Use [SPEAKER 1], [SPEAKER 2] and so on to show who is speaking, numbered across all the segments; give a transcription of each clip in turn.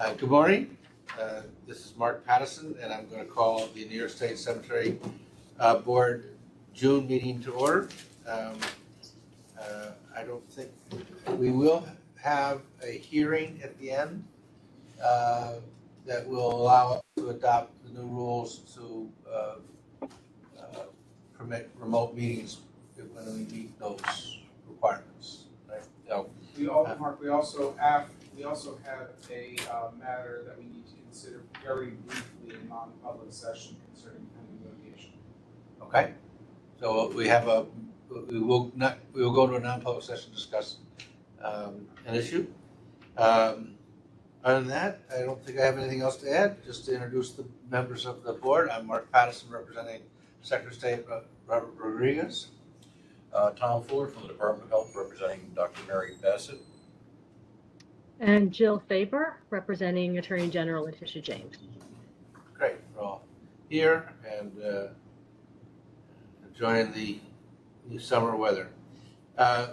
[SPEAKER 1] Good morning. This is Mark Patterson, and I'm going to call the New York State Cemetery Board June meeting to order. I don't think we will have a hearing at the end that will allow us to adopt the new rules to permit remote meetings when we meet those requirements. Right? So,
[SPEAKER 2] Mark, we also have a matter that we need to consider very briefly in non-public session concerning pending litigation.
[SPEAKER 1] okay. So we will go to a non-public session to discuss an issue. Other than that, I don't think I have anything else to add. Just to introduce the members of the board. I'm Mark Patterson, representing Secretary of State Robert Rodriguez.
[SPEAKER 3] Tom Fuller from the Department of Health, representing Dr. Mary Bassett.
[SPEAKER 4] And Jill Faber, representing Attorney General Letitia James.
[SPEAKER 1] Great, we're all here and enjoying the summer weather.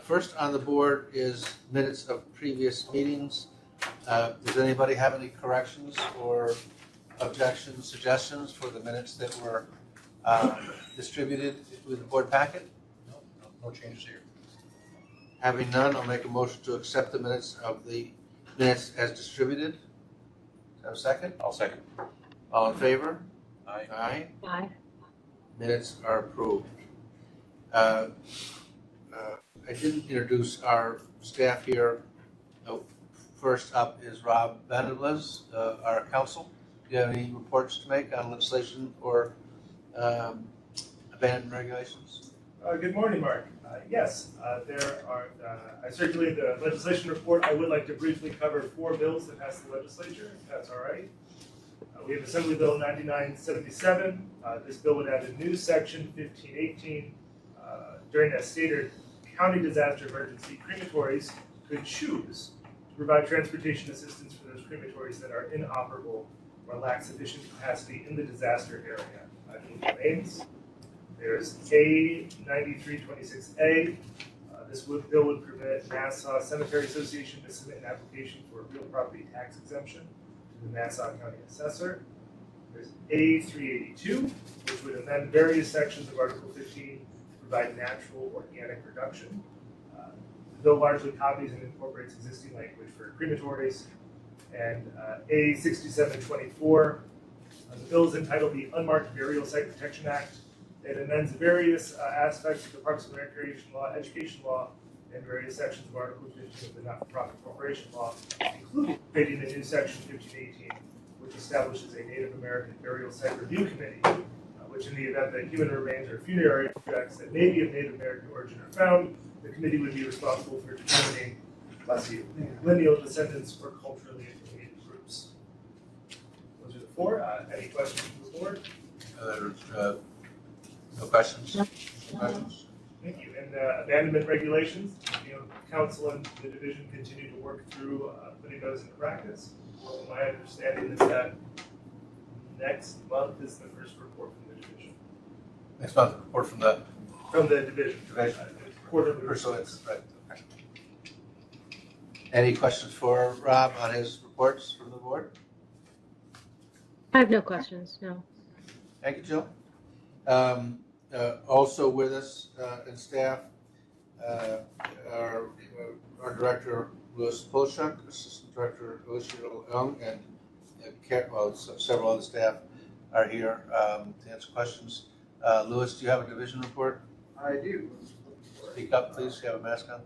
[SPEAKER 1] First on the board is minutes of previous meetings. Does anybody have any corrections or objections, suggestions for the minutes that were distributed with the board packet?
[SPEAKER 3] No changes here.
[SPEAKER 1] Having none, I'll make a motion to accept the minutes as distributed. Have a second?
[SPEAKER 3] I'll second.
[SPEAKER 1] All in favor?
[SPEAKER 3] Aye.
[SPEAKER 1] Aye.
[SPEAKER 4] Aye.
[SPEAKER 1] Minutes are approved. I didn't introduce our staff here. First up is Rob Vandalism, our counsel. Do you have any reports to make on legislation or abandonment regulations?
[SPEAKER 5] Good morning, Mark. Yes, there are. I circulated the legislation report. I would like to briefly cover 4 bills that passed the legislature, if that's all right. We have Assembly Bill 9977. This bill would add a new section 1518. During a state or county disaster emergency, crematories could choose to provide transportation assistance for those crematories that are inoperable or lack sufficient capacity in the disaster area. Names. There's A9326A. This bill would permit Nassau Cemetery Association to submit an application for a real property tax exemption to the Nassau County Assessor. There's A382, which would amend various sections of Article 15 to provide natural organic reduction. The bill largely copies and incorporates existing language for crematories. And A6724, the bill is entitled the Unmarked Burial Site Protection Act. It amends various aspects of the Parks and Recreation Law, Education Law, and various sections of Article 15 of the Not-for-Profit Corporation Law, including creating a new section 1518, which establishes a Native American Burial Site Review Committee, which in the event that human remains or funerary objects that may be of Native American origin are found, the committee would be responsible for determining lineal descendants or culturally affiliated groups. Those are the 4. Any questions from the board?
[SPEAKER 1] No questions?
[SPEAKER 4] No.
[SPEAKER 1] Questions?
[SPEAKER 5] Thank you. And abandonment regulations, council and the division continue to work through putting those into practice. My understanding is that next month is the first report from the division.
[SPEAKER 1] Next month, report from the
[SPEAKER 5] Division. Quarterly
[SPEAKER 1] Pursuance, right. Okay. Any questions for Rob on his reports from the board?
[SPEAKER 4] I have no questions, no.
[SPEAKER 1] Thank you, Jill. Also with us and staff, our director, Louis Polchuk, assistant director, Alicia Young, and several other staff are here to answer questions. Louis, do you have a division report?
[SPEAKER 2] I do.
[SPEAKER 1] Speak up, please. You have a mask on.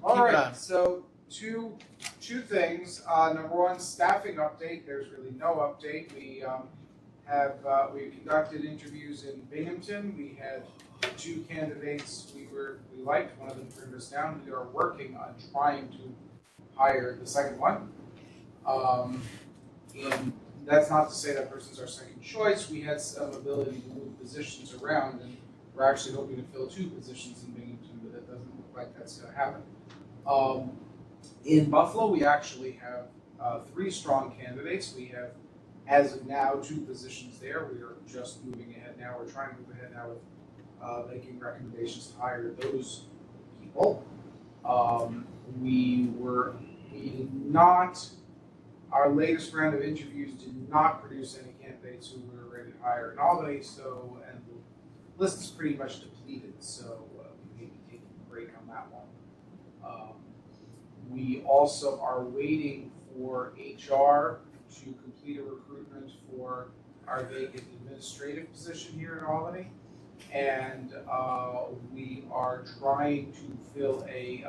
[SPEAKER 2] All right.
[SPEAKER 1] On.
[SPEAKER 2] So two things. Number one, staffing update. There's really no update. We we conducted interviews in Binghamton. We had 2 candidates we liked. One of them turned us down. We are working on trying to hire the second one. And that's not to say that person's our second choice. We had some ability to move positions around, and we're actually hoping to fill 2 positions in Binghamton, but that doesn't look like that's going to happen. In Buffalo, we actually have 3 strong candidates. We have, as of now, 2 positions there. We are just moving ahead now. We're trying to move ahead now with making recommendations to hire those people. We were We did not, our latest round of interviews did not produce any candidates who were rated higher in Albany, so, and the list is pretty much depleted, so we may be taking a break on that one. We also are waiting for HR to complete a recruitment for our vacant administrative position here in Albany. And we are trying to fill a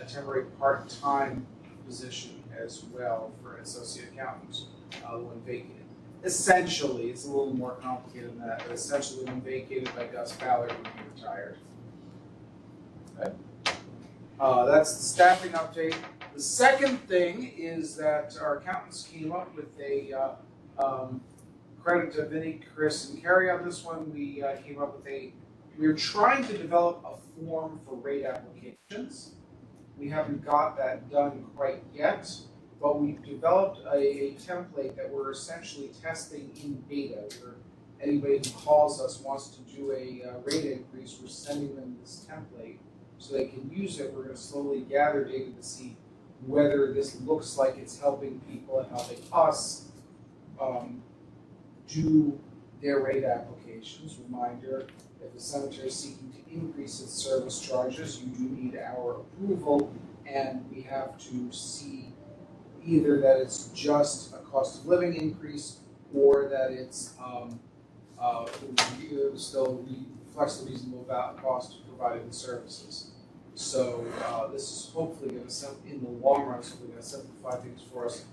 [SPEAKER 2] temporary part-time position as well for an associate accountant when vacated. Essentially, it's a little more complicated than that, but essentially when vacated by Gus Ballard when he retired. That's the staffing update. The second thing is that our accountants came up with a credit to Vinny, Chris, and Carrie on this one. We came up with we're trying to develop a form for rate applications. We haven't got that done quite yet, but we've developed a template that we're essentially testing in beta, where anybody who calls us wants to do a rate increase, we're sending them this template so they can use it. We're going to slowly gather data to see whether this looks like it's helping people and helping us do their rate applications. Reminder, if the cemetery is seeking to increase its service charges, you do need our approval, and we have to see either that it's just a cost of living increase or that it's still reflects the reasonable cost of providing the services. So this is hopefully going to, in the long run, simplify things for us.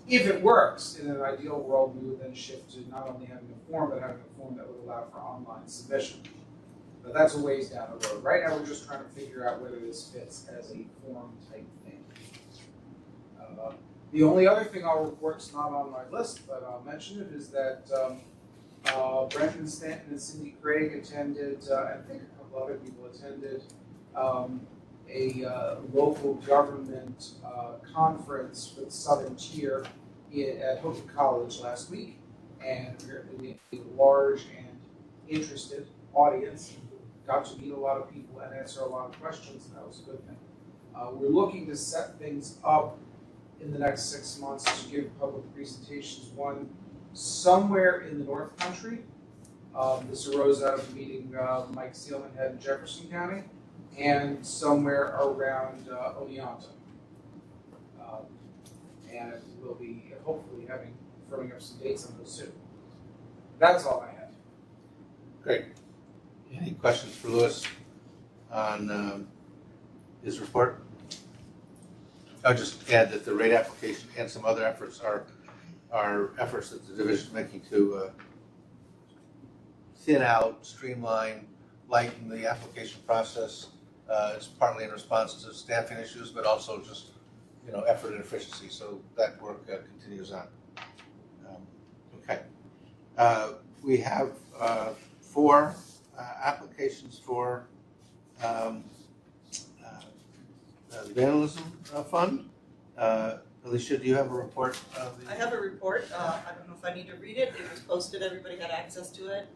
[SPEAKER 2] If it works, in an ideal world, we would then shift to not only having a form, but having a form that would allow for online submission. But that's a ways down the road. Right now, we're just trying to figure out whether this fits as a form type thing. The only other thing I'll report, it's not on my list, but I'll mention it, is that Brendan Stanton and Cindy Craig attended, I think a couple other people attended, a local government conference with Southern Tier at Houghton College last week, and apparently we had a large and interested audience, got to meet a lot of people and answer a lot of questions, and that was a good thing. We're looking to set things up in the next 6 months to give public presentations, one somewhere in the North Country. This arose out of a meeting Mike Seelman had in Jefferson County, and somewhere around Oneonta. And we'll be hopefully firming up some dates on those soon. That's all I have.
[SPEAKER 1] Great. Any questions for Louis on his report? I'll just add that the rate application and some other efforts are efforts that the division is making to thin out, streamline, lighten the application process. It's partly in response to staffing issues, but also just effort and efficiency. So that work continues on. Okay. We have 4 applications for the Vandalism Fund. Alicia, do you have a report?
[SPEAKER 6] I have a report. I don't know if I need to read it. It was posted. Everybody had access to it.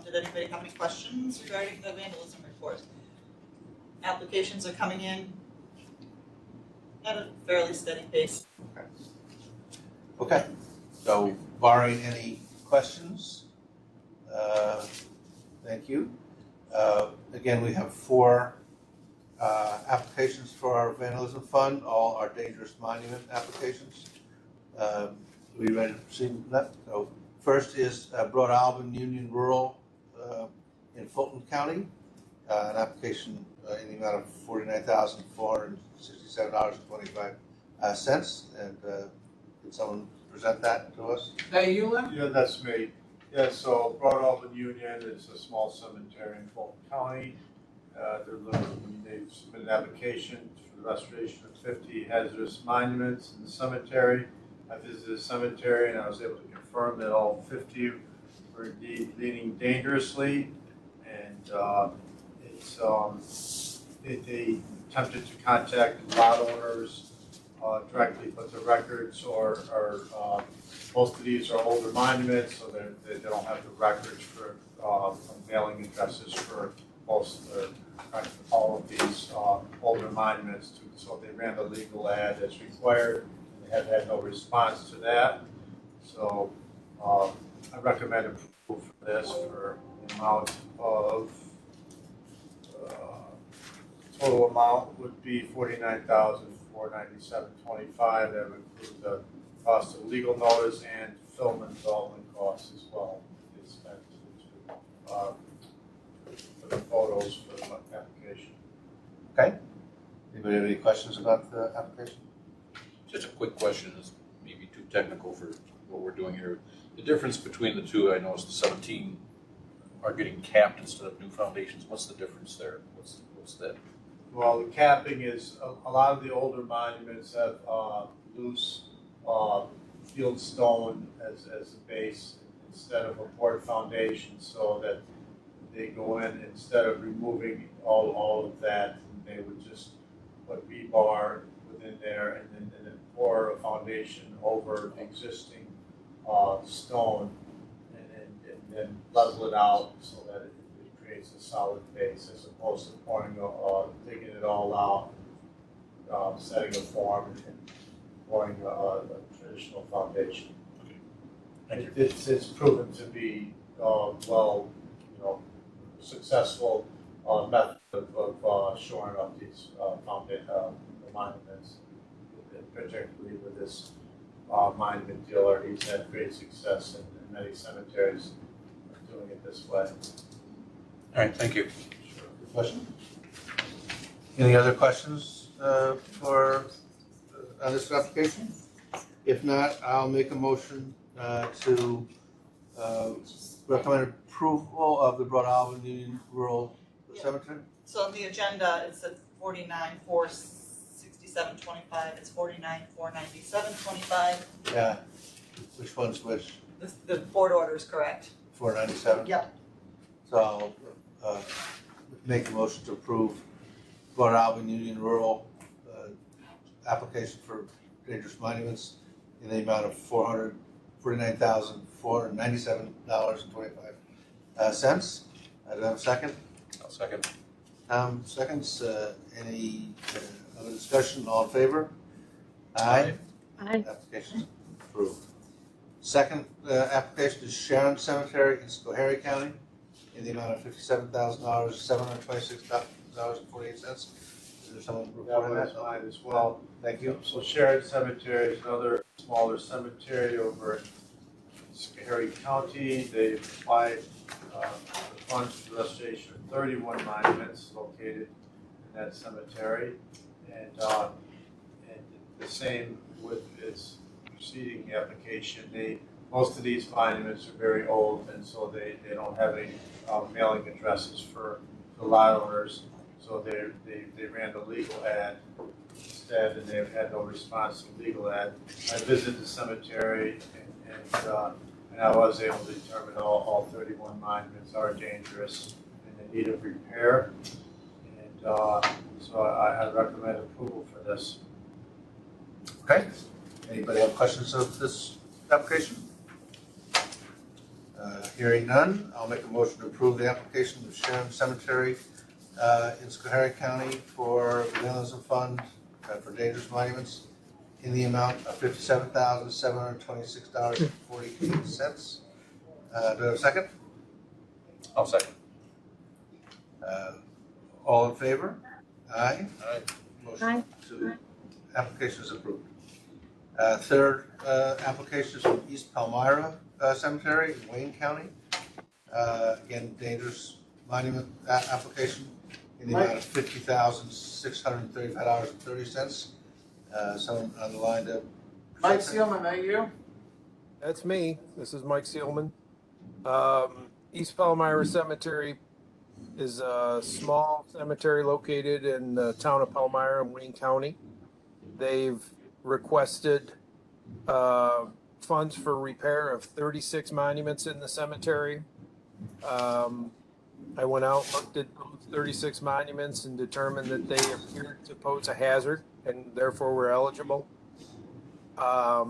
[SPEAKER 6] Did anybody have any questions regarding the vandalism report? Applications are coming in at a fairly steady pace.
[SPEAKER 1] Okay. So barring any questions, thank you. Again, we have 4 applications for our Vandalism Fund. All are dangerous monument applications. We ready to proceed with that? So first is Broad Albion Union Rural in Fulton County, an application in the amount of $49,467.25. And did someone present that to us?
[SPEAKER 2] That you, Lynn?
[SPEAKER 7] Yeah, that's me. Yeah, so Broad Albion Union is a small cemetery in Fulton County. They've submitted an application for the restoration of 50 hazardous monuments in the cemetery. I visited the cemetery and I was able to confirm that all 50 were indeed leaning dangerously, and they attempted to contact lot owners directly, but the records are most of these are older monuments, so they don't have the records for mailing addresses for most of the all of these older monuments to, so they ran the legal ad as required. They have had no response to that. So I recommend approval for this for the amount of, total amount would be $49,497.25. That would include the cost of legal notice and film and development costs as well. It's spent for the photos for the application.
[SPEAKER 1] Okay. Anybody have any questions about the application?
[SPEAKER 3] Just a quick question, it's maybe too technical for what we're doing here. The difference between the two, I noticed the 17 are getting capped instead of new foundations. What's the difference there? What's that?
[SPEAKER 7] Well, the capping is, a lot of the older monuments have loose field stone as a base instead of a poured foundation, so that they go in, instead of removing all of that, they would just put rebar within there and then pour a foundation over the existing stone and then level it out so that it creates a solid base, as opposed to pouring, taking it all out, setting a form and pouring a traditional foundation.
[SPEAKER 3] Thank you.
[SPEAKER 7] It's proven to be successful method of shoring up these monuments, particularly with this monument dealer. He's had great success in many cemeteries doing it this way.
[SPEAKER 3] All right, thank you.
[SPEAKER 1] Sure. Good question. Any other questions for on this application? If not, I'll make a motion to recommend approval of the Broad Alvin Union Rural Cemetery.
[SPEAKER 6] So on the agenda, it said 49,467.25, it's 49,497.25.
[SPEAKER 1] Yeah. Which one's which?
[SPEAKER 6] The board order is correct.
[SPEAKER 1] 497?
[SPEAKER 6] Yep.
[SPEAKER 1] So I'll make a motion to approve Broad Alvin Union Rural application for dangerous monuments in the amount of $449,497.25. Do I have a second?
[SPEAKER 3] I'll second.
[SPEAKER 1] Seconds. Any other discussion? All in favor? Aye.
[SPEAKER 4] Aye.
[SPEAKER 1] Application approved. Second application is Sharon Cemetery in Schoharie County in the amount of $57,000, $726.48. Is there someone
[SPEAKER 7] That
[SPEAKER 1] reporting
[SPEAKER 7] was
[SPEAKER 1] that?
[SPEAKER 7] mine as well.
[SPEAKER 1] Thank you.
[SPEAKER 7] So Sharon Cemetery is another smaller cemetery over in Schoharie County. They applied for funds for the restoration of 31 monuments located in that cemetery. And the same with its preceding application. Most of these monuments are very old, and so they don't have any mailing addresses for the lot owners. So they ran the legal ad instead, and they've had no response to the legal ad. I visited the cemetery, and I was able to determine all 31 monuments are dangerous and in need of repair. And so I recommend approval for this.
[SPEAKER 1] Okay. Anybody have questions of this application? Hearing none, I'll make a motion to approve the application of Sharon Cemetery in Schoharie County for Vandalism Fund for dangerous monuments in the amount of $57,726.48. Do I have a second?
[SPEAKER 3] I'll second.
[SPEAKER 1] All in favor? Aye.
[SPEAKER 3] Aye.
[SPEAKER 1] Motion
[SPEAKER 4] Aye.
[SPEAKER 1] to application is approved. Third application is from East Palmyra Cemetery in Wayne County. Again, dangerous monument application in the amount of $50,635.30. Someone on the line to.
[SPEAKER 2] Mike Seelman, that you?
[SPEAKER 8] That's me. This is Mike Seelman. East Palmyra Cemetery is a small cemetery located in the town of Palmyra in Wayne County. They've requested funds for repair of 36 monuments in the cemetery. I went out, looked at those 36 monuments and determined that they appeared to pose a hazard and therefore were eligible. I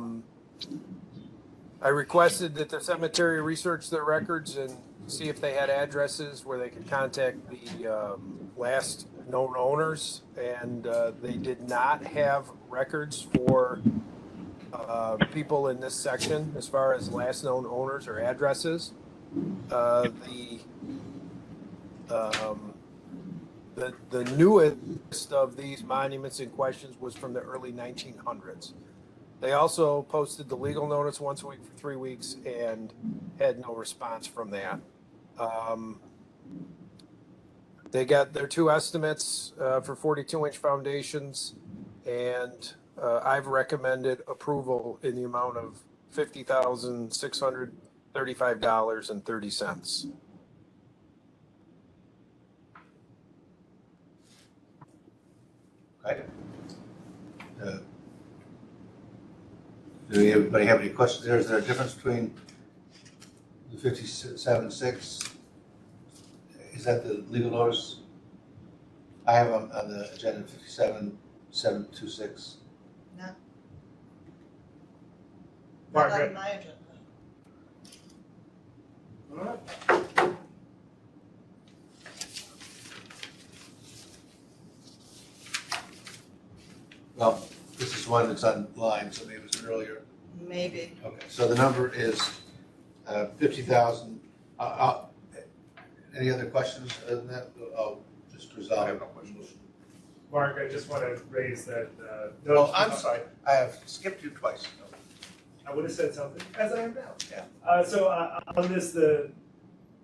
[SPEAKER 8] requested that the cemetery research their records and see if they had addresses where they could contact the last known owners, and they did not have records for people in this section as far as last known owners or addresses. The newest of these monuments in questions was from the early 1900s. They also posted the legal notice once a week for 3 weeks and had no response from that. They got their two estimates for 42-inch foundations, and I've recommended approval in the amount of $50,635.30.
[SPEAKER 1] Okay. Do anybody have any questions there? Is there a difference between the 57.6? Is that the legal notice? I have on the agenda 57.726.
[SPEAKER 6] No. Not
[SPEAKER 5] Margaret.
[SPEAKER 6] on my agenda.
[SPEAKER 1] Well, this is one that's online, so maybe it was earlier.
[SPEAKER 6] Maybe.
[SPEAKER 1] Okay, so the number is 50,000. Any other questions other than that? I'll just resolve.
[SPEAKER 3] I have no questions.
[SPEAKER 5] Mark, I just want to raise that.
[SPEAKER 1] Oh, I'm sorry. I have skipped you twice.
[SPEAKER 5] I would have said something, as I am now.
[SPEAKER 1] Yeah.
[SPEAKER 5] So on this, the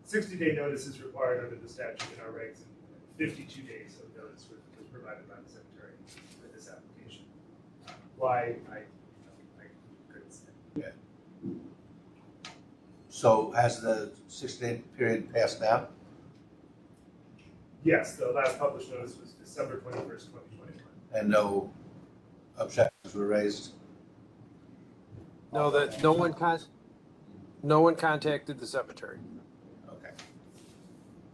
[SPEAKER 5] 60-day notice is required under the statute in our regs, and 52 days of notice was provided by the Secretary for this application. Why, I couldn't say.
[SPEAKER 1] Yeah. So has the 60-day period passed now?
[SPEAKER 5] Yes, the last published notice was December 21st, 2021.
[SPEAKER 1] And no objections were raised?
[SPEAKER 8] No, that no one contacted the cemetery.
[SPEAKER 1] Okay.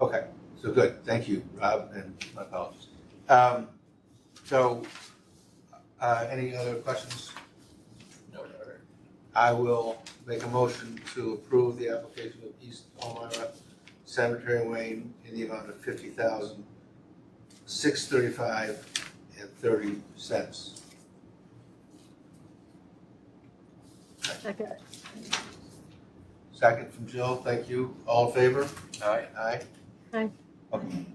[SPEAKER 1] Okay, so good. Thank you, Rob, and my apologies. Any other questions?
[SPEAKER 3] No.
[SPEAKER 1] I will make a motion to approve the application of East Palmyra Cemetery in Wayne in the amount of $50,635.30.
[SPEAKER 4] Second.
[SPEAKER 1] Second from Jill, thank you. All in favor?
[SPEAKER 3] Aye.
[SPEAKER 1] Aye.
[SPEAKER 4] Aye.
[SPEAKER 1] Okay.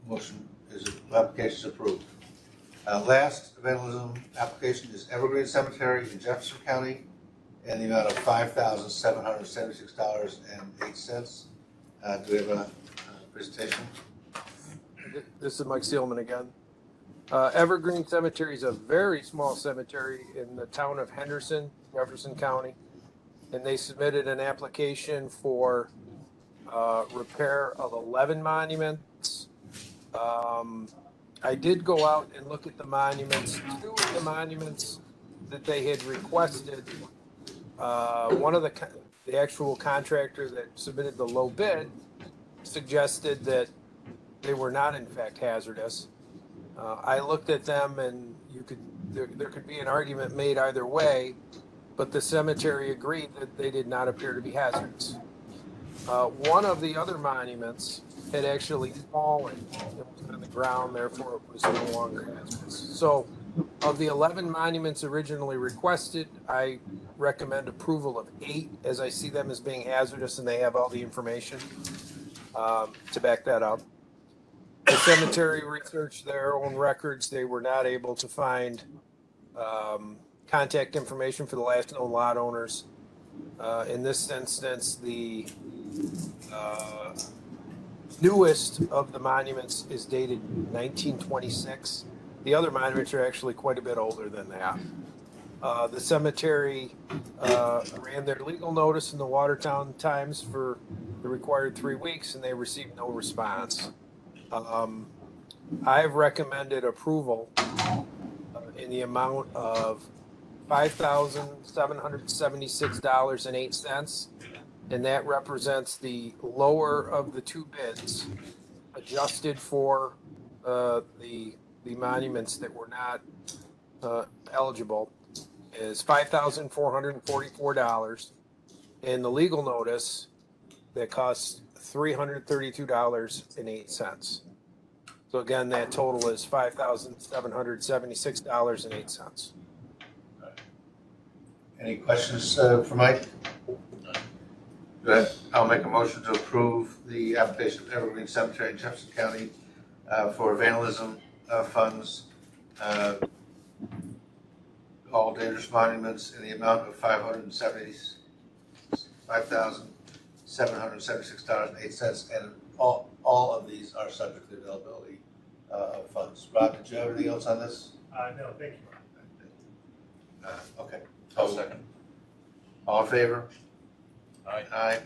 [SPEAKER 1] Application is approved. Last vandalism application is Evergreen Cemetery in Jefferson County in the amount of $5,776.08. Do we have a presentation?
[SPEAKER 8] This is Mike Seelman again. Evergreen Cemetery is a very small cemetery in the town of Henderson, Jefferson County. And they submitted an application for repair of 11 monuments. I did go out and look at the monuments. Two of the monuments that they had requested, one of the actual contractor that submitted the low bid suggested that they were not in fact hazardous. I looked at them, and there could be an argument made either way, but the cemetery agreed that they did not appear to be hazardous. One of the other monuments had actually fallen. It was on the ground, therefore it was no longer hazardous. So of the 11 monuments originally requested, I recommend approval of 8, as I see them as being hazardous, and they have all the information to back that up. The cemetery researched their own records. They were not able to find contact information for the last known lot owners. In this instance, the newest of the monuments is dated 1926. The other monuments are actually quite a bit older than that. The cemetery ran their legal notice in the Watertown Times for the required 3 weeks, and they received no response. I've recommended approval in the amount of $5,776.08, and that represents the lower of the two bids, adjusted for the monuments that were not eligible, is $5,444, and the legal notice that costs $332.08. So again, that total is $5,776.08.
[SPEAKER 1] Any questions for Mike? Go ahead. I'll make a motion to approve the application of Evergreen Cemetery in Jefferson County for vandalism funds, all dangerous monuments in the amount of $575,776.08, and all of these are subject to availability of funds. Rob, did you have anything else on this?
[SPEAKER 5] No, thank you.
[SPEAKER 1] Okay.
[SPEAKER 3] I'll second.
[SPEAKER 1] All in favor?
[SPEAKER 3] Aye.
[SPEAKER 1] Aye.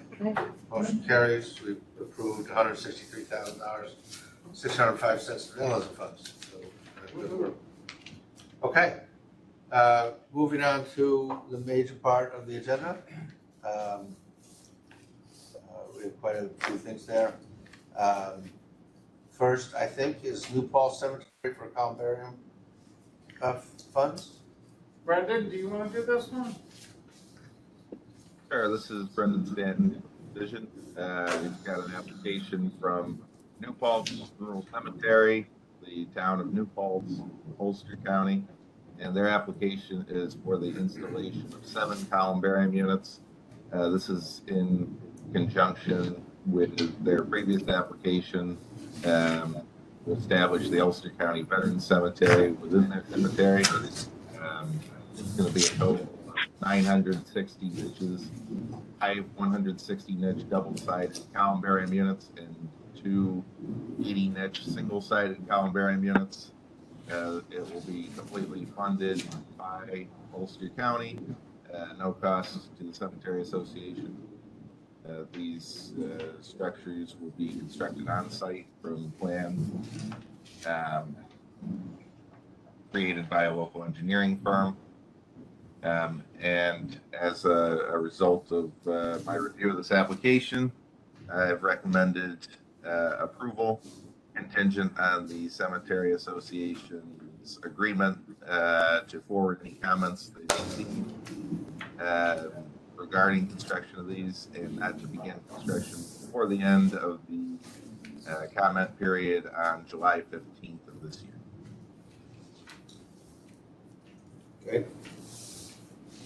[SPEAKER 1] Motion carries. We've approved $163,605 in vandalism funds. So, good work. Okay. Moving on to the major part of the agenda. We have quite a few things there. First, I think, is New Paltz Cemetery for columbarium funds.
[SPEAKER 2] Brendan, do you want to do this one?
[SPEAKER 9] Sure, this is Brendan Stanton, Disposition. We've got an application from New Paltz Rural Cemetery, the town of New Paltz, Ulster County, and their application is for the installation of 7 columbarium units. This is in conjunction with their previous application to establish the Ulster County Veterans Cemetery within their cemetery. It's going to be a total of 960 niches, 160 niche double-sided columbarium units, and 2 80 niche single-sided columbarium units. It will be completely funded by Ulster County, no cost to the Cemetery Association. These structures will be constructed on site from plans created by a local engineering firm. And as a result of my review of this application, I've recommended approval contingent on the Cemetery Association's agreement to forward any comments they receive regarding construction of these, and not to begin construction before the end of the comment period on July 15th of this year.
[SPEAKER 1] Okay.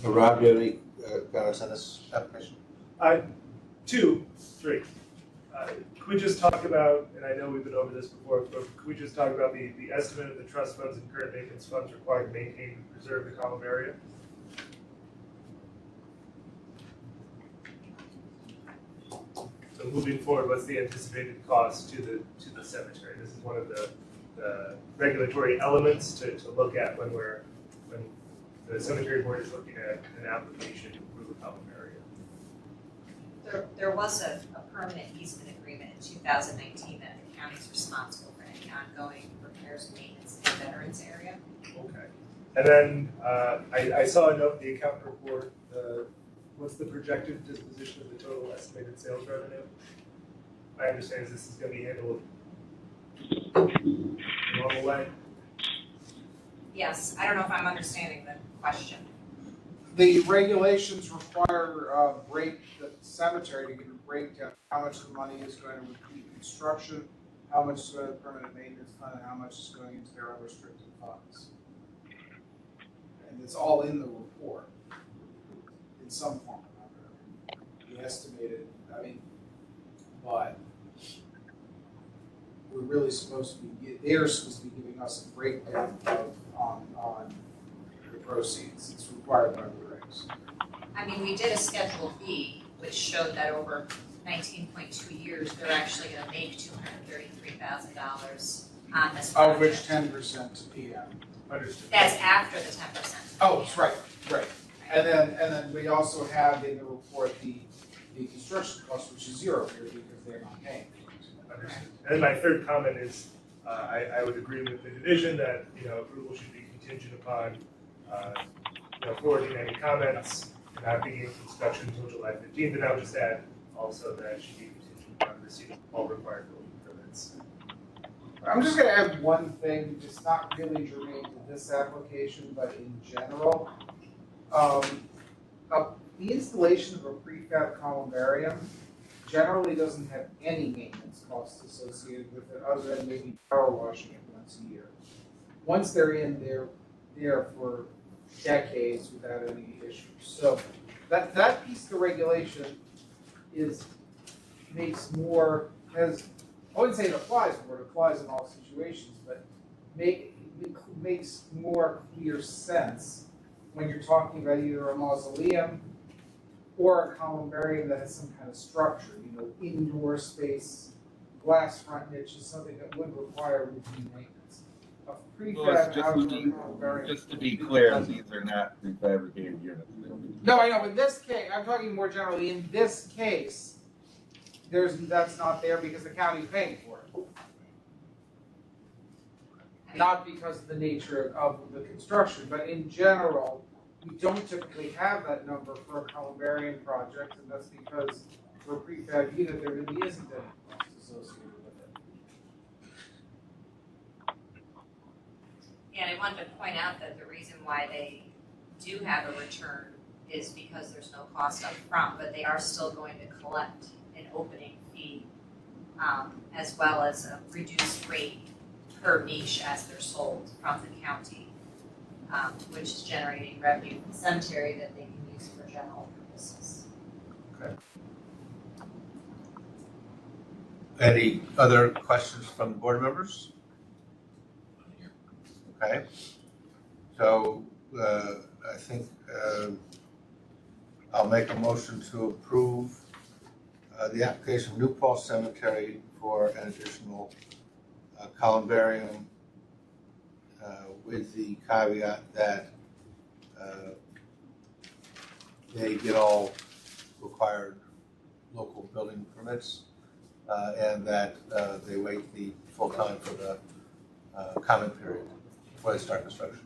[SPEAKER 1] Rob, do you have any comments on this application?
[SPEAKER 5] 2, 3. Could we just talk about, and I know we've been over this before, but could we just talk about the estimate of the trust funds and current maintenance funds required to maintain and preserve the columbarium? So moving forward, what's the anticipated cost to the cemetery? This is one of the regulatory elements to look at when the cemetery board is looking at an application to approve a columbarium.
[SPEAKER 10] There was a permanent easement agreement in 2019 that the county is responsible for any ongoing repairs and maintenance in the veterans area.
[SPEAKER 5] Okay. And then I saw a note in the accountant report, what's the projected disposition of the total estimated sales revenue? My understanding is this is going to be handled the normal way.
[SPEAKER 10] Yes, I don't know if I'm understanding the question.
[SPEAKER 2] The regulations require the cemetery to give a breakdown, how much of the money is going to repeat construction, how much is going to permanent maintenance fund, and how much is going into their unrestricted funds. And it's all in the report, in some form or another. The estimated, but we're really supposed to be, they're supposed to be giving us a breakdown on the proceeds. It's required by the regs.
[SPEAKER 10] We did a Schedule B, which showed that over 19.2 years, they're actually going to make $233,000 on this project.
[SPEAKER 2] Of which 10% to PM.
[SPEAKER 5] Understood.
[SPEAKER 10] That's after the 10%.
[SPEAKER 2] Oh, that's right. And then we also have in the report the construction cost, which is 0 here because they're not paying.
[SPEAKER 5] Understood. And my third comment is, I would agree with the division that, approval should be contingent upon, forwarding any comments, and not beginning construction until July 15th. And I would just add also that it should be contingent upon receipt of all required building permits.
[SPEAKER 2] I'm just going to add one thing. It's not really germane to this application, but in general. The installation of a prefab columbarium generally doesn't have any maintenance costs associated with it, other than maybe power washing it once a year. Once they're in, they're there for decades without any issues. So that piece of the regulation makes more, I wouldn't say it applies more, it applies in all situations, but makes more clear sense when you're talking about either a mausoleum or a columbarium that has some kind of structure, indoor space, glass front niches, something that would require routine maintenance. A prefab outdoor columbarium.
[SPEAKER 9] Just to be clear, these are not prefabricated units.
[SPEAKER 2] No, I know, but in this case, I'm talking more generally, in this case, that's not there because the county's paying for it. Not because of the nature of the construction, but in general, we don't typically have that number for a columbarium project, and that's because for a prefab unit, there really isn't any cost associated with it.
[SPEAKER 10] And I wanted to point out that the reason why they do have a return is because there's no cost up front, but they are still going to collect an opening fee, as well as a reduced rate per niche as they're sold from the county, which is generating revenue from the cemetery that they can use for general purposes.
[SPEAKER 1] Any other questions from the board members? Okay, so I think I'll make a motion to approve the application of New Paltz Cemetery for an additional columbarium with the caveat that they get all required local building permits and that they wait the full time for the comment period before they start construction.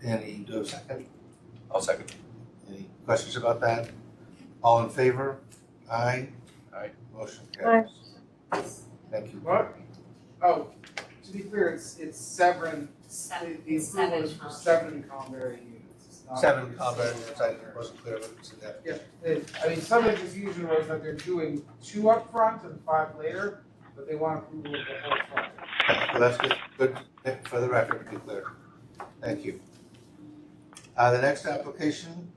[SPEAKER 1] Do you have a second?
[SPEAKER 3] I'll second.
[SPEAKER 1] Any questions about that? All in favor? Aye.
[SPEAKER 3] Aye.
[SPEAKER 1] Motion carries. Thank you.
[SPEAKER 2] What? Oh, to be clear, it's seven, the approval is for 7 columbarium units. It's not
[SPEAKER 1] 7 columbarium units, I wasn't clear what it said.
[SPEAKER 2] Yeah, some of the confusion was that they're doing 2 up front and 5 later, but they want approval of the whole project.
[SPEAKER 1] Well, that's good for the record to be clear. Thank you. The next application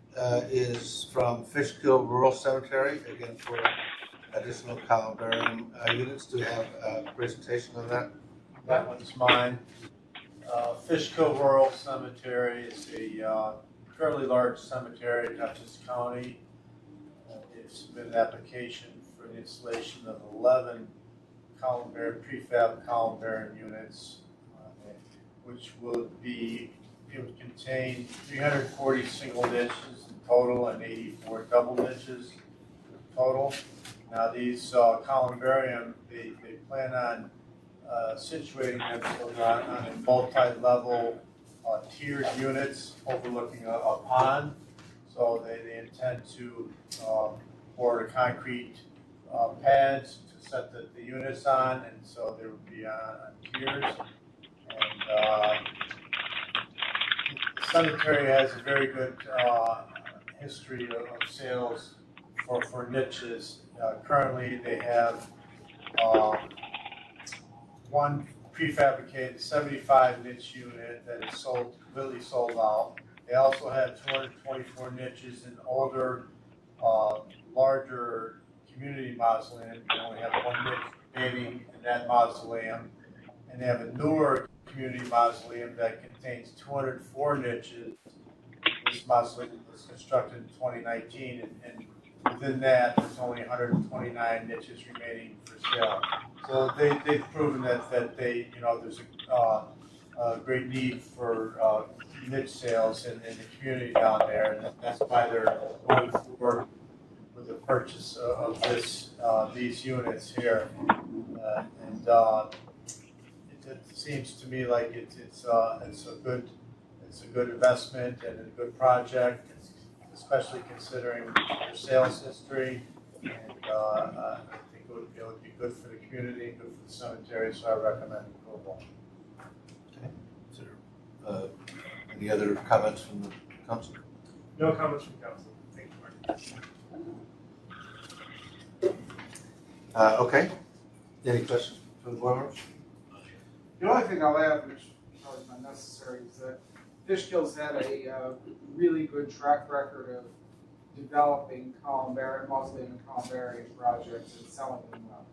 [SPEAKER 1] is from Fishkill Rural Cemetery, again for additional columbarium units. Do we have a presentation on that?
[SPEAKER 7] That one's mine. Fishkill Rural Cemetery is a fairly large cemetery in Jefferson County. They've submitted an application for the installation of 11 prefab columbarium units, which would contain 340 single niches in total and 84 double niches in total. Now these columbarium, they plan on situating them on a multi-level tiered units overlooking a pond. So they intend to pour the concrete pads to set the units on, and so they would be on tiers. And the cemetery has a very good history of sales for niches. Currently, they have one prefabricated 75 niche unit that is completely sold out. They also have 224 niches in older, larger community mausoleum. They only have 1 niche remaining in that mausoleum. And they have a newer community mausoleum that contains 204 niches. This mausoleum was constructed in 2019, and within that, there's only 129 niches remaining for sale. So they've proven that there's a great need for niche sales in the community down there, and that's why they're going forward with the purchase of these units here. It seems to me like it's a good investment and a good project, especially considering their sales history. And I think it would be good for the community, good for the cemetery, so I recommend approval.
[SPEAKER 1] Okay. Is there any other comments from the council?
[SPEAKER 5] No comments from council. Thank
[SPEAKER 1] Okay, any questions from the board members?
[SPEAKER 2] The only thing I'll add, which probably is not necessary, is that Fishkill's had a really good track record of developing columbarium, mausoleum and columbarium projects and selling them well.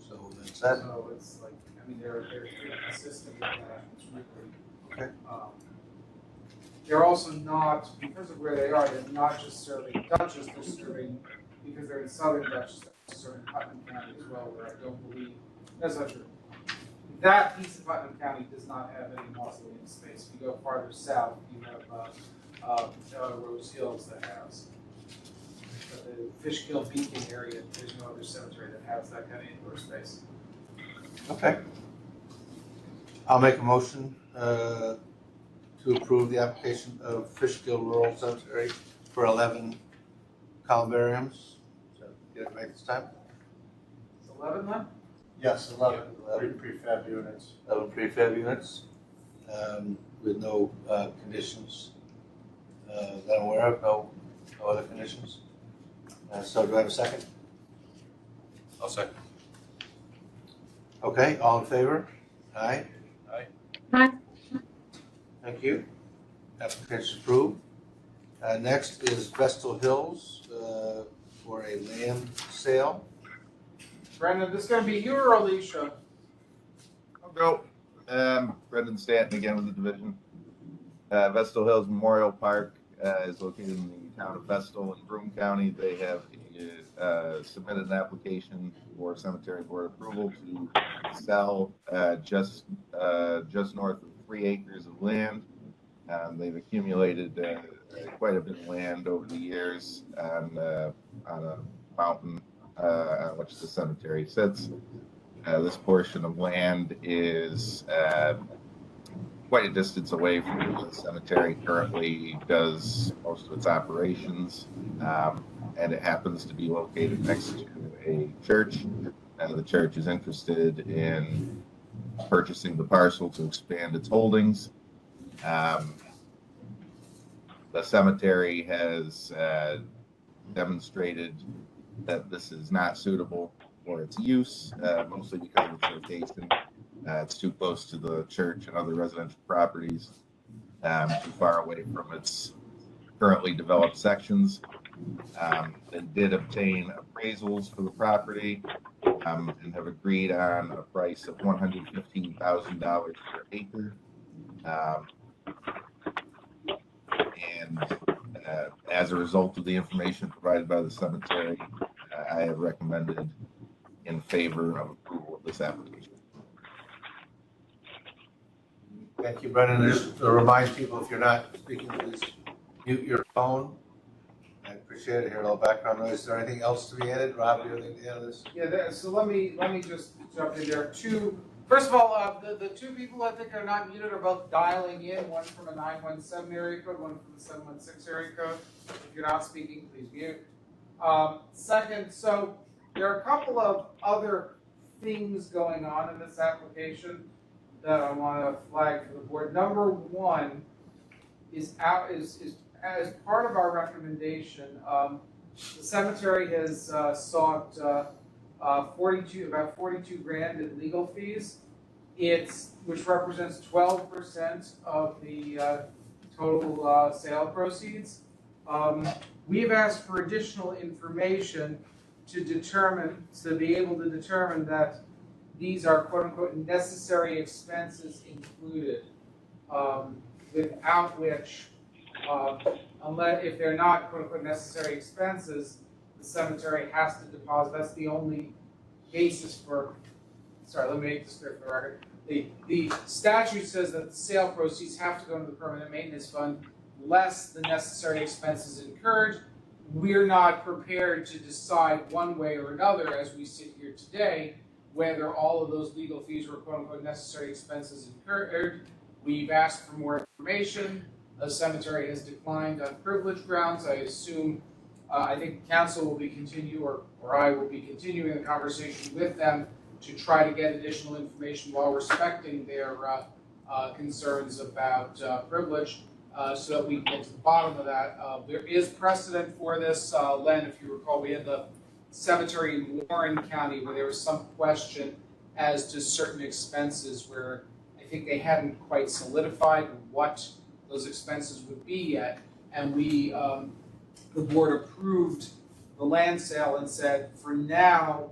[SPEAKER 1] So that's that.
[SPEAKER 2] So it's like, I mean, they're pretty consistent with that. It's really,
[SPEAKER 1] Okay.
[SPEAKER 2] they're also not, because of where they are, they're not just serving Dutchess, they're serving, because they're in southern Dutchess, they're serving Putnam County as well, where I don't believe, that's not true. That piece of Putnam County does not have any mausoleum space. If you go farther south, you have Rose Hills that has. But the Fishkill Beacon area, there's no other cemetery that has that kind of indoor space.
[SPEAKER 1] Okay. I'll make a motion to approve the application of Fishkill Rural Cemetery for 11 columbariums. So get it right this time?
[SPEAKER 2] It's 11 then?
[SPEAKER 7] Yes, 11
[SPEAKER 1] 11.
[SPEAKER 7] prefab units.
[SPEAKER 1] 11 prefab units with no conditions that I'm aware of, no other conditions. So do I have a second?
[SPEAKER 3] I'll second.
[SPEAKER 1] Okay, all in favor? Aye.
[SPEAKER 4] Aye.
[SPEAKER 1] Thank you. Application approved. Next is Vestal Hills for a land sale.
[SPEAKER 2] Brendan, this is going to be you or Alicia?
[SPEAKER 9] I'll go. Brendan Stanton again with the division. Vestal Hills Memorial Park is located in the town of Vestal in Broome County. They have submitted an application for cemetery board approval to sell just north of 3 acres of land. They've accumulated quite a bit of land over the years on a mountain on which the cemetery sits. This portion of land is quite a distance away from where the cemetery currently does most of its operations, and it happens to be located next to a church. The church is interested in purchasing the parcel to expand its holdings. The cemetery has demonstrated that this is not suitable for its use, mostly because of its location. It's too close to the church and other residential properties, too far away from its currently developed sections. They did obtain appraisals for the property and have agreed on a price of $115,000 per acre. And as a result of the information provided by the cemetery, I have recommended in favor of approval of this application.
[SPEAKER 1] Thank you, Brendan. Just to remind people, if you're not speaking, please mute your phone. I appreciate it. Hear a little background noise. Is there anything else to be added? Rob, do you have anything to add to this?
[SPEAKER 2] Yeah, so let me just jump in there. First of all, the two people I think are not muted are both dialing in, one from a 917 area code, one from the 716 area code. If you're not speaking, please mute. Second, so there are a couple of other things going on in this application that I want to flag for the board. Number one is as part of our recommendation, the cemetery has sought about 42 grand in legal fees. Which represents 12% of the total sale proceeds. We've asked for additional information to be able to determine that these are quote unquote necessary expenses included, without which, unless if they're not quote unquote necessary expenses, the cemetery has to deposit. That's the only basis for. Sorry, let me make this clear for the record. The statute says that the sale proceeds have to go into the permanent maintenance fund, less the necessary expenses incurred. We're not prepared to decide one way or another as we sit here today whether all of those legal fees were quote unquote necessary expenses incurred. We've asked for more information. The cemetery has declined on privilege grounds. I assume, I think council will be or I will be continuing the conversation with them to try to get additional information while respecting their concerns about privilege. so that we can get to the bottom of that. There is precedent for this. Len, if you recall, we had the cemetery in Warren County where there was some question as to certain expenses where I think they hadn't quite solidified what those expenses would be yet. And we, the board approved the land sale and said, for now,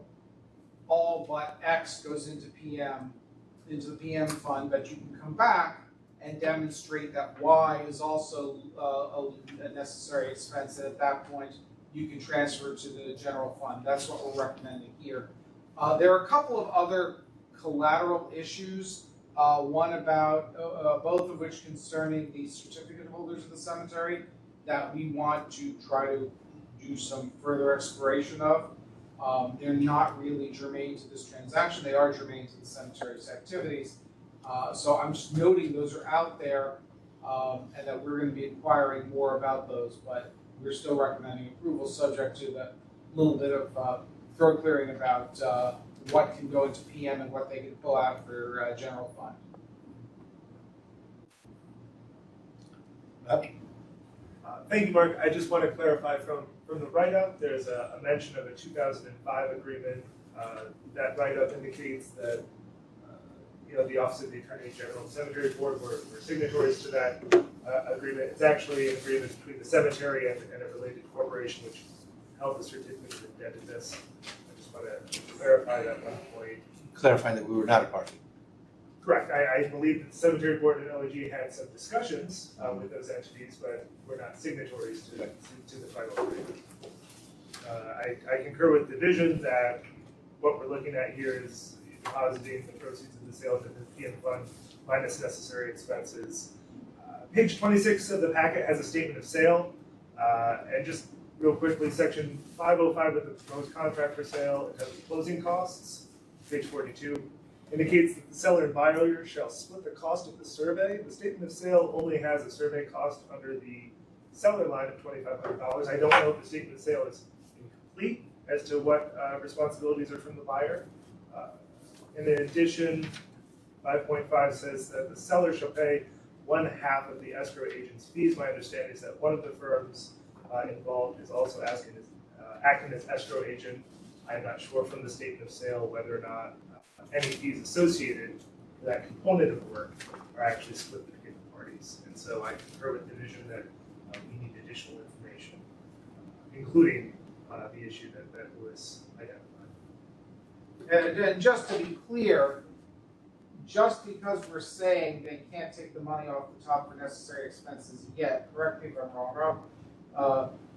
[SPEAKER 2] all but X goes into the PM fund, but you can come back and demonstrate that Y is also a necessary expense, and at that point, you can transfer to the general fund. That's what we're recommending here. There are a couple of other collateral issues, one about, both of which concerning the certificate holders of the cemetery that we want to try to do some further exploration of. They're not really germane to this transaction. They are germane to the cemetery's activities. So I'm just noting those are out there, and that we're going to be inquiring more about those, but we're still recommending approval subject to the little bit of throat clearing about what can go into PM and what they can pull out for general fund.
[SPEAKER 5] Thank you, Mark. I just want to clarify from the write-up, there's a mention of a 2005 agreement. That write-up indicates that the Office of the Attorney General and Cemetery Board were signatories to that agreement. It's actually an agreement between the cemetery and a related corporation which held the certificate of indebtedness. I just want to clarify that one point.
[SPEAKER 1] Clarifying that we were not a party.
[SPEAKER 5] Correct. I believe that the Cemetery Board and OAG had some discussions with those entities, but we're not signatories to the final agreement. I concur with the vision that what we're looking at here is depositing the proceeds of the sale to the PM fund minus necessary expenses. Page 26 of the packet has a statement of sale, and just real quickly, section 505 of the proposed contract for sale, it has closing costs. Page 42 indicates that the seller and buyer shall split the cost of the survey. The statement of sale only has a survey cost under the seller line of $2,500. I don't know if the statement of sale is incomplete as to what responsibilities are from the buyer. And in addition, 5.5 says that the seller shall pay 1/2 of the escrow agent's fees. My understanding is that one of the firms involved is also acting as escrow agent. I'm not sure from the statement of sale whether or not any fees associated with that component of work are actually split between the parties. And so I concur with the vision that we need additional information, including the issue that was identified.
[SPEAKER 2] And just to be clear, just because we're saying they can't take the money off the top for necessary expenses yet, correct me if I'm wrong, Rob,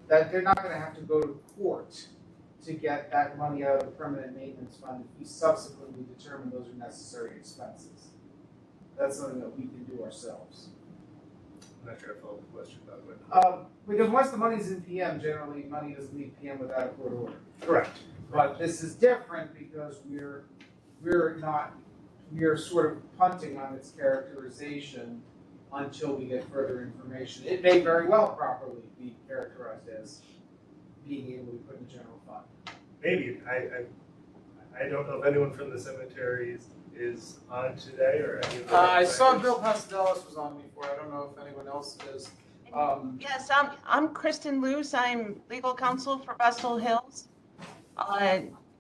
[SPEAKER 2] that they're not going to have to go to court to get that money out of the permanent maintenance fund if we subsequently determine those are necessary expenses. That's something that we can do ourselves.
[SPEAKER 5] I'm not sure I followed the question, by the way.
[SPEAKER 2] Because once the money's in PM, generally money doesn't leave PM without a court order.
[SPEAKER 5] Correct.
[SPEAKER 2] But this is different because we're sort of punting on its characterization until we get further information. It may very well properly be characterized as being able to be put in the general fund.
[SPEAKER 5] Maybe. I don't know if anyone from the cemetery is on today or any of the.
[SPEAKER 2] I saw Bill Pastelis was on before. I don't know if anyone else is.
[SPEAKER 11] Yes, I'm Kristen Luce. I'm legal counsel for Vestal Hills.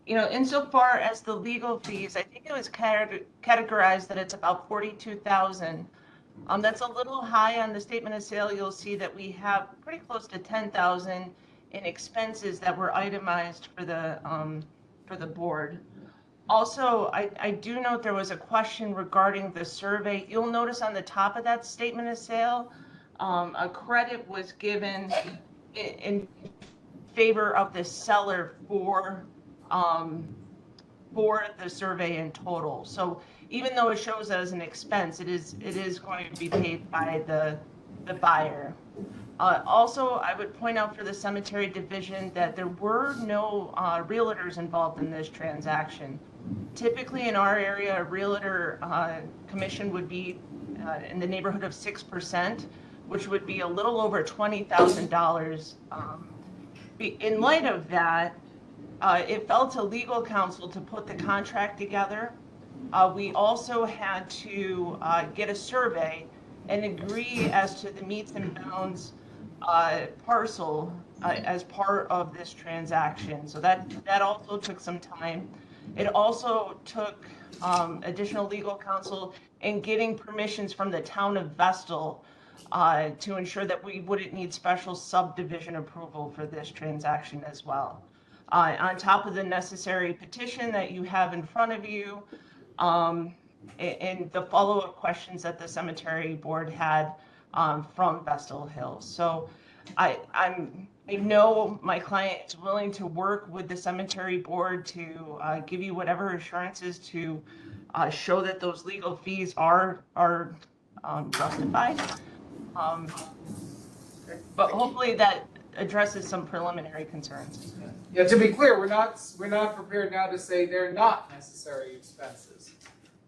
[SPEAKER 11] Insofar as the legal fees, I think it was categorized that it's about $42,000. That's a little high on the statement of sale. You'll see that we have pretty close to $10,000 in expenses that were itemized for the board. Also, I do note there was a question regarding the survey. You'll notice on the top of that statement of sale, a credit was given in favor of the seller for the survey in total. So even though it shows as an expense, it is going to be paid by the buyer. Also, I would point out for the cemetery division that there were no realtors involved in this transaction. Typically in our area, a realtor commission would be in the neighborhood of 6%, which would be a little over $20,000. In light of that, it fell to legal counsel to put the contract together. We also had to get a survey, and agree as to the meets and bounds parcel as part of this transaction. So that also took some time. It also took additional legal counsel in getting permissions from the town of Vestal to ensure that we wouldn't need special subdivision approval for this transaction as well. On top of the necessary petition that you have in front of you, and the follow-up questions that the cemetery board had from Vestal Hills. So I know my client is willing to work with the cemetery board to give you whatever assurances to show that those legal fees are justified. But hopefully that addresses some preliminary concerns.
[SPEAKER 2] Yeah, to be clear, we're not prepared now to say they're not necessary expenses.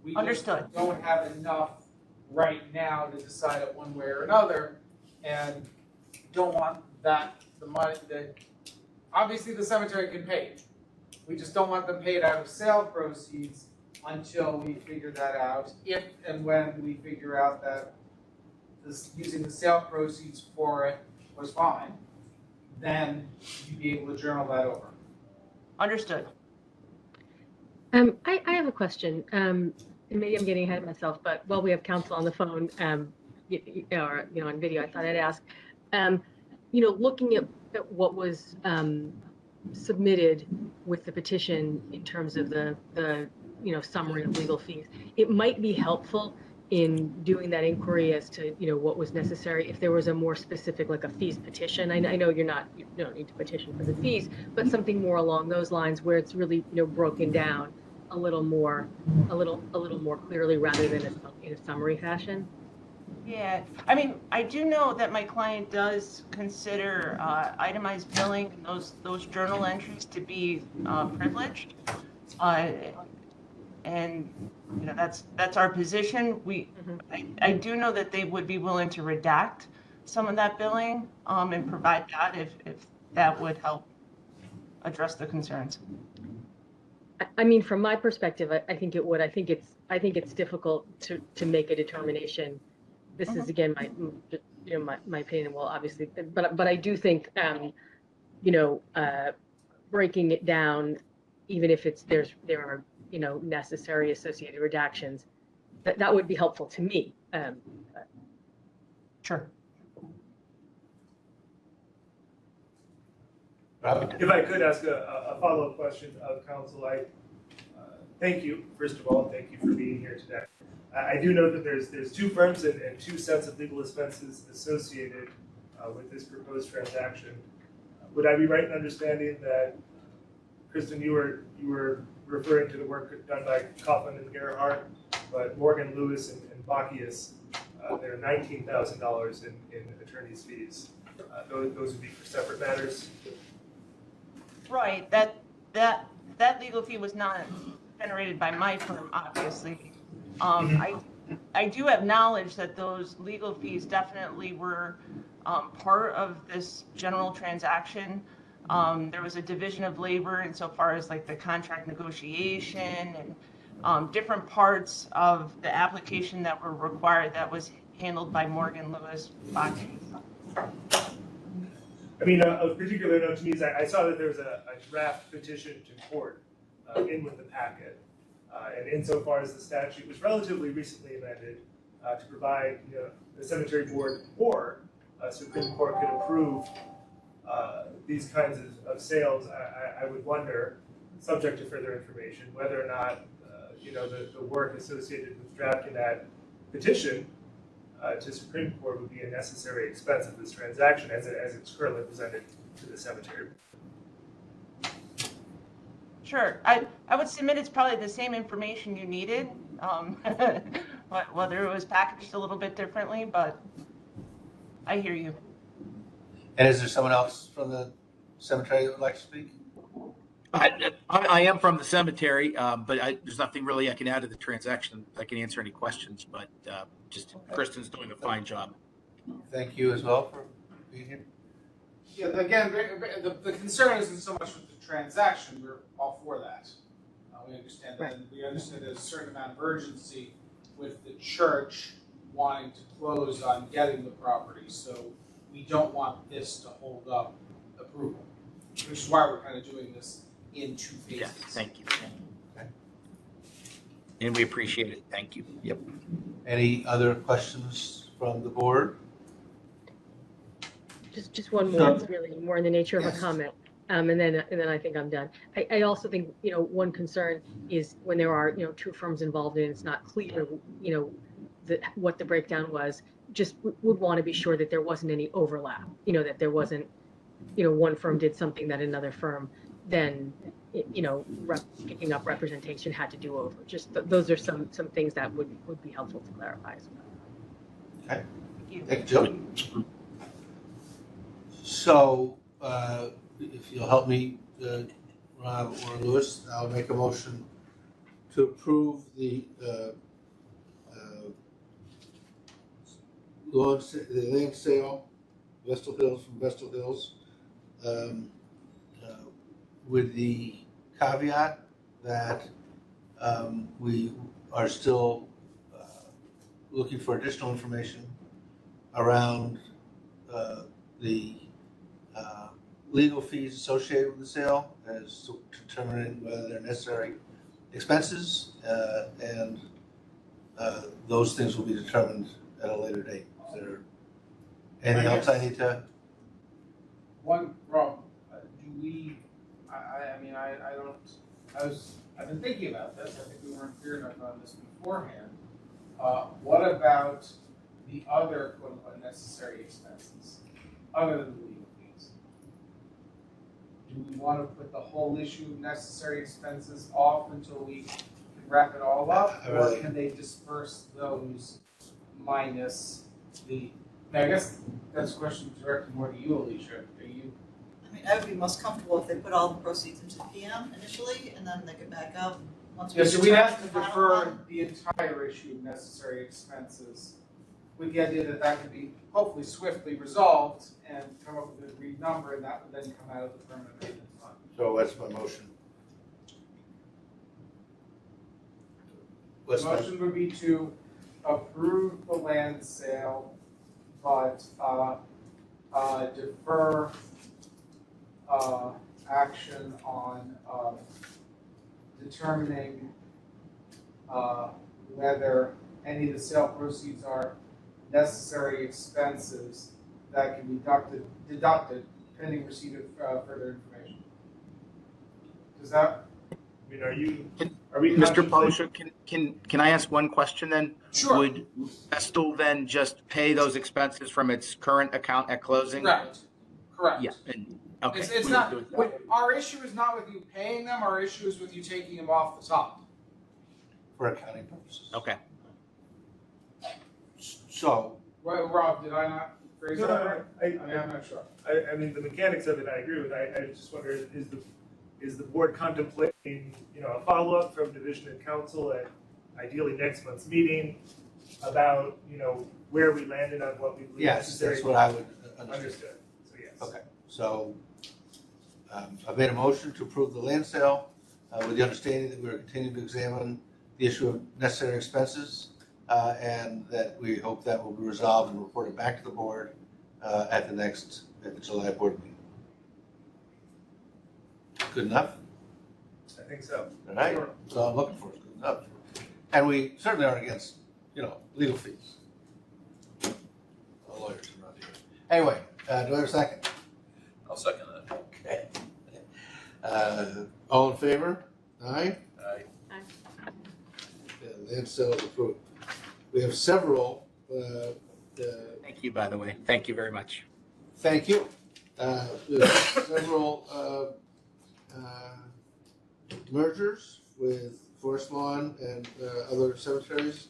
[SPEAKER 2] We
[SPEAKER 11] Understood.
[SPEAKER 2] just don't have enough right now to decide it one way or another, and don't want the money that, obviously the cemetery can pay it. We just don't want them paid out of sale proceeds until we figure that out. If and when we figure out that using the sale proceeds for it was fine, then you'd be able to journal that over.
[SPEAKER 11] Understood.
[SPEAKER 4] I have a question. And maybe I'm getting ahead of myself, but while we have counsel on the phone, or on video, I thought I'd ask. Looking at what was submitted with the petition in terms of the summary of legal fees, it might be helpful in doing that inquiry as to what was necessary if there was a more specific, like a fees petition. I know you don't need to petition for the fees, but something more along those lines where it's really broken down a little more clearly rather than in a summary fashion.
[SPEAKER 11] Yeah, I mean, I do know that my client does consider itemized billing and those journal entries to be privileged, and that's our position. I do know that they would be willing to redact some of that billing and provide that if that would help address the concerns.
[SPEAKER 4] I mean, from my perspective, I think it would. I think it's difficult to make a determination. This is again my opinion. Well, obviously, but I do think breaking it down, even if there are necessary associated redactions, that would be helpful to me.
[SPEAKER 11] Sure.
[SPEAKER 5] If I could ask a follow-up question of counsel, I thank you, first of all, thank you for being here today. I do know that there's two firms and two sets of legal expenses associated with this proposed transaction. Would I be right in understanding that, Kristen, you were referring to the work done by Kaufman and Gerhardt, but Morgan, Lewis, and Bacchius, there are $19,000 in attorney's fees. Those would be for separate matters.
[SPEAKER 11] Right. That legal fee was not generated by my firm, obviously. I do have knowledge that those legal fees definitely were part of this general transaction. There was a division of labor insofar as like the contract negotiation and different parts of the application that were required that was handled by Morgan, Lewis, Bacchius.
[SPEAKER 5] I mean, of particular note to me is I saw that there was a draft petition to court in with the packet. And insofar as the statute was relatively recently amended to provide the cemetery board or Supreme Court could approve these kinds of sales, I would wonder, subject to further information, whether or not the work associated with drafting that petition to Supreme Court would be a necessary expense of this transaction as it's currently presented to the cemetery.
[SPEAKER 11] Sure. I would submit it's probably the same information you needed, whether it was packaged a little bit differently, but I hear you.
[SPEAKER 1] And is there someone else from the cemetery that would like to speak?
[SPEAKER 12] I am from the cemetery, but there's nothing really I can add to the transaction. I can answer any questions, but just Kristen's doing a fine job.
[SPEAKER 1] Thank you as well for being here.
[SPEAKER 2] Yeah, again, the concern isn't so much with the transaction. We're all for that. We understand that. We understand there's a certain amount of urgency with the church wanting to close on getting the property, so we don't want this to hold up approval, which is why we're kind of doing this in 2 phases.
[SPEAKER 12] Yes, thank you. And we appreciate it. Thank you. Yep.
[SPEAKER 1] Any other questions from the board?
[SPEAKER 4] Just one more, it's really more in the nature of a
[SPEAKER 1] Yes.
[SPEAKER 4] comment. And then I think I'm done. I also think, one concern is when there are, 2 firms involved and it's not clear, what the breakdown was, just would want to be sure that there wasn't any overlap, that there wasn't, one firm did something that another firm then, picking up representation had to do over. Just those are some things that would be helpful to clarify as well.
[SPEAKER 1] Okay. Thank you, Joe. So, if you'll help me, Rob or Louis, I'll make a motion to approve the land sale, Vestal Hills from Vestal Hills, with the caveat that we are still looking for additional information around the legal fees associated with the sale as to determining whether they're necessary expenses, and those things will be determined at a later date. Is there anything else I need to?
[SPEAKER 2] One, Rob, I've been thinking about this, I think we weren't clear enough on this beforehand. What about the other quote unquote necessary expenses, other than the legal fees? Do we want to put the whole issue of necessary expenses off until we can wrap it all up? Or can they disperse those minus the, I guess that's a question directed more to you, Alicia.
[SPEAKER 6] I would be most comfortable if they put all the proceeds into the PM initially, and then they could back up once we.
[SPEAKER 2] Yeah, so we have to
[SPEAKER 6] determine the
[SPEAKER 2] defer
[SPEAKER 6] final
[SPEAKER 2] the entire issue of necessary expenses with the idea that that could be hopefully swiftly resolved and come up with an agreed number, and that would then come out of the permanent maintenance fund.
[SPEAKER 1] So that's my motion.
[SPEAKER 2] The motion would be to approve the land sale, but defer action on determining whether any of the sale proceeds are necessary expenses that can be deducted pending receipt of further information. Does that?
[SPEAKER 5] I mean, are we
[SPEAKER 12] Mr.
[SPEAKER 5] contemplating-
[SPEAKER 12] Polisher, can I ask one question then?
[SPEAKER 2] Sure.
[SPEAKER 12] Would Vestal then just pay those expenses from its current account at closing?
[SPEAKER 2] Correct.
[SPEAKER 12] Yeah, and, okay.
[SPEAKER 2] It's
[SPEAKER 12] we
[SPEAKER 2] not,
[SPEAKER 12] would do it that way.
[SPEAKER 2] our issue is not with you paying them, our issue is with you taking them off the top.
[SPEAKER 1] For accounting purposes.
[SPEAKER 12] Okay.
[SPEAKER 1] So,
[SPEAKER 2] Right, Rob, did I not phrase that right? I'm not sure.
[SPEAKER 5] I mean, the mechanics of it, I agree with. I just wonder, is the board contemplating, a follow-up from division and council at ideally next month's meeting about, where we landed on what we believe
[SPEAKER 1] yes,
[SPEAKER 5] necessary?
[SPEAKER 1] that's what I would understand.
[SPEAKER 5] Understood. So yes.
[SPEAKER 1] Okay, so I've made a motion to approve the land sale with the understanding that we're continuing to examine the issue of necessary expenses, and that we hope that will be resolved and reported back to the board at the July board meeting. Good enough?
[SPEAKER 5] I think so.
[SPEAKER 1] All right,
[SPEAKER 5] Sure.
[SPEAKER 1] so I'm looking for is good enough. And we certainly aren't against, legal fees. The lawyers are not here. Anyway, do I have a second?
[SPEAKER 3] I'll second that.
[SPEAKER 1] Okay. All in favor? Aye?
[SPEAKER 3] Aye.
[SPEAKER 1] Yeah, land sale is approved. We have several,
[SPEAKER 12] Thank you, by the way. Thank you very much.
[SPEAKER 1] thank you. We have several mergers with Forest Lawn and other cemeteries.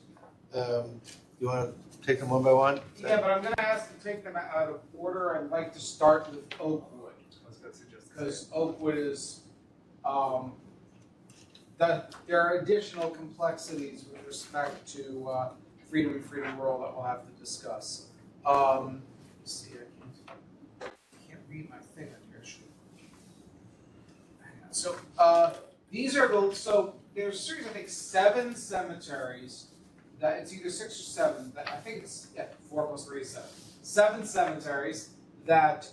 [SPEAKER 1] You want to take them one by one?
[SPEAKER 2] Yeah, but I'm gonna ask to take them out of order. I'd like to start with Oakwood,
[SPEAKER 5] I was going to suggest that.
[SPEAKER 2] because Oakwood is, there are additional complexities with respect to freedom and freedom rural that we'll have to discuss. Let's see, I can't read my thing on here. Hang on. So, these are so there's a series, I think, 7 cemeteries that it's either 6 or 7, I think it's, 4 plus 3 is 7. 7 cemeteries that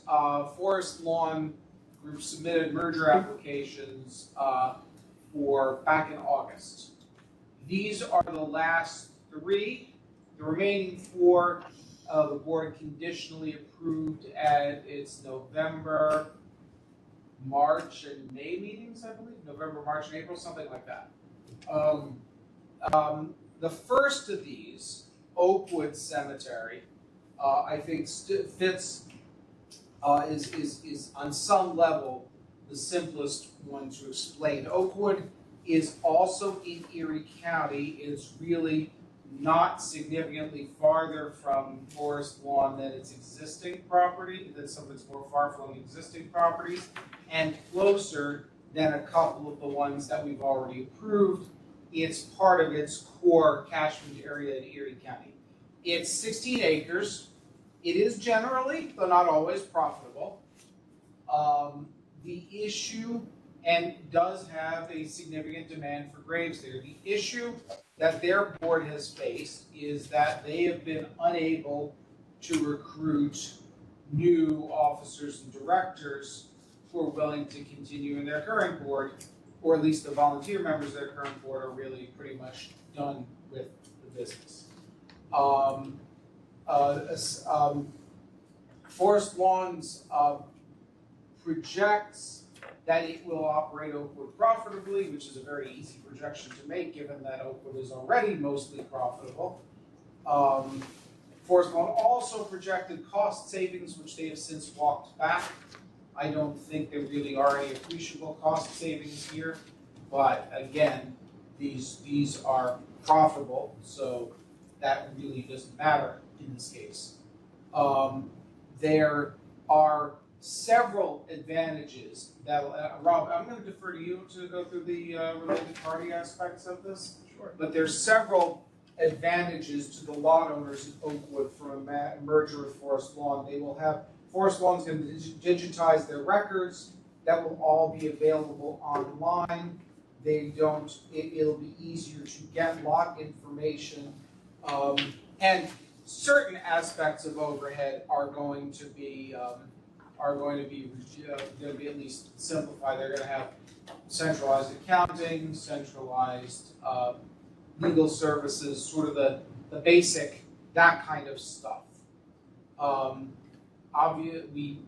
[SPEAKER 2] Forest Lawn Group submitted merger applications for back in August. These are the last 3. The remaining 4, the board conditionally approved at its November, March, and May meetings, I believe. November, March, and April, something like that. The first of these, Oakwood Cemetery, I think fits, is on some level the simplest one to explain. Oakwood is also in Erie County. It's really not significantly farther from Forest Lawn than its existing property, than some of its more far-flung existing properties, and closer than a couple of the ones that we've already approved. It's part of its core catchment area in Erie County. It's 16 acres. It is generally, though not always, profitable. The issue, and does have a significant demand for graves there. The issue that their board has faced is that they have been unable to recruit new officers and directors who are willing to continue in their current board, or at least the volunteer members of their current board are really pretty much done with the business. Forest Lawns projects that it will operate Oakwood profitably, which is a very easy projection to make given that Oakwood is already mostly profitable. Forest Lawn also projected cost savings, which they have since walked back. I don't think there really are any appreciable cost savings here, but again, these are profitable, so that really doesn't matter in this case. There are several advantages that, Rob, I'm going to defer to you to go through the related party aspects of this.
[SPEAKER 5] Sure.
[SPEAKER 2] But there's several advantages to the lot owners in Oakwood from a merger with Forest Lawn. They will have, Forest Lawn's going to digitize their records. That will all be available online. It'll be easier to get lot information. And certain aspects of overhead are going to be at least simplified. They're going to have centralized accounting, centralized legal services, sort of the basic, that kind of stuff. Obviously,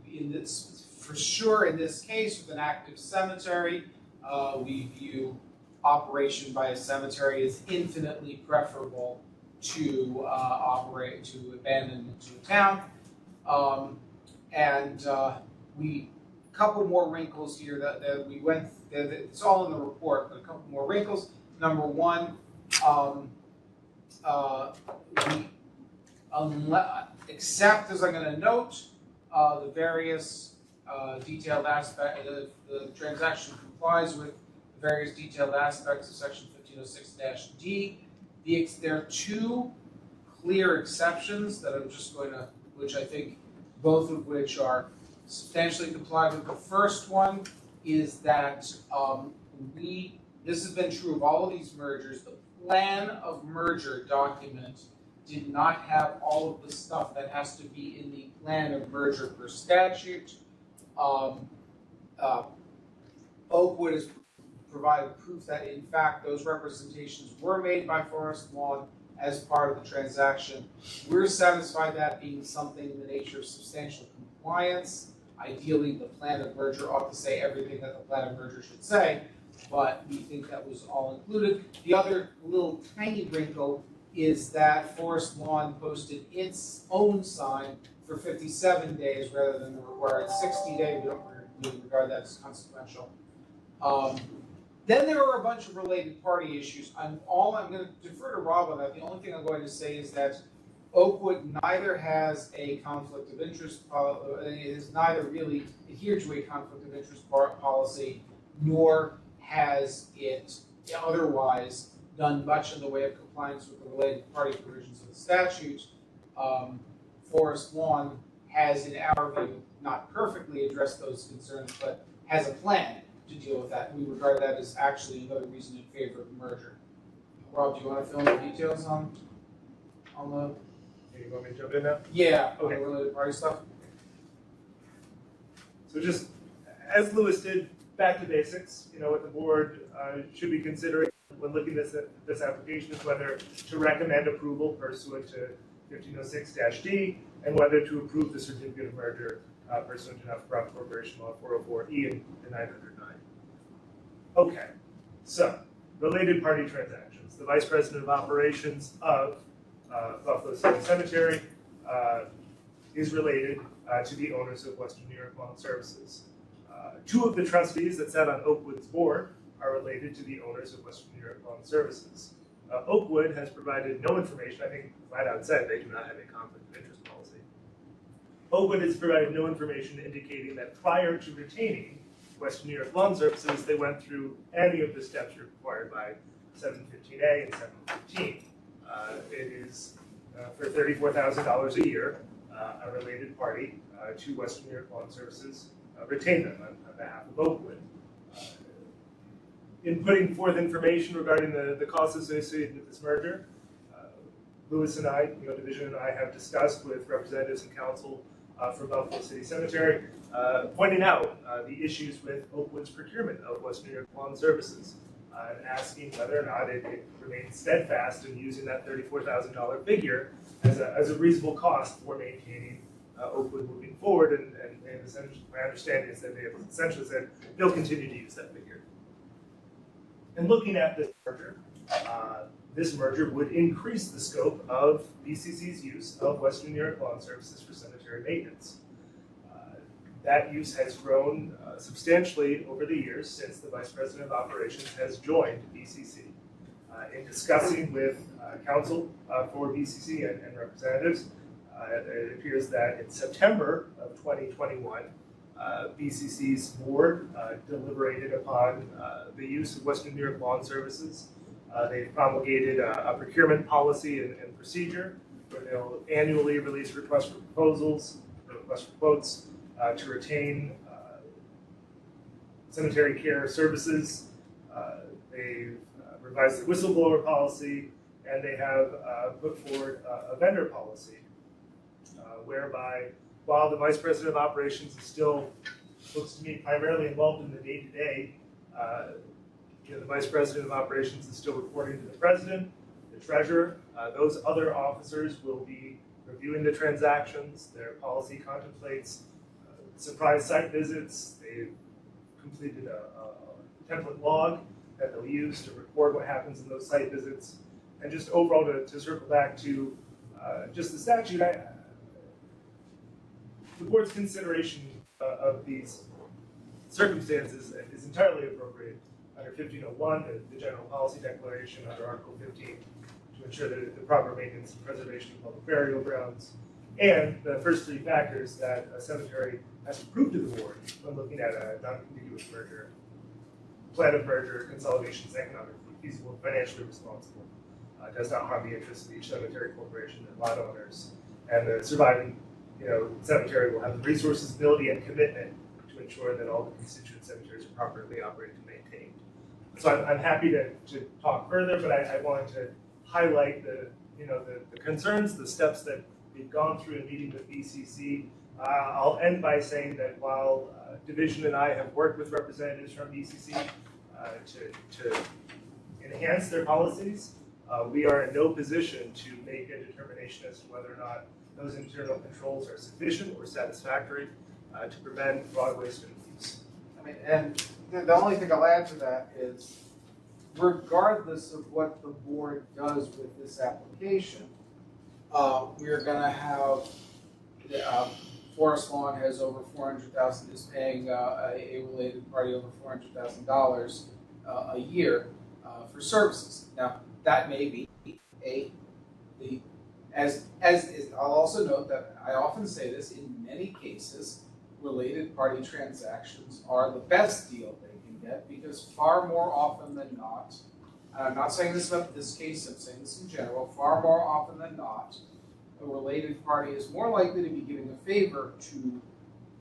[SPEAKER 2] for sure in this case, with an active cemetery, we view operation by a cemetery as infinitely preferable to abandon to a town. Couple more wrinkles here that we went, it's all in the report, but a couple more wrinkles. Number one, except as I'm going to note, the various detailed aspects, the transaction complies with the various detailed aspects of section 1506-D. There are 2 clear exceptions that I'm just going to, which I think both of which are substantially complied with. The first one is that this has been true of all of these mergers. The plan of merger document did not have all of the stuff that has to be in the plan of merger per statute. Oakwood has provided proof that in fact those representations were made by Forest Lawn as part of the transaction. We're satisfied that being something in the nature of substantial compliance. Ideally, the plan of merger ought to say everything that the plan of merger should say, but we think that was all included. The other little tiny wrinkle is that Forest Lawn posted its own sign for 57 days rather than the required 60 days. We don't really regard that as consequential. Then there are a bunch of related party issues. I'm going to defer to Rob on that. The only thing I'm going to say is that Oakwood neither has a conflict of interest, it has neither really adhered to a conflict of interest policy, nor has it otherwise done much in the way of compliance with the related party provisions of the statute. Forest Lawn has, in our view, not perfectly addressed those concerns, but has a plan to deal with that. We regard that as actually another reason in favor of the merger. Rob, do you want to fill in the details on the?
[SPEAKER 5] You want me to jump in now?
[SPEAKER 2] Yeah.
[SPEAKER 5] Okay.
[SPEAKER 2] The related party stuff.
[SPEAKER 5] So just as Lewis did, back to basics. You know, what the board should be considering when looking at this application is whether to recommend approval pursuant to 1506-D and whether to approve the certificate of merger pursuant to Not-for-Profit Corporation Law 404E and 909. Okay, so related party transactions. The Vice President of Operations of Buffalo City Cemetery is related to the owners of Western New York Lawn Services. Two of the trustees that sat on Oakwood's board are related to the owners of Western New York Lawn Services. Oakwood has provided no information, I think flat out said they do not have a conflict of interest policy. Oakwood has provided no information indicating that prior to retaining Western New York Lawn Services, they went through any of the steps required by 715A and 715. It is for $34,000 a year, a related party to Western New York Lawn Services retained them on behalf of Oakwood. In putting forth information regarding the costs associated with this merger, Lewis and I, Division and I have discussed with representatives and counsel from Buffalo City Cemetery, pointing out the issues with Oakwood's procurement of Western New York Lawn Services, and asking whether or not it remains steadfast in using that $34,000 figure as a reasonable cost for maintaining Oakwood moving forward. And essentially, my understanding is that they have essentially said they'll continue to use that figure. And looking at this merger would increase the scope of BCC's use of Western New York Lawn Services for cemetery maintenance. That use has grown substantially over the years since the Vice President of Operations has joined BCC. In discussing with counsel for BCC and representatives, it appears that in September of 2021, BCC's board deliberated upon the use of Western New York Lawn Services. They've promulgated a procurement policy and procedure where they'll annually release requests for proposals, requests for quotes to retain cemetery care services. They've revised their whistleblower policy, and they have put forward a vendor policy whereby while the Vice President of Operations is still, looks to me, primarily involved in the day-to-day, the Vice President of Operations is still reporting to the President, the Treasurer. Those other officers will be reviewing the transactions. Their policy contemplates surprise site visits. They've completed a template log that they'll use to record what happens in those site visits. And just overall, to circle back to just the statute, the board's consideration of these circumstances is entirely appropriate under 1501, the General Policy Declaration, under Article 15, to ensure the proper maintenance and preservation of public burial grounds, and the first three factors that a cemetery has to prove to the board when looking at a non-contiguous merger, plan of merger, consolidation is economically feasible and financially responsible, does not harm the interests of each cemetery corporation and lot owners, and the surviving cemetery will have the resources, ability, and commitment to ensure that all the constituent cemeteries are properly operated and maintained. So I'm happy to talk further, but I wanted to highlight the concerns, the steps that we've gone through in meeting with BCC. I'll end by saying that while Division and I have worked with representatives from BCC to enhance their policies, we are in no position to make a determination as to whether or not those internal controls are sufficient or satisfactory to prevent fraud, waste, and abuse.
[SPEAKER 2] I mean, and the only thing I'll add to that is, regardless of what the board does with this application, we're going to have Forest Lawn has over $400,000, is paying a related party over $400,000 a year for services. Now, that may be I'll also note that I often say this, in many cases, related party transactions are the best deal they can get, because far more often than not, and I'm not saying this about this case, I'm saying this in general, far more often than not, a related party is more likely to be giving a favor to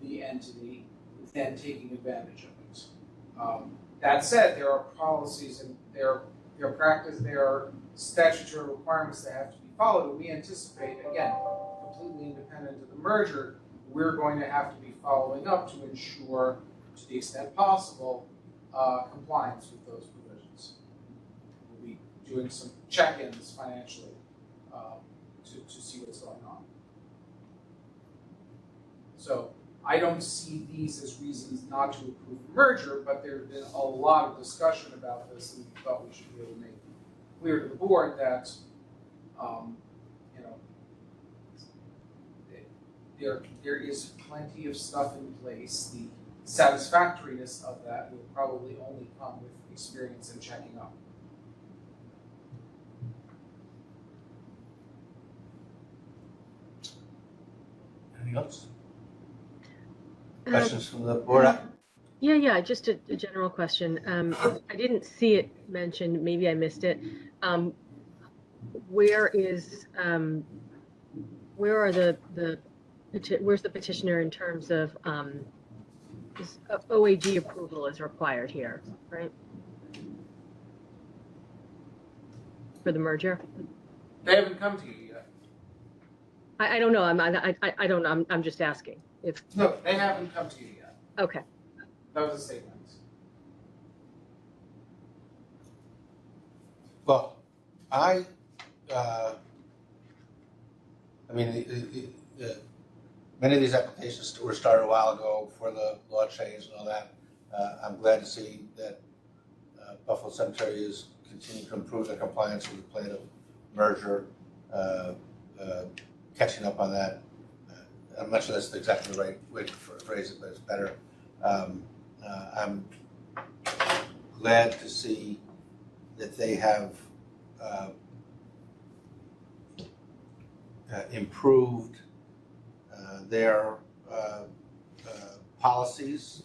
[SPEAKER 2] the entity than taking advantage of it. That said, there are policies and there are practice, there are statutory requirements that have to be followed, and we anticipate, again, completely independent of the merger, we're going to have to be following up to ensure, to the extent possible, compliance with those provisions. We'll be doing some check-ins financially to see what's going on. So I don't see these as reasons not to approve the merger, but there's been a lot of discussion about this, and we thought we should be able to make clear to the board that, you know, there is plenty of stuff in place. The satisfactoriness of that will probably only come with experience and checking up.
[SPEAKER 1] Anything else? Questions from the board?
[SPEAKER 4] Yeah, just a general question. I didn't see it mentioned, maybe I missed it. Where are where's the petitioner in terms of OAG approval is required here, right? For the merger?
[SPEAKER 2] They haven't come to you yet.
[SPEAKER 4] I don't know. I don't know. I'm just asking if.
[SPEAKER 2] No, they haven't come to you yet.
[SPEAKER 4] Okay.
[SPEAKER 2] That was a statement.
[SPEAKER 1] Well, many of these applications were started a while ago before the law changed and all that. I'm glad to see that Buffalo Cemetery is continuing to improve their compliance with the plan of merger, catching up on that. I'm not sure that's exactly the right way to phrase it, but it's better. I'm glad to see that they have improved their policies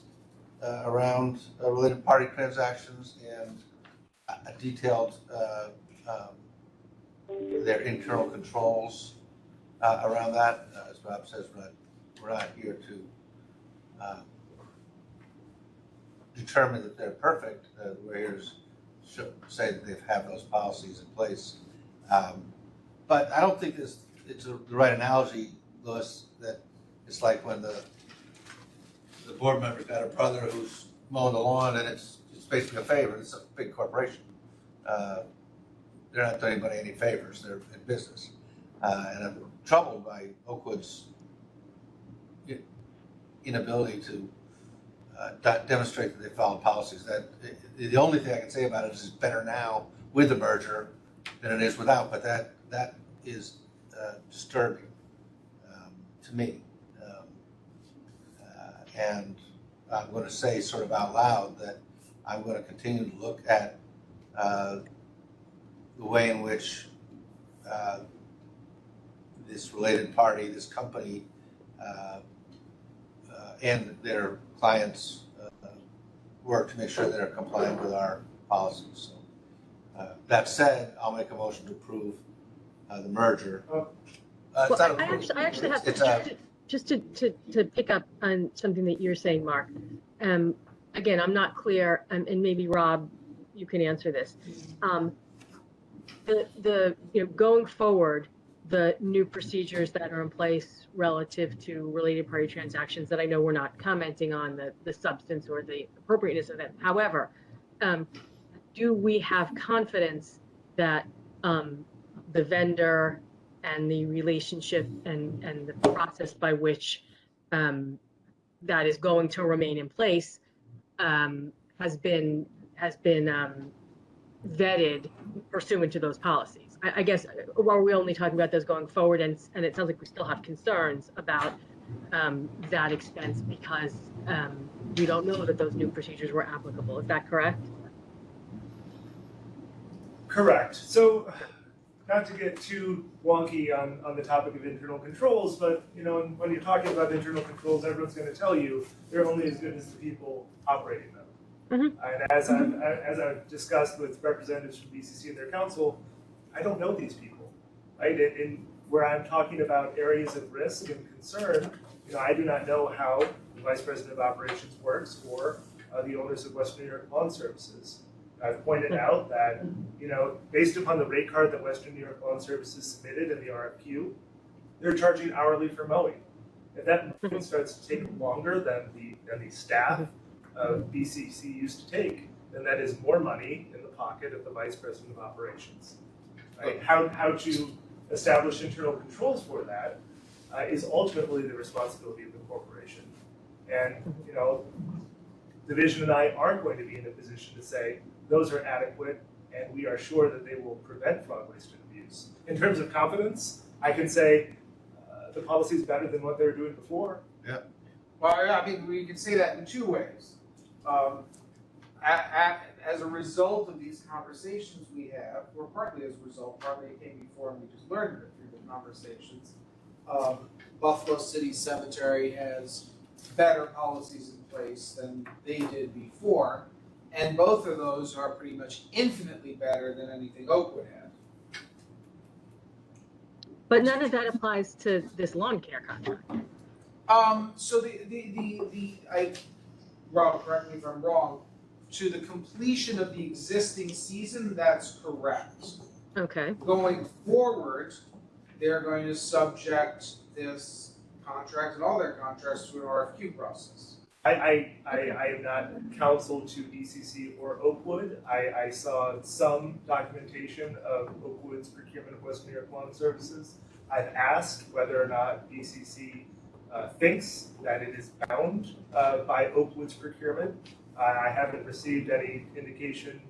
[SPEAKER 1] around related party transactions and detailed their internal controls around that. As Rob says, we're not here to determine that they're perfect. We're here to say that they have those policies in place. But I don't think it's the right analogy, Louis, that it's like when the board member's got a brother who's mowing the lawn and it's basically a favor. It's a big corporation. They're not doing anybody any favors. They're in business. And I'm troubled by Oakwood's inability to demonstrate that they follow policies. That the only thing I can say about it is it's better now with the merger than it is without. But that is disturbing to me. And I'm going to say sort of out loud that I'm going to continue to look at the way in which this related party, this company, and their clients work to make sure they're compliant with our policies. So, that said, I'll make a motion to approve the merger.
[SPEAKER 4] Well, I actually have just to pick up on something that you're saying, Mark. Again, I'm not clear, and maybe Rob, you can answer this. Going forward, the new procedures that are in place relative to related party transactions that I know we're not commenting on the substance or the appropriateness of it. However, do we have confidence that the vendor and the relationship and the process by which that is going to remain in place has been vetted pursuant to those policies? I guess, or are we only talking about those going forward, and it sounds like we still have concerns about that expense because we don't know that those new procedures were applicable. Is that correct?
[SPEAKER 5] Correct. So, not to get too wonky on the topic of internal controls, but when you're talking about internal controls, everyone's going to tell you they're only as good as the people operating them. Mm-hmm. And as I've discussed with representatives from BCC and their council, I don't know these people, right? And where I'm talking about areas of risk and concern, I do not know how the Vice President of Operations works or the owners of Western New York Lawn Services. I've pointed out that, based upon the rate card that Western New York Lawn Services submitted in the RFQ, they're charging hourly for mowing. If that mowing starts to take longer than the staff of BCC used to take, then that is more money in the pocket of the Vice President of Operations. Right? How to establish internal controls for that is ultimately the responsibility of the corporation. And, Division and I aren't going to be in a position to say those are adequate and we are sure that they will prevent fraud, waste, and abuse. In terms of confidence, I can say the policy is better than what they were doing before.
[SPEAKER 2] Well, I mean, we can say that in two ways. As a result of these conversations we have, or partly as a result, partly it came before and we just learned it through the conversations, Buffalo City Cemetery has better policies in place than they did before, and both of those are pretty much infinitely better than anything Oakwood had.
[SPEAKER 4] But none of that applies to this lawn care contract.
[SPEAKER 2] So Rob, correct me if I'm wrong, to the completion of the existing season, that's correct.
[SPEAKER 4] Okay.
[SPEAKER 2] Going forward, they're going to subject this contract and all their contracts to an RFQ process.
[SPEAKER 5] I am not counsel to DCC or Oakwood. I saw some documentation of Oakwood's procurement of Western New York Lawn Services. I've asked whether or not DCC thinks that it is bound by Oakwood's procurement. I haven't received any indication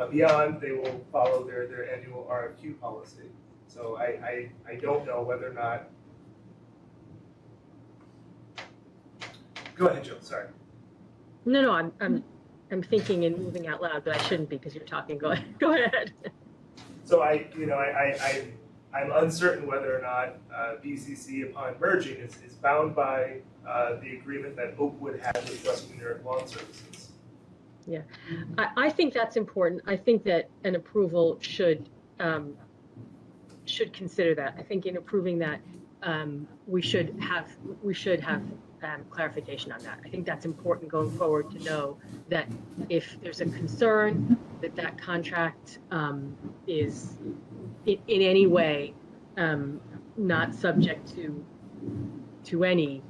[SPEAKER 5] beyond they will follow their annual RFQ policy. So I don't know whether or not. Go ahead, Jill. Sorry.
[SPEAKER 4] No, I'm thinking and moving out loud, but I shouldn't be because you're talking. Go ahead.
[SPEAKER 5] So I'm uncertain whether or not BCC upon merging is bound by the agreement that Oakwood had with Western New York Lawn Services.
[SPEAKER 4] Yeah, I think that's important. I think that an approval should consider that. I think in approving that, we should have clarification on that. I think that's important going forward to know that if there's a concern that contract is in any way not subject to any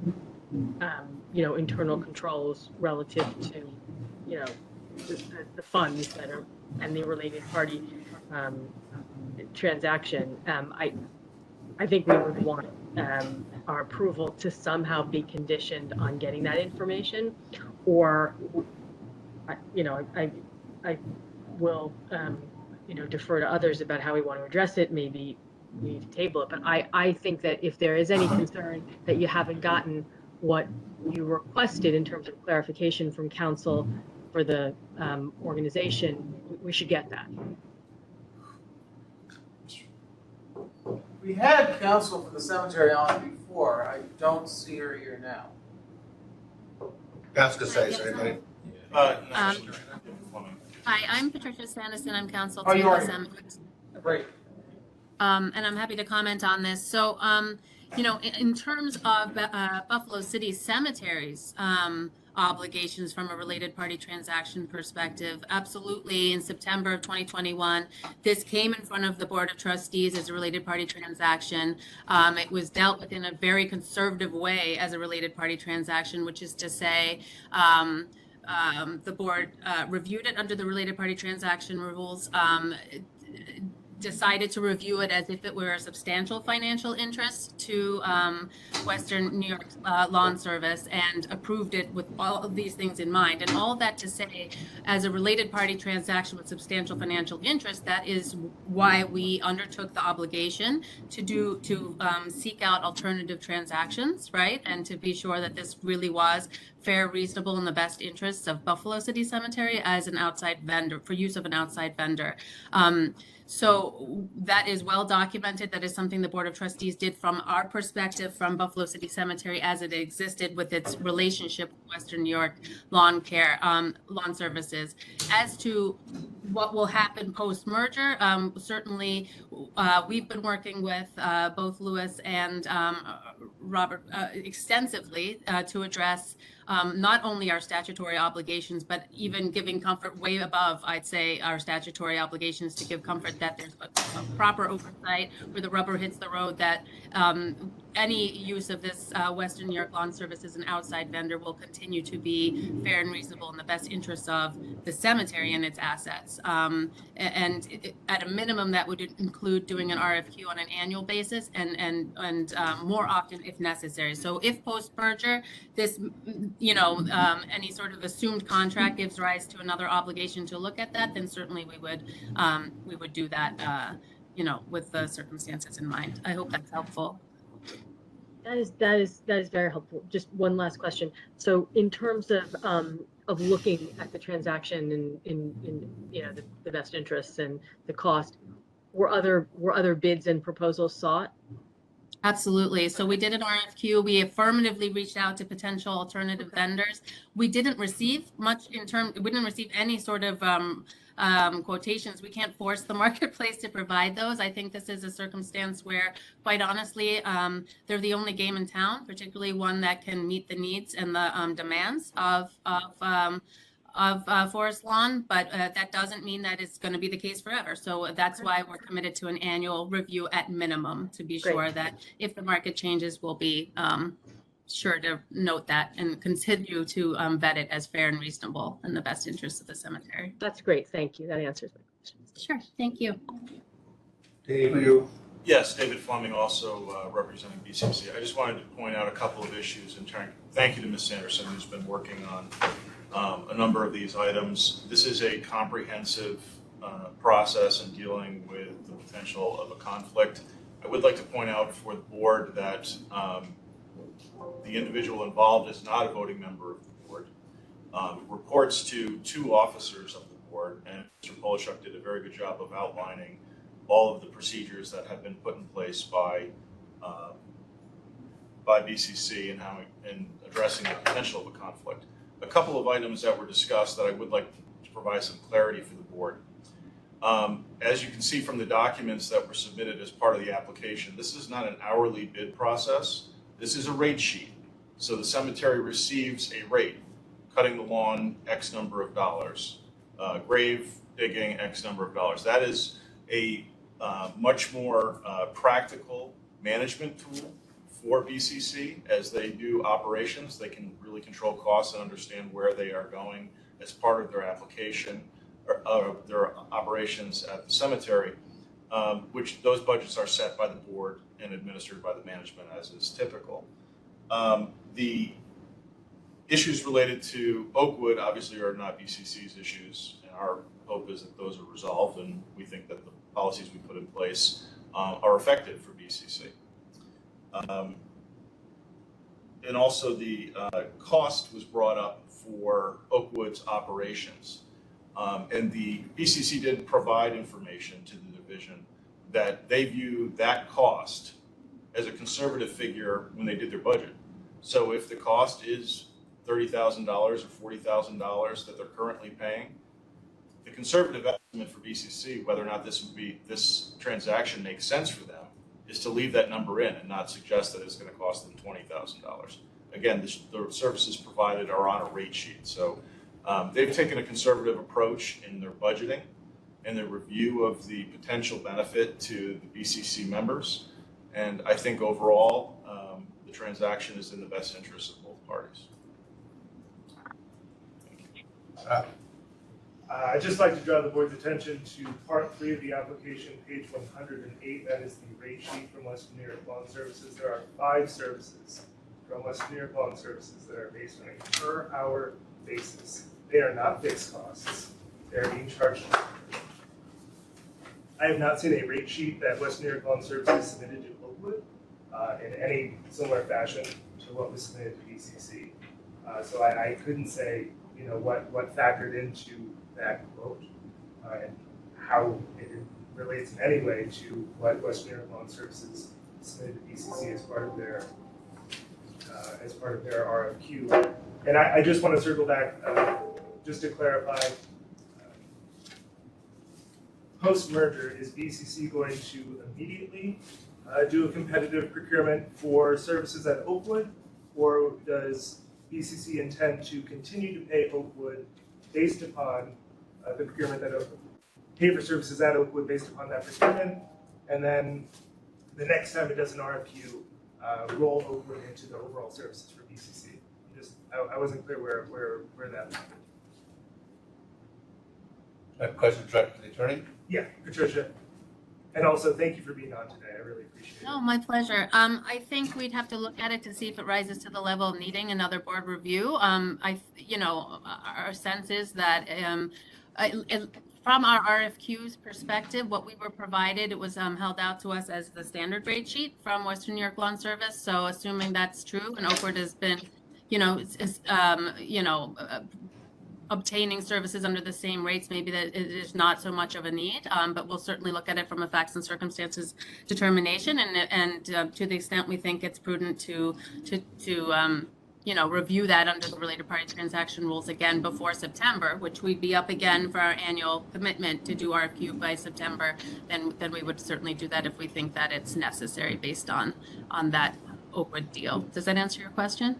[SPEAKER 4] internal controls relative to the funds that are and the related party transaction. I think we would want our approval to somehow be conditioned on getting that information, or I will defer to others about how we want to address it. Maybe we need to table it, but I think that if there is any concern that you haven't gotten what you requested in terms of clarification from council for the organization, we should get that.
[SPEAKER 2] We had counsel for the cemetery on before. I don't see her here now.
[SPEAKER 7] Ask us, anybody?
[SPEAKER 13] Hi, I'm Patricia Sanderson. I'm counsel to
[SPEAKER 2] Oh, you are
[SPEAKER 13] the
[SPEAKER 2] here.
[SPEAKER 13] cemetery.
[SPEAKER 2] Great.
[SPEAKER 13] And I'm happy to comment on this. So, in terms of Buffalo City Cemetery's obligations from a related party transaction perspective, absolutely, in September of 2021, this came in front of the Board of Trustees as a related party transaction. It was dealt with in a very conservative way as a related party transaction, which is to say, the board reviewed it under the related party transaction rules, decided to review it as if it were a substantial financial interest to Western New York Lawn Service, and approved it with all of these things in mind. And all of that to say, as a related party transaction with substantial financial interest, that is why we undertook the obligation to seek out alternative transactions, right? And to be sure that this really was fair, reasonable, in the best interests of Buffalo City Cemetery as an outside vendor, for use of an outside vendor. So that is well documented. That is something the Board of Trustees did from our perspective, from Buffalo City Cemetery as it existed with its relationship with Western New York Lawn Services. As to what will happen post-merger, certainly we've been working with both Louis and Robert extensively to address not only our statutory obligations, but even giving comfort way above, I'd say, our statutory obligations to give comfort that there's a proper oversight where the rubber hits the road, that any use of this Western New York Lawn Service as an outside vendor will continue to be fair and reasonable in the best interests of the cemetery and its assets. At a minimum, that would include doing an RFQ on an annual basis and more often if necessary. So if post-merger, this, any sort of assumed contract gives rise to another obligation to look at that, then certainly we would do that, with the circumstances in mind. I hope that's helpful.
[SPEAKER 4] That is very helpful. Just one last question. So in terms of looking at the transaction in the best interests and the cost, were other bids and proposals sought?
[SPEAKER 13] Absolutely. So we did an RFQ. We affirmatively reached out to potential alternative vendors. We didn't receive much we didn't receive any sort of quotations. We can't force the marketplace to provide those. I think this is a circumstance where, quite honestly, they're the only game in town, particularly one that can meet the needs and the demands of forest lawn, but that doesn't mean that it's going to be the case forever. So that's why we're committed to an annual review at minimum, to be sure that if the market changes, we'll be sure to note that and continue to vet it as fair and reasonable in the best interest of the cemetery.
[SPEAKER 4] That's great. Thank you. That answers my questions.
[SPEAKER 13] Sure. Thank you.
[SPEAKER 1] Dave, you?
[SPEAKER 14] Yes, David Fleming, also representing BCC. I just wanted to point out a couple of issues in turn. Thank you to Ms. Sanderson, who's been working on a number of these items. This is a comprehensive process in dealing with the potential of a conflict. I would like to point out for the board that the individual involved is not a voting member of the board. Reports to two officers of the board, and Mr. Polishuk did a very good job of outlining all of the procedures that have been put in place by BCC and how in addressing the potential of a conflict. A couple of items that were discussed that I would like to provide some clarity for the board. As you can see from the documents that were submitted as part of the application, this is not an hourly bid process. This is a rate sheet. So the cemetery receives a rate, cutting the lawn X number of dollars, grave digging X number of dollars. That is a much more practical management tool for BCC. As they do operations, they can really control costs and understand where they are going as part of their application or their operations at the cemetery, which those budgets are set by the board and administered by the management, as is typical. The issues related to Oakwood obviously are not BCC's issues, and our hope is that those are resolved, and we think that the policies we put in place are effective for BCC. And also the cost was brought up for Oakwood's operations. And the BCC did provide information to the division that they view that cost as a conservative figure when they did their budget. So if the cost is $30,000 or $40,000 that they're currently paying, the conservative estimate for BCC, whether or not this transaction makes sense for them, is to leave that number in and not suggest that it's going to cost them $20,000. Again, the services provided are on a rate sheet. So they've taken a conservative approach in their budgeting and their review of the potential benefit to the BCC members. And I think overall, the transaction is in the best interest of both parties.
[SPEAKER 5] I'd just like to draw the board's attention to part 3 of the application, page 108. That is the rate sheet from Western New York Lawn Services. There are 5 services from Western New York Lawn Services that are based on a per hour basis. They are not fixed costs. They are being charged. I have not seen a rate sheet that Western New York Lawn Services submitted to Oakwood in any similar fashion to what was submitted to BCC. So I couldn't say, what factored into that quote and how it relates in any way to what Western New York Lawn Services submitted to BCC as part of their RFQ. And I just want to circle back just to clarify. Post-merger, is BCC going to immediately do a competitive procurement for services at Oakwood, or does BCC intend to continue to pay Oakwood based upon the procurement that pay for services at Oakwood based upon that procurement, and then the next time it does an RFQ, roll Oakwood into the overall services for BCC. I wasn't clear where that happened.
[SPEAKER 1] Question directed to the attorney?
[SPEAKER 5] Yeah, Patricia. And also, thank you for being on today. I really appreciate it.
[SPEAKER 13] No, my pleasure. I think we'd have to look at it to see if it rises to the level of needing another board review. Our sense is that from our RFQ's perspective, what we were provided, it was held out to us as the standard rate sheet from Western New York Lawn Service. So assuming that's true, and Oakwood has been, obtaining services under the same rates, maybe that it is not so much of a need, but we'll certainly look at it from a facts and circumstances determination, and to the extent we think it's prudent to review that under the related party transaction rules again before September, which we'd be up again for our annual commitment to do RFQ by September, then we would certainly do that if we think that it's necessary based on that Oakwood deal. Does that answer your question?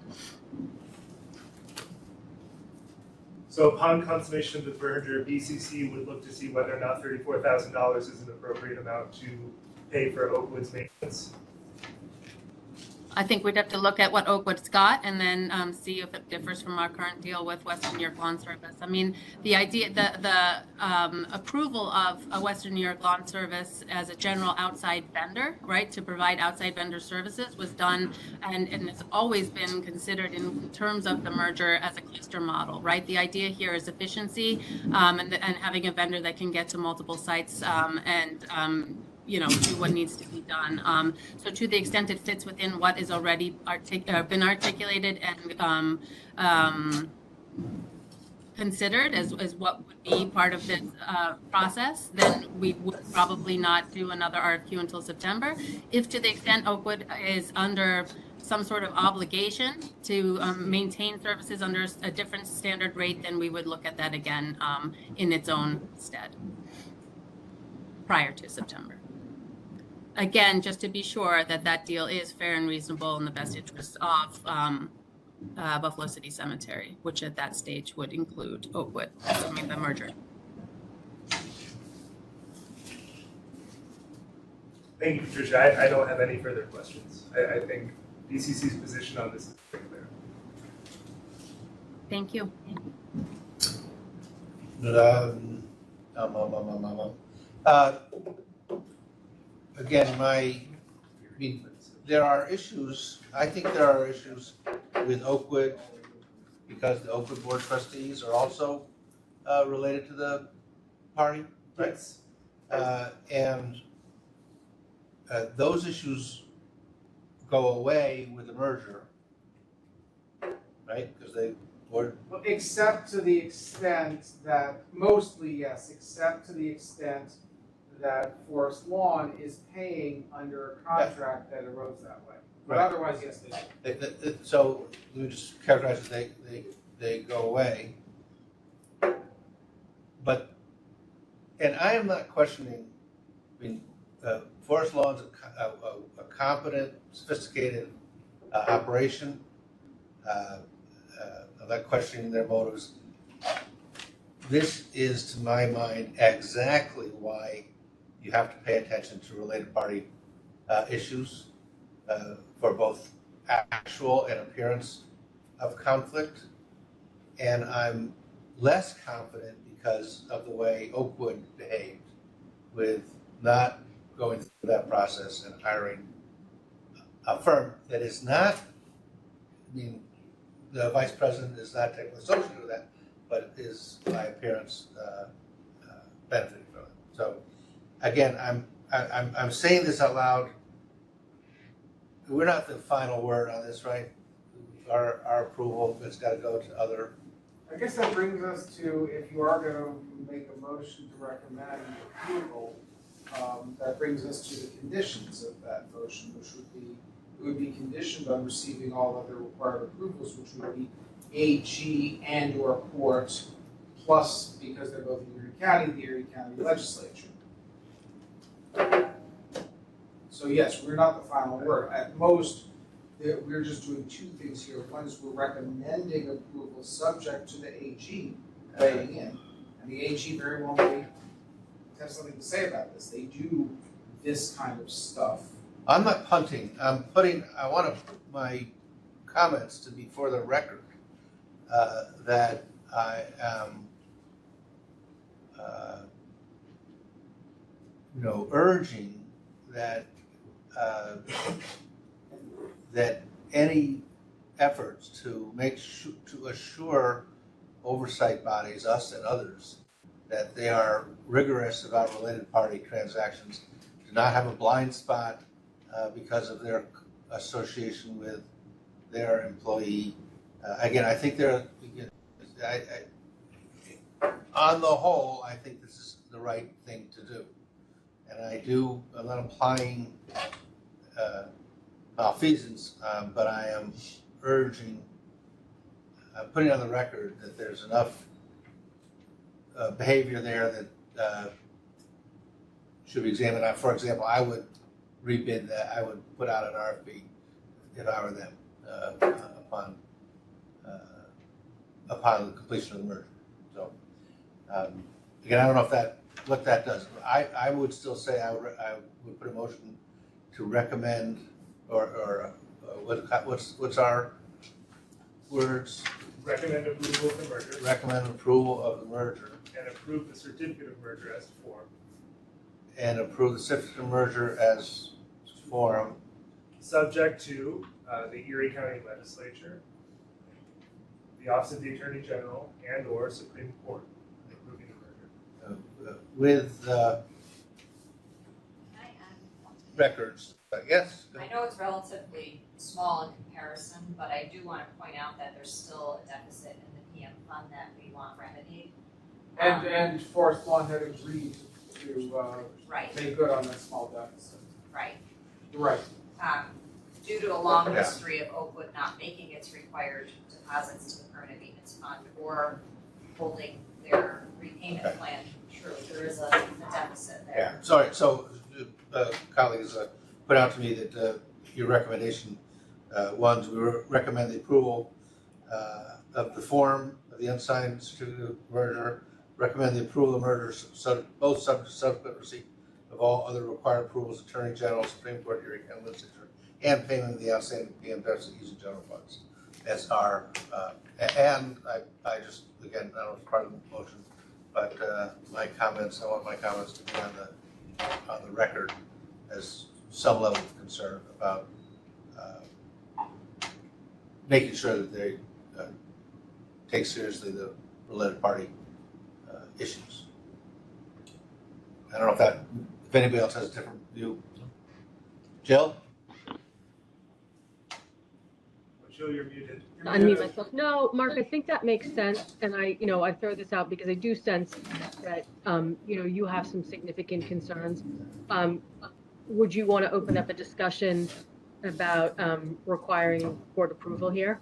[SPEAKER 5] So upon consummation of the merger, BCC would look to see whether or not $34,000 is an appropriate amount to pay for Oakwood's maintenance.
[SPEAKER 13] I think we'd have to look at what Oakwood's got and then see if it differs from our current deal with Western New York Lawn Service. I mean, the idea, the approval of a Western New York Lawn Service as a general outside vendor, right, to provide outside vendor services was done and it's always been considered in terms of the merger as a cluster model, right? The idea here is efficiency and having a vendor that can get to multiple sites do what needs to be done. So to the extent it fits within what is already been articulated and considered as what would be part of this process, then we would probably not do another RFQ until September. If to the extent Oakwood is under some sort of obligation to maintain services under a different standard rate, then we would look at that again in its own stead prior to September. Again, just to be sure that that deal is fair and reasonable in the best interest of Buffalo City Cemetery, which at that stage would include Oakwood, assuming the merger.
[SPEAKER 5] Thank you, Patricia. I don't have any further questions. I think BCC's position on this is very clear.
[SPEAKER 13] Thank you.
[SPEAKER 1] Again, there are issues, I think there are issues with Oakwood because the Oakwood Board trustees are also related to the party, right?
[SPEAKER 5] Yes.
[SPEAKER 1] Those issues go away with the merger, right? Because they were.
[SPEAKER 2] Well, except to the extent that, mostly yes, except to the extent that Forest Lawn is paying under a contract that arose that way. But
[SPEAKER 1] Right.
[SPEAKER 2] otherwise, yes, they do.
[SPEAKER 1] So let me just characterize it, they go away. But, and I am not questioning, Forest Lawn's a competent, sophisticated operation. I'm not questioning their motives. This is, to my mind, exactly why you have to pay attention to related party issues for both actual and appearance of conflict. And I'm less confident because of the way Oakwood behaved with not going through that process and hiring a firm that is not, the vice president is not technically associated with that, but is by appearance benefiting from it. So again, I'm saying this out loud. We're not the final word on this, right? Our approval has got to go to other.
[SPEAKER 2] I guess that brings us to, if you are going to make a motion to recommend approval, that brings us to the conditions of that motion, which would be conditioned on receiving all other required approvals, which would be AG and/or court, plus, because they're both in Erie County, the Erie County legislature. So yes, we're not the final word. At most, we're just doing two things here. One is we're recommending approval subject to the AG weighing in. And the AG very well may have something to say about this. They do this kind of stuff.
[SPEAKER 1] I'm not punting. I want my comments to be for the record, that I am, urging that that any efforts to to assure oversight bodies, us and others, that they are rigorous about related party transactions, do not have a blind spot because of their association with their employee. Again, I think on the whole, I think this is the right thing to do. And I'm not implying malfeasance, but I am urging, putting on the record that there's enough behavior there that should be examined. For example, I would rebid that. I would put out an RFP if I were them upon the completion of the merger. So again, I don't know what that does. I would still say I would put a motion to recommend what's our words?
[SPEAKER 5] Recommend approval of the merger.
[SPEAKER 1] Recommend approval of the merger.
[SPEAKER 5] And approve the certificate of merger as to form.
[SPEAKER 1] And approve the certificate of merger as form.
[SPEAKER 5] Subject to the Erie County Legislature, the Office of the Attorney General, and/or Supreme Court approving the merger.
[SPEAKER 1] With records, yes.
[SPEAKER 10] I know it's relatively small in comparison, but I do want to point out that there's still a deficit in the PM fund that we want remedied.
[SPEAKER 2] And Forest Lawn had agreed to
[SPEAKER 10] Right.
[SPEAKER 2] make good on that small deficit.
[SPEAKER 10] Right.
[SPEAKER 2] Right.
[SPEAKER 10] Due to a long history of Oakwood not making its required deposits to the permanent maintenance fund or holding their repayment plan true, there is a deficit there.
[SPEAKER 1] Yeah, sorry, so colleagues put out to me that your recommendation, ones, we recommend the approval of the form of the unsigned certificate of merger, recommend the approval of mergers, both subject to subsequent receipt of all other required approvals, Attorney General, Supreme Court, Erie County Legislature, and payment of the outstanding PM deficit using general funds. As our, and I just, again, I don't know if it's part of the motion, but my comments, I want my comments to be on the record as some level of concern about making sure that they take seriously the related party issues. I don't know if anybody else has a different view. Jill?
[SPEAKER 5] Jill, you're muted.
[SPEAKER 4] Unmute myself. No, Mark, I think that makes sense. And I throw this out because I do sense that, you have some significant concerns. Would you want to open up a discussion about requiring board approval here?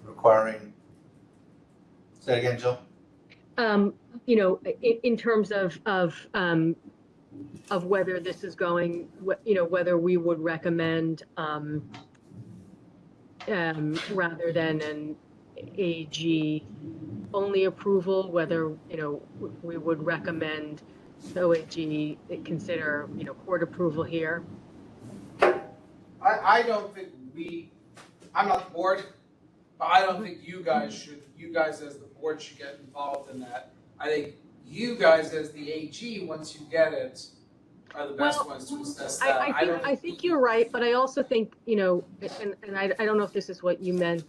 [SPEAKER 1] Requiring, say it again, Jill?
[SPEAKER 4] In terms of whether this is going, whether we would recommend rather than an AG only approval, whether, we would recommend the OAG consider, court approval here.
[SPEAKER 2] I don't think I'm not the board, but I don't think you guys as the board should get involved in that. I think you guys as the AG, once you get it, are the best ones to assess that.
[SPEAKER 4] I think you're right, but I also think, and I don't know if this is what you meant,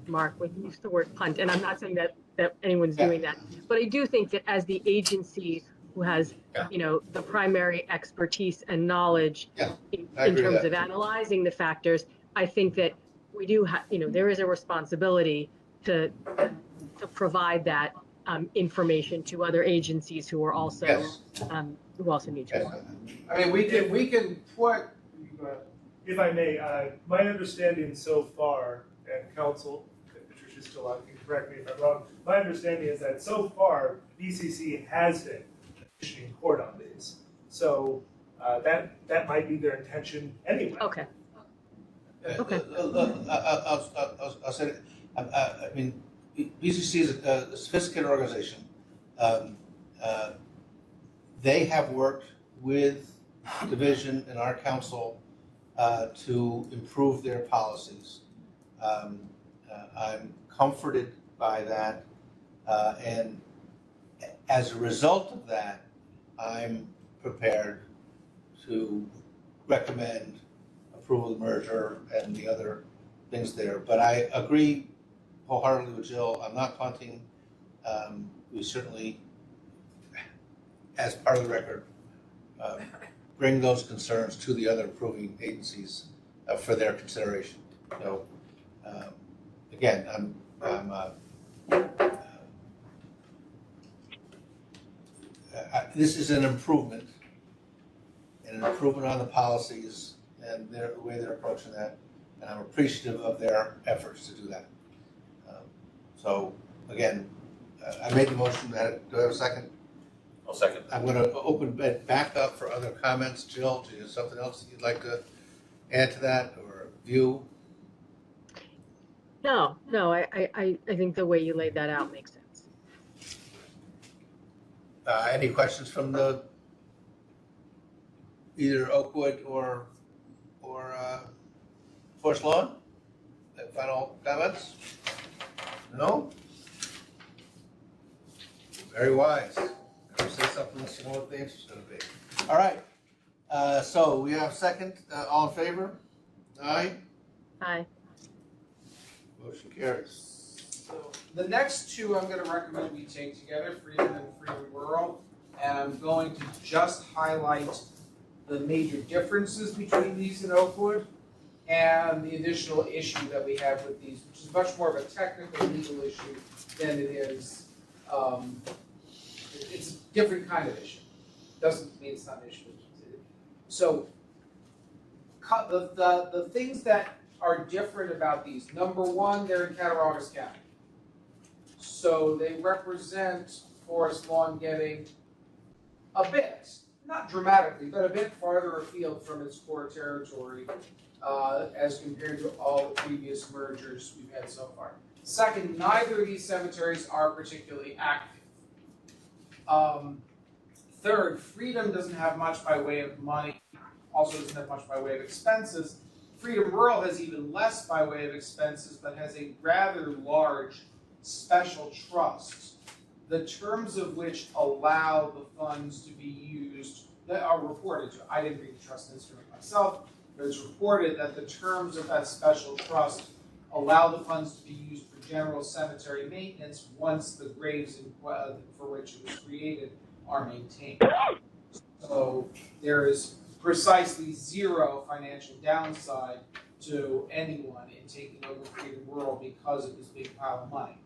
[SPEAKER 4] Mark, when you used the word punt, and I'm not saying that anyone's doing that, but I do think that as the agency who has, the primary expertise and knowledge in terms of analyzing the factors, I think that we do have, there is a responsibility to provide that information to other agencies who are also who also need to.
[SPEAKER 2] I mean, we can put.
[SPEAKER 5] If I may, my understanding so far, and counsel, if Patricia's still on, can correct me if I'm wrong. My understanding is that so far, BCC has been petitioning court on these, so that might be their intention anyway.
[SPEAKER 4] Okay. Okay.
[SPEAKER 1] I'll say, I mean, BCC is a sophisticated organization. They have worked with division and our council to improve their policies. I'm comforted by that, and as a result of that, I'm prepared to recommend approval of the merger and the other things there. But I agree wholeheartedly with Jill. I'm not punting. We certainly, as part of the record, bring those concerns to the other approving agencies for their consideration. So, again, this is an improvement, and an improvement on the policies and the way they're approaching that, and I'm appreciative of their efforts to do that. So, again, I made the motion. Do I have a second?
[SPEAKER 3] I'll second.
[SPEAKER 1] I'm going to open it back up for other comments. Jill, do you have something else that you'd like to add to that or view?
[SPEAKER 4] No, I think the way you laid that out makes sense.
[SPEAKER 1] Any questions from either Oakwood or Forest Lawn? Final comments? No? Very wise. Never say something unless you know what the answer's going to be. All right. So we have second. All in favor? Aye.
[SPEAKER 4] Aye.
[SPEAKER 1] Motion carries.
[SPEAKER 2] So the next two I'm going to recommend we take together, Freedom and Freedom Rural, and I'm going to just highlight the major differences between these and Oakwood and the additional issue that we have with these, which is much more of a technical legal issue than it is. It's a different kind of issue. Doesn't mean it's not an issue. So the things that are different about these. Number one, they're in Cattaraugus County. So they represent Forest Lawn getting a bit, not dramatically, but a bit farther afield from its core territory as compared to all the previous mergers we've had so far. Second, neither of these cemeteries are particularly active. Third, Freedom doesn't have much by way of money, also doesn't have much by way of expenses. Freedom Rural has even less by way of expenses, but has a rather large special trust, the terms of which allow the funds to be used, that are reported to. I didn't read the trust instrument myself, but it's reported that the terms of that special trust allow the funds to be used for general cemetery maintenance once the graves for which it was created are maintained. So there is precisely zero financial downside to anyone in taking over Freedom Rural because of this big pile of money.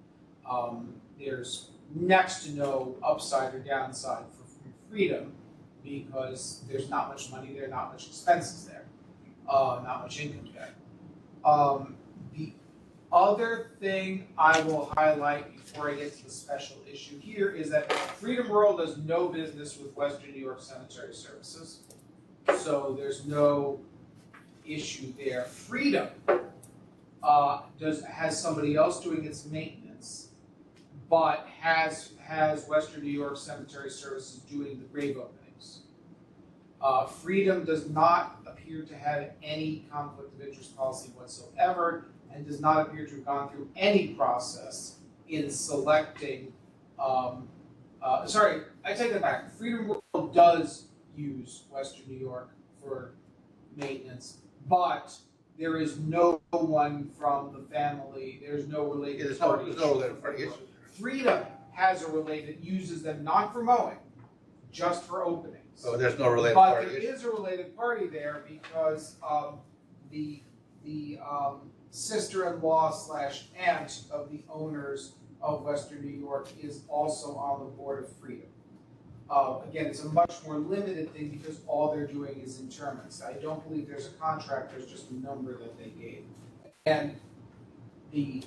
[SPEAKER 2] There's next to no upside or downside for Freedom because there's not much money there, not much expenses there, not much income there. The other thing I will highlight before I get to the special issue here is that Freedom Rural does no business with Western New York Cemetery Services. So there's no issue there. Freedom has somebody else doing its maintenance, but has Western New York Cemetery Services doing the grave openings. Freedom does not appear to have any conflict of interest policy whatsoever, and does not appear to have gone through any process in selecting. Sorry, I take that back. Freedom Rural does use Western New York for maintenance, but there is no one from the family. There's no related party.
[SPEAKER 1] There's no related party issue.
[SPEAKER 2] Freedom has a related, uses them not for mowing, just for openings.
[SPEAKER 1] So there's no related
[SPEAKER 2] But
[SPEAKER 1] party
[SPEAKER 2] there
[SPEAKER 1] issue.
[SPEAKER 2] is a related party there because the sister-in-law / aunt of the owners of Western New York is also on the board of Freedom. Again, it's a much more limited thing because all they're doing is interments. I don't believe there's a contract, there's just a number that they gave. And there's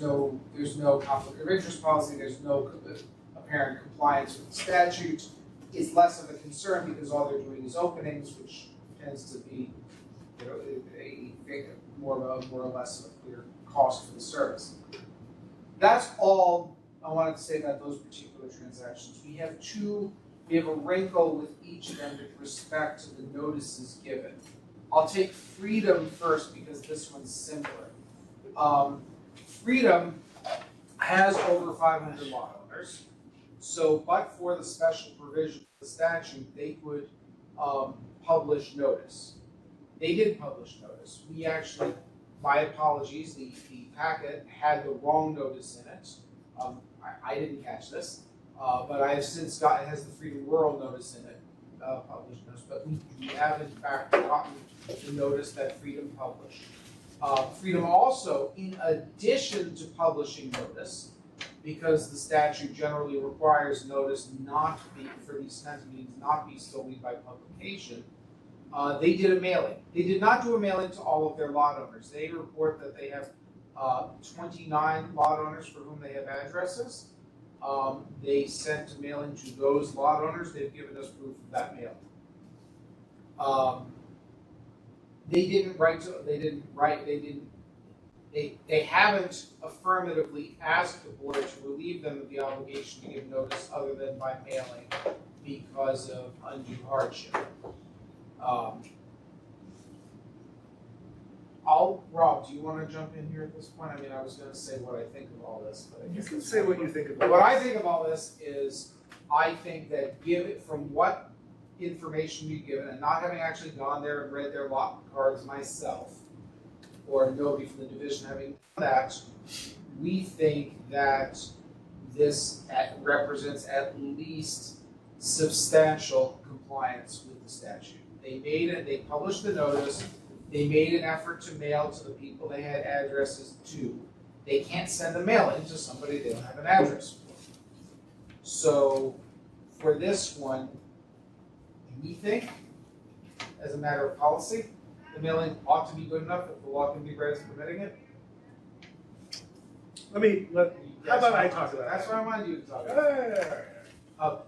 [SPEAKER 2] no conflict of interest policy, there's no apparent compliance with the statute. It's less of a concern because all they're doing is openings, which tends to be, you know, a more or less a clear cost for the service. That's all I wanted to say about those particular transactions. We have a wrinkle with each of them with respect to the notices given. I'll take Freedom first because this one's simpler. Freedom has over 500 lot owners, so but for the special provision of the statute, they could publish notice. They did publish notice. We actually, my apologies, the packet had the wrong notice in it. I didn't catch this, but I have since got, it has the Freedom Rural notice in it, published notice, but we have in fact gotten the notice that Freedom published. Freedom also, in addition to publishing notice, because the statute generally requires notice not be, for these kinds of meetings, not be solely by publication, they did a mailing. They did not do a mailing to all of their lot owners. They report that they have 29 lot owners for whom they have addresses. They sent a mailing to those lot owners. They've given us proof of that mailing. They haven't affirmatively asked the board to relieve them of the obligation to give notice other than by mailing because of undue hardship. Rob, do you want to jump in here at this point? I mean, I was going to say what I think of all this, but I guess
[SPEAKER 5] you can say what you think of it.
[SPEAKER 2] What I think of all this is, I think that from what information you've given, and not having actually gone there and read their lot cards myself, or nobody from the division having done that, we think that this represents at least substantial compliance with the statute. They published the notice, they made an effort to mail to the people they had addresses to. They can't send a mailing to somebody they don't have an address for. So for this one, do we think, as a matter of policy, the mailing ought to be good enough if the law can be read as permitting it?
[SPEAKER 5] How about I talk about it?
[SPEAKER 2] That's what I wanted you to talk about.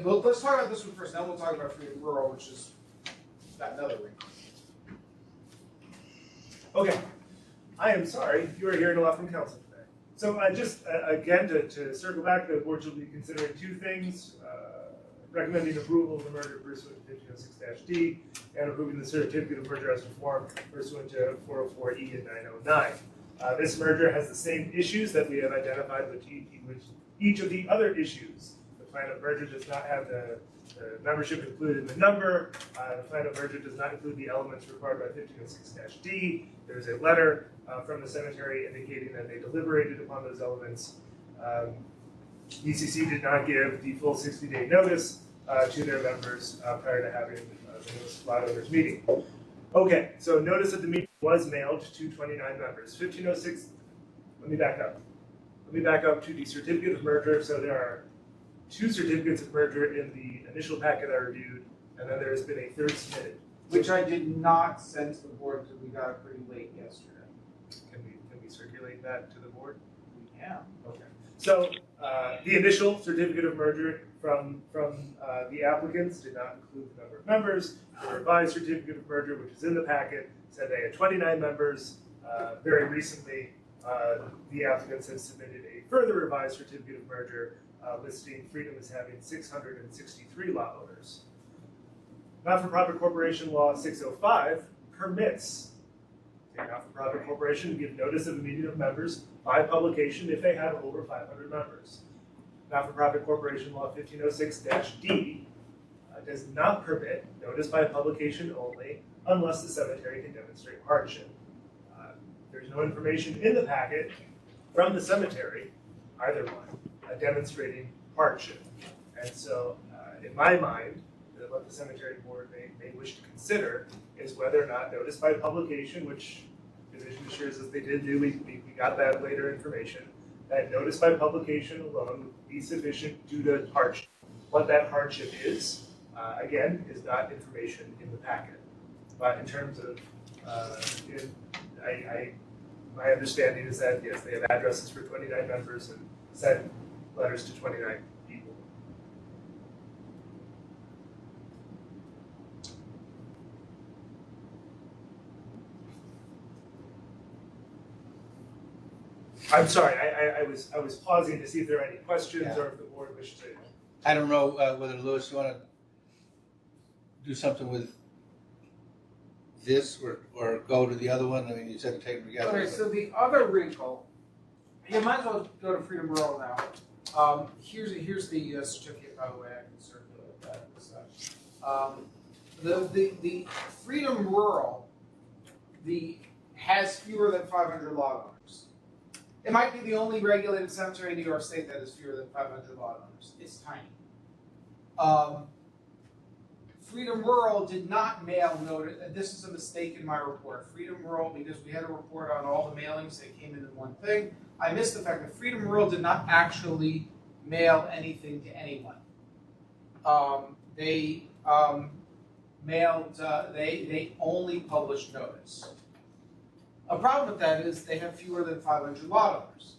[SPEAKER 2] Well, let's talk about this one first, then we'll talk about Freedom Rural, which is got another wrinkle.
[SPEAKER 5] Okay, I am sorry, you are hearing a lot from council today. So just, again, to circle back, the board will be considering two things. Recommending approval of the merger pursuant to 1506-D and approving the certificate of merger as performed pursuant to 404E and 909. This merger has the same issues that we have identified with each of the other issues. The plan of merger does not have the membership included in the number. The plan of merger does not include the elements required by 1506-D. There's a letter from the cemetery indicating that they deliberated upon those elements. ECC did not give the full 60-day notice to their members prior to having the lot owners meeting. Okay, so notice that the meeting was mailed to 29 members. 1506, let me back up. Let me back up to the certificate of merger. So there are two certificates of merger in the initial packet I reviewed, and then there has been a third submitted.
[SPEAKER 2] Which I did not send to the board because we got it pretty late yesterday.
[SPEAKER 5] Can we circulate that to the board?
[SPEAKER 2] We can.
[SPEAKER 5] Okay. So the initial certificate of merger from the applicants did not include the number of members. The revised certificate of merger, which is in the packet, said they had 29 members. Very recently, the applicants have submitted a further revised certificate of merger listing Freedom as having 663 lot owners. Not-for-profit corporation law 605 permits a not-for-profit corporation to give notice of a meeting of members by publication if they have over 500 members. Not-for-profit corporation law 1506-D does not permit notice by publication only unless the cemetery can demonstrate hardship. There's no information in the packet from the cemetery, either one, demonstrating hardship. And so, in my mind, what the cemetery board may wish to consider is whether or not notice by publication, which the division assures us they did do, we got that later information, that notice by publication alone would be sufficient due to hardship. What that hardship is, again, is not information in the packet. But in terms of, my understanding is that, yes, they have addresses for 29 members and sent letters to 29 people. I'm sorry, I was pausing to see if there are any questions
[SPEAKER 1] Yeah.
[SPEAKER 5] or if the board wishes to.
[SPEAKER 1] I don't know whether, Louis, you want to do something with this or go to the other one? I mean, you said to take them together.
[SPEAKER 2] Okay, so the other wrinkle, you might as well go to Freedom Rural now. Here's the certificate, by the way, I can circulate that. The Freedom Rural, has fewer than 500 lot owners. It might be the only regulated cemetery in New York State that has fewer than 500 lot owners. It's tiny. Freedom Rural did not mail notice, and this is a mistake in my report. Freedom Rural, because we had a report on all the mailings that came in one thing, I missed the fact that Freedom Rural did not actually mail anything to anyone. They only published notice. A problem with that is they have fewer than 500 lot owners.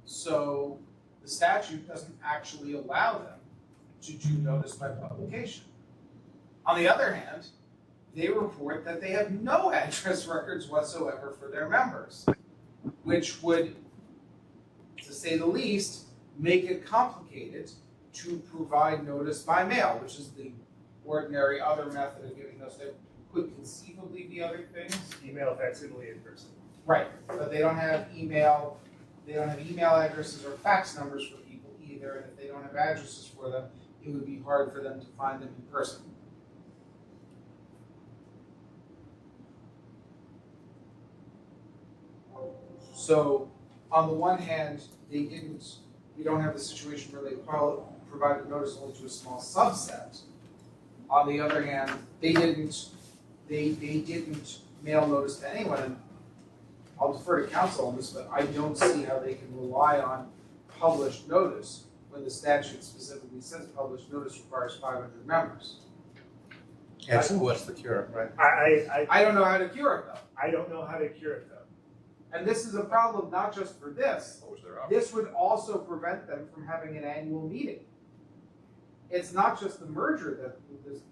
[SPEAKER 2] So the statute doesn't actually allow them to do notice by publication. On the other hand, they report that they have no address records whatsoever for their members, which would, to say the least, make it complicated to provide notice by mail, which is the ordinary other method of giving notice. There could conceivably be other things.
[SPEAKER 5] Email, facsimile, in person.
[SPEAKER 2] Right, but they don't have email addresses or fax numbers for people either, and if they don't have addresses for them, it would be hard for them to find them in person. So, on the one hand, we don't have the situation where they provided notice only to a small subset. On the other hand, they didn't mail notice to anyone, and I'll defer to counsel on this, but I don't see how they can rely on published notice when the statute specifically says published notice requires 500 members.
[SPEAKER 1] And so what's the cure, right?
[SPEAKER 5] I
[SPEAKER 2] don't know how to cure it though.
[SPEAKER 5] I don't know how to cure it though.
[SPEAKER 2] And this is a problem not just for this.
[SPEAKER 3] What was their option?
[SPEAKER 2] This would also prevent them from having an annual meeting. It's not just the merger that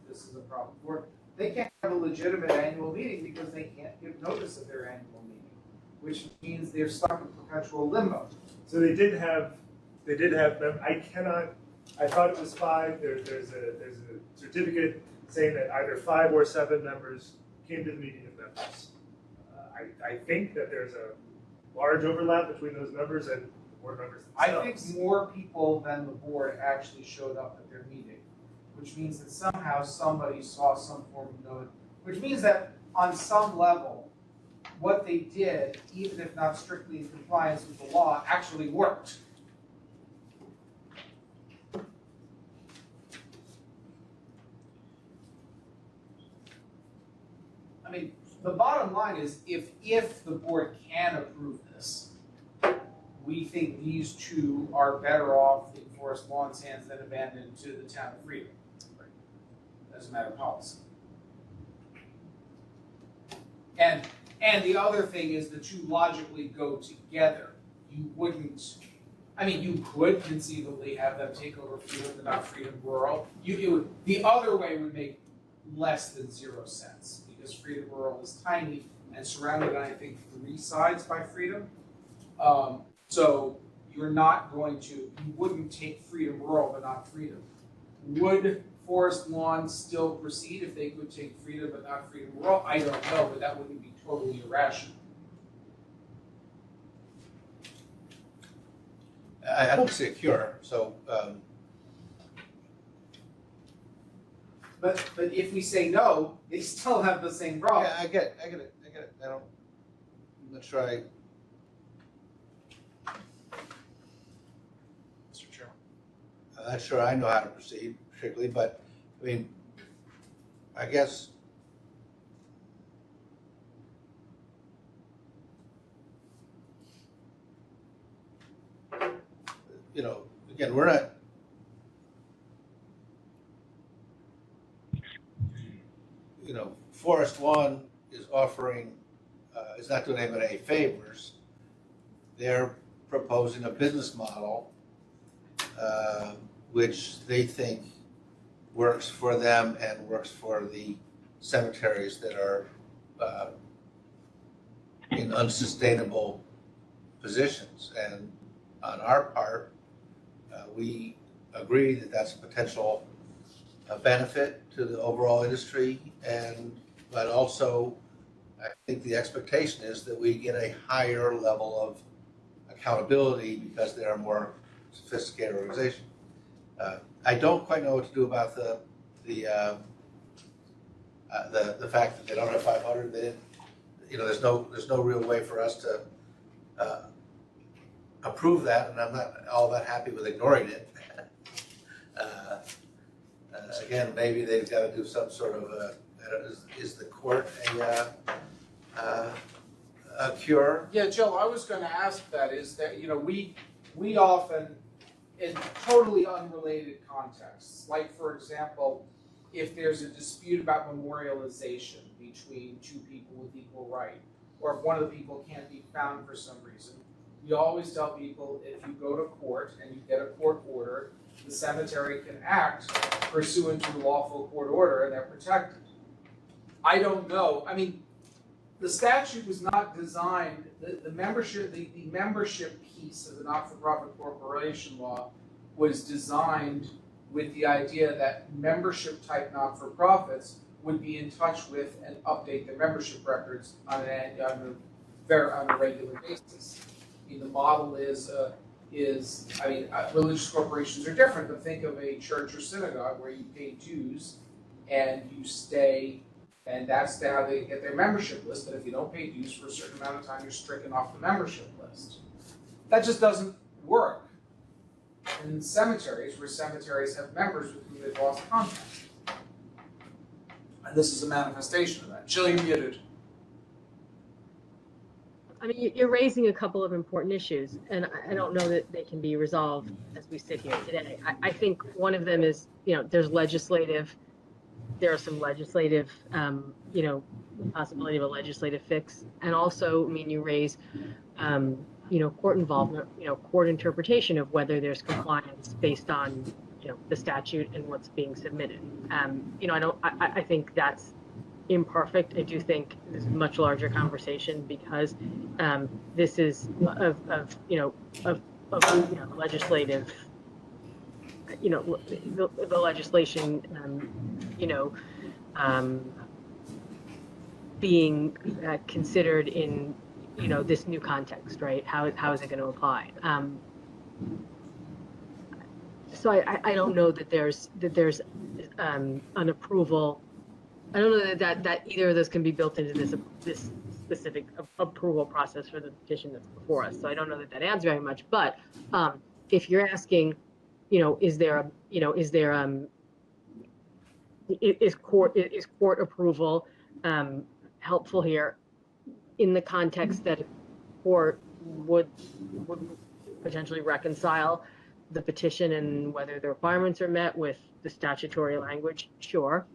[SPEAKER 2] this is a problem for. They can't have a legitimate annual meeting because they can't give notice of their annual meeting, which means they're stuck in perpetual limbo.
[SPEAKER 5] So they did have, I thought it was 5, there's a certificate saying that either 5 or 7 members came to the meeting of members. I think that there's a large overlap between those members and board members themselves.
[SPEAKER 2] I think more people than the board actually showed up at their meeting, which means that somehow somebody saw some form of notice, which means that on some level, what they did, even if not strictly in compliance with the law, actually worked. I mean, the bottom line is if the board can approve this, we think these two are better off in Forest Lawn's hands than abandoned to the town of Freedom, as a matter of policy. And the other thing is the two logically go together. You wouldn't, I mean, you could conceivably have them take over Freedom but not Freedom Rural. The other way would make less than 0 sense because Freedom Rural is tiny and surrounded on, I think, 3 sides by Freedom. So you're not going to, you wouldn't take Freedom Rural but not Freedom. Would Forest Lawn still proceed if they could take Freedom but not Freedom Rural? I don't know, but that wouldn't be totally irrational.
[SPEAKER 1] I don't see a cure, so.
[SPEAKER 2] But if we say no, they still have the same problem.
[SPEAKER 1] Yeah, I get it. I'm not sure
[SPEAKER 14] Mr. Chairman.
[SPEAKER 1] I'm not sure I know how to proceed particularly, but I mean, I guess again, we're not. Forest Lawn is offering, is not doing anybody any favors. They're proposing a business model which they think works for them and works for the cemeteries that are in unsustainable positions. And on our part, we agree that that's a potential benefit to the overall industry, but also I think the expectation is that we get a higher level of accountability because they're a more sophisticated organization. I don't quite know what to do about the fact that they don't have 500. They didn't, there's no real way for us to approve that, and I'm not all that happy with ignoring it. Again, maybe they've got to do some sort of is the court a cure?
[SPEAKER 2] Yeah, Joe, I was gonna ask that, is that, we often, in totally unrelated contexts, like for example, if there's a dispute about memorialization between two people with equal right, or if one of the people can't be found for some reason, we always tell people, if you go to court and you get a court order, the cemetery can act pursuant to a lawful court order, and they're protected. I don't know, the statute was not designed, the membership piece of the not-for-profit corporation law was designed with the idea that membership-type not-for-profits would be in touch with and update their membership records on a regular basis. The model is religious corporations are different, but think of a church or synagogue where you pay dues and you stay, and that's how they get their membership list. But if you don't pay dues for a certain amount of time, you're stricken off the membership list. That just doesn't work in cemeteries, where cemeteries have members with whom they've lost contact. And this is a manifestation of that. Jill, you're muted.
[SPEAKER 4] You're raising a couple of important issues, and I don't know that they can be resolved as we sit here today. I think one of them is, there are some legislative, possibility of a legislative fix. And also, you raise, court involvement, court interpretation of whether there's compliance based on, the statute and what's being submitted. I think that's imperfect. I do think this is a much larger conversation because this is of legislative, the legislation, being considered in, this new context, right? How is it going to apply? So I don't know that there's an approval. I don't know that either of those can be built into this specific approval process for the petition that's before us. So I don't know that adds very much. But if you're asking, is court approval helpful here in the context that a court would potentially reconcile the petition and whether the requirements are met with the statutory language? Sure.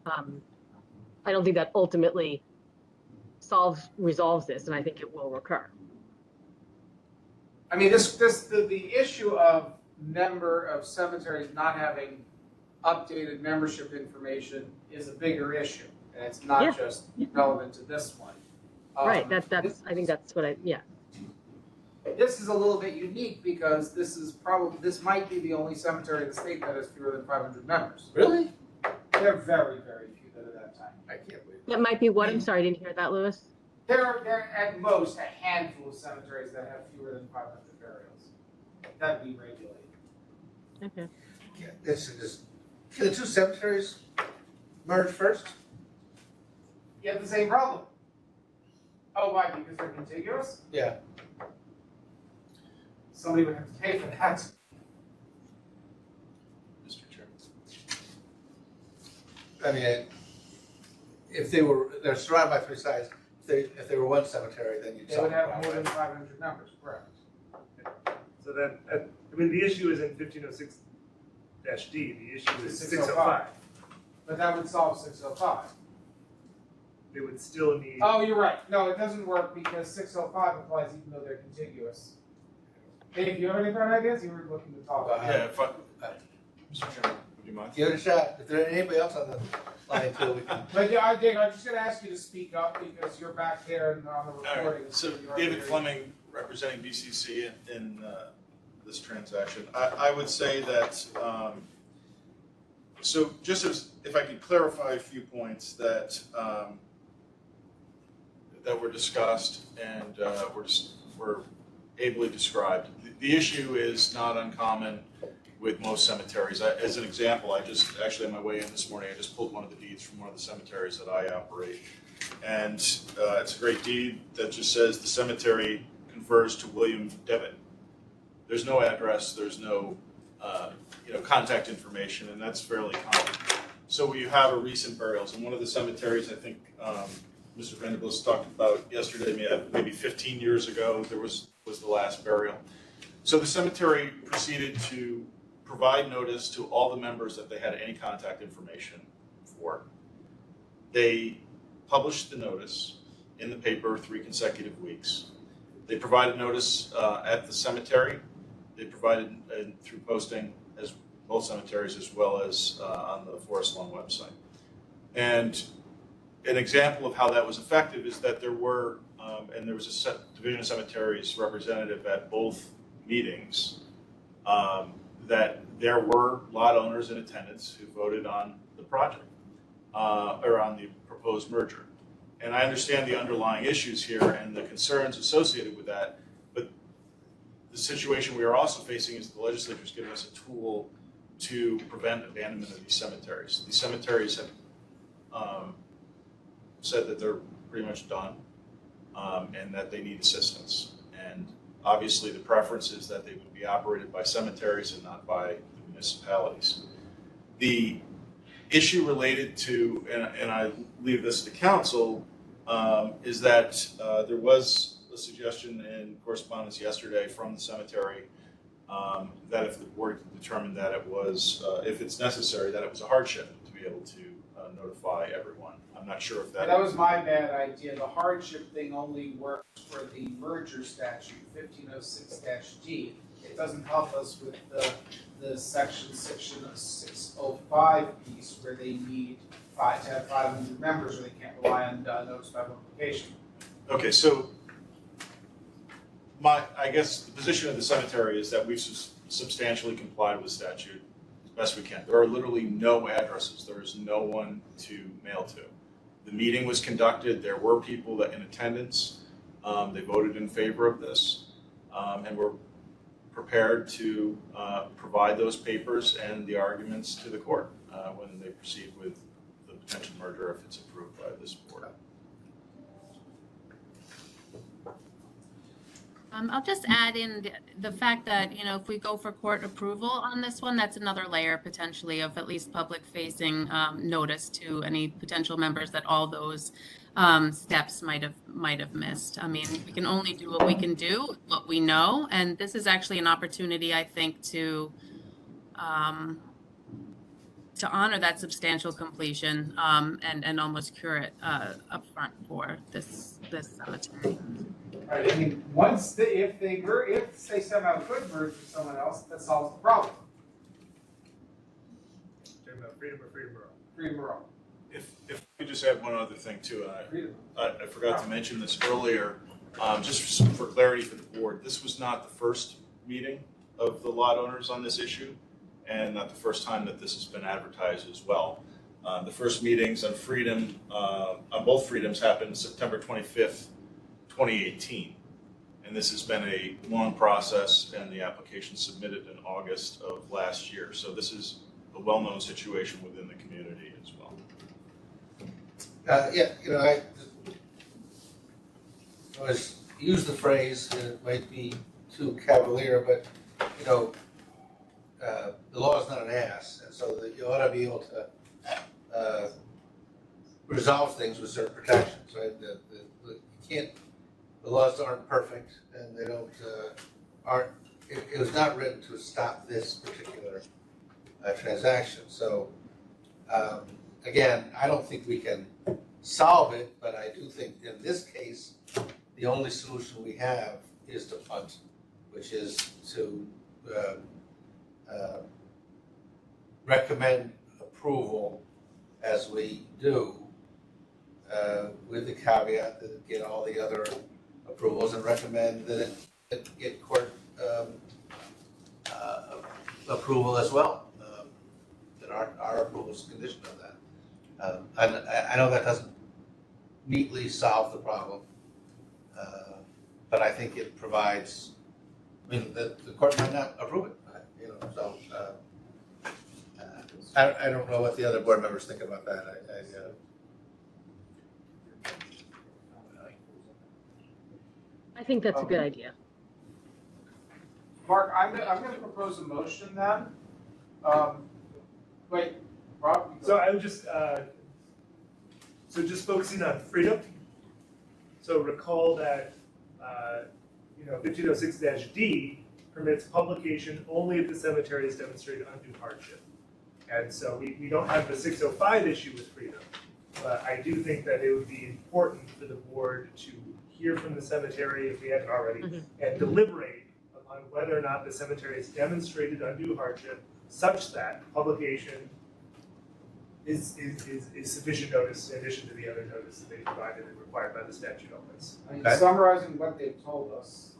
[SPEAKER 4] I don't think that ultimately resolves this, and I think it will recur.
[SPEAKER 2] The issue of cemeteries not having updated membership information is a bigger issue, and it's not just relevant to this one.
[SPEAKER 4] Right. I think that's what
[SPEAKER 2] This is a little bit unique because this might be the only cemetery in the state that has fewer than 500 members.
[SPEAKER 1] Really?
[SPEAKER 2] There are very, very few that are that time.
[SPEAKER 1] I can't believe
[SPEAKER 4] That might be what? I'm sorry, I didn't hear that, Louis.
[SPEAKER 2] There are at most a handful of cemeteries that have fewer than 500 burials. That'd be regulated.
[SPEAKER 4] Okay.
[SPEAKER 1] Can the two cemeteries merge first?
[SPEAKER 2] You have the same problem. Oh, why? Because they're contiguous?
[SPEAKER 1] Yeah.
[SPEAKER 2] Somebody would have to pay for that.
[SPEAKER 3] Mr. Chairman.
[SPEAKER 1] If they're surrounded by three sides, if they were one cemetery, then you'd
[SPEAKER 2] They
[SPEAKER 1] solve
[SPEAKER 2] would
[SPEAKER 1] the
[SPEAKER 2] have
[SPEAKER 1] problem.
[SPEAKER 2] more than 500 members, correct?
[SPEAKER 5] So the issue is in 1506-D, the issue is 605.
[SPEAKER 2] But that would solve 605.
[SPEAKER 5] They would still need.
[SPEAKER 2] Oh, you're right. No, it doesn't work because 605 applies even though they're contiguous. Dave, you have any current ideas? You were looking to talk about.
[SPEAKER 14] Yeah, Mr. Chairman, you mind?
[SPEAKER 1] Give it a shot. If there's anybody else on the line too, we can.
[SPEAKER 2] But yeah, Dick, I'm just gonna ask you to speak up because you're back there and on the
[SPEAKER 14] All
[SPEAKER 2] recording.
[SPEAKER 14] right, so
[SPEAKER 2] you're
[SPEAKER 14] David
[SPEAKER 2] very-
[SPEAKER 14] Fleming, representing BCC in this transaction. I would say that, so just as, if I could clarify a few points that that were discussed and were ably described. The issue is not uncommon with most cemeteries. As an example, I just, actually on my way in this morning, I just pulled one of the deeds from one of the cemeteries that I operate. And it's a great deed that just says the cemetery confers to William Devitt. There's no address, there's no contact information, and that's fairly common. So we have a recent burials, and one of the cemeteries, I think Mr. Vandalism talked about yesterday, maybe 15 years ago, there was the last burial. So the cemetery proceeded to provide notice to all the members that they had any contact information for. They published the notice in the paper 3 consecutive weeks. They provided notice at the cemetery. They provided through posting as both cemeteries as well as on the Forest Lawn website. And an example of how that was effective is that there were, and there was a Division of Cemeteries representative at both meetings, that there were lot owners in attendance who voted on the project, or on the proposed merger. And I understand the underlying issues here and the concerns associated with that, but the situation we are also facing is the legislature is giving us a tool to prevent abandonment of these cemeteries. These cemeteries have said that they're pretty much done, and that they need assistance. And obviously the preference is that they would be operated by cemeteries and not by the municipalities. The issue related to, and I leave this to council, is that there was a suggestion in correspondence yesterday from the cemetery that if the board determined that it was, if it's necessary, that it was a hardship to be able to notify everyone. I'm not sure if
[SPEAKER 2] That was my bad idea. The hardship thing only works for the merger statute, 1506-G. It doesn't help us with the section 605 piece where they need to have 500 members or they can't rely on notice by publication.
[SPEAKER 14] Okay, so I guess the position of the cemetery is that we've substantially complied with statute as best we can. There are literally no addresses. There is no one to mail to. The meeting was conducted. There were people that in attendance. They voted in favor of this, and we're prepared to provide those papers and the arguments to the court when they proceed with the potential merger if it's approved by this board.
[SPEAKER 13] I'll just add in the fact that, if we go for court approval on this one, that's another layer potentially of at least public-facing notice to any potential members that all those steps might have missed. I mean, we can only do what we can do, what we know, and this is actually an opportunity, I think, to honor that substantial completion and almost cure it upfront for this cemetery.
[SPEAKER 2] Right, I mean, if they somehow could merge with someone else, that solves the problem.
[SPEAKER 5] Talking about freedom or freedom or all?
[SPEAKER 2] Freedom or all.
[SPEAKER 14] If I could just add one other thing too, and I forgot to mention this earlier, just for clarity for the board, this was not the first meeting of the lot owners on this issue, and not the first time that this has been advertised as well. The first meetings on freedom, on both freedoms happened September 25th, 2018. And this has been a long process, and the application submitted in August of last year. So this is a well-known situation within the community as well.
[SPEAKER 1] I always use the phrase, and it might be too cavalier, but, the law is not an ass, and so that you ought to be able to resolve things with certain protections, right? You can't. The laws aren't perfect, and they don't it was not written to stop this particular transaction. So again, I don't think we can solve it, but I do think in this case, the only solution we have is to punt, which is to recommend approval as we do, with the caveat that it get all the other approvals, and recommend that it get court approval as well, that our approval is conditioned on that. And I know that doesn't neatly solve the problem, but I think it provides, I mean, the court might not approve it, you know, so. I don't know what the other board members think about that.
[SPEAKER 4] I think that's a good idea.
[SPEAKER 2] Mark, I'm gonna propose a motion then. Wait, Rob? you go.
[SPEAKER 5] So I would just, just focusing on freedom. So recall that, 1506-D permits publication only if the cemetery has demonstrated undue hardship. And so we don't have the 605 issue with freedom, but I do think that it would be important for the board to hear from the cemetery, if we haven't already, and deliberate upon whether or not the cemetery has demonstrated undue hardship such that publication is sufficient notice in addition to the other notice that they provided and required by the statute on this.
[SPEAKER 2] I mean, summarizing what they've told us.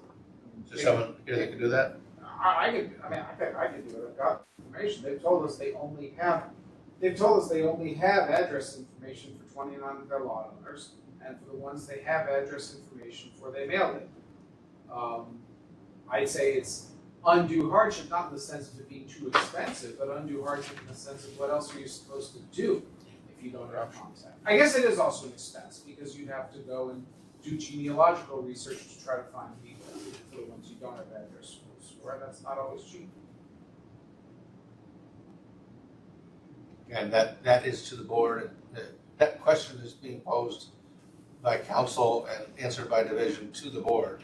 [SPEAKER 1] Does someone here that can do that?
[SPEAKER 2] I could do it. I've got information. They've told us they only have address information for 29 of their lot owners, and for the ones they have address information for, they mailed it. I'd say it's undue hardship, not in the sense of it being too expensive, but undue hardship in the sense of what else are you supposed to do if you don't have contact. I guess it is also an expense, because you'd have to go and do genealogical research to try to find people for the ones you don't have address for. That's not always cheap.
[SPEAKER 1] And that is to the board. That question is being posed by council and answered by division to the board.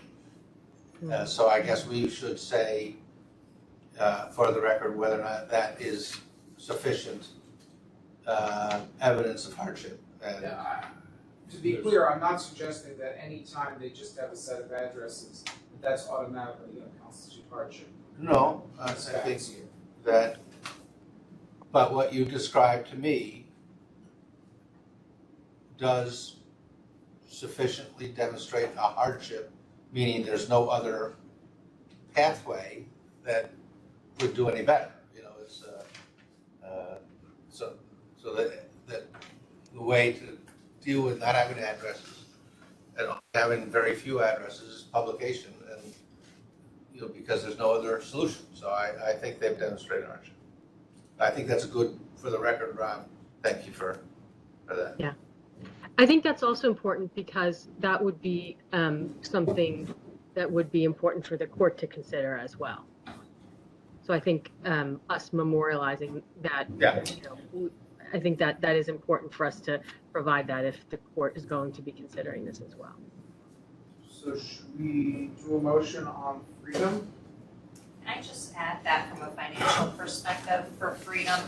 [SPEAKER 1] So I guess we should say, for the record, whether or not that is sufficient evidence of hardship. And
[SPEAKER 2] to be clear, I'm not suggesting that any time they just have a set of addresses, that's automatically going to constitute hardship.
[SPEAKER 1] No, I think that, but what you described to me does sufficiently demonstrate a hardship, meaning there's no other pathway that would do any better. You know, it's so that the way to deal with not having addresses and having very few addresses is publication, and you know, because there's no other solution. So I think they've demonstrated hardship. I think that's good for the record, Rob. Thank you for that.
[SPEAKER 4] Yeah. I think that's also important because that would be something that would be important for the court to consider as well. So I think us memorializing that, I think that is important for us to provide that if the court is going to be considering this as well.
[SPEAKER 2] So should we do a motion on freedom?
[SPEAKER 10] Can I just add that from a financial perspective for freedom?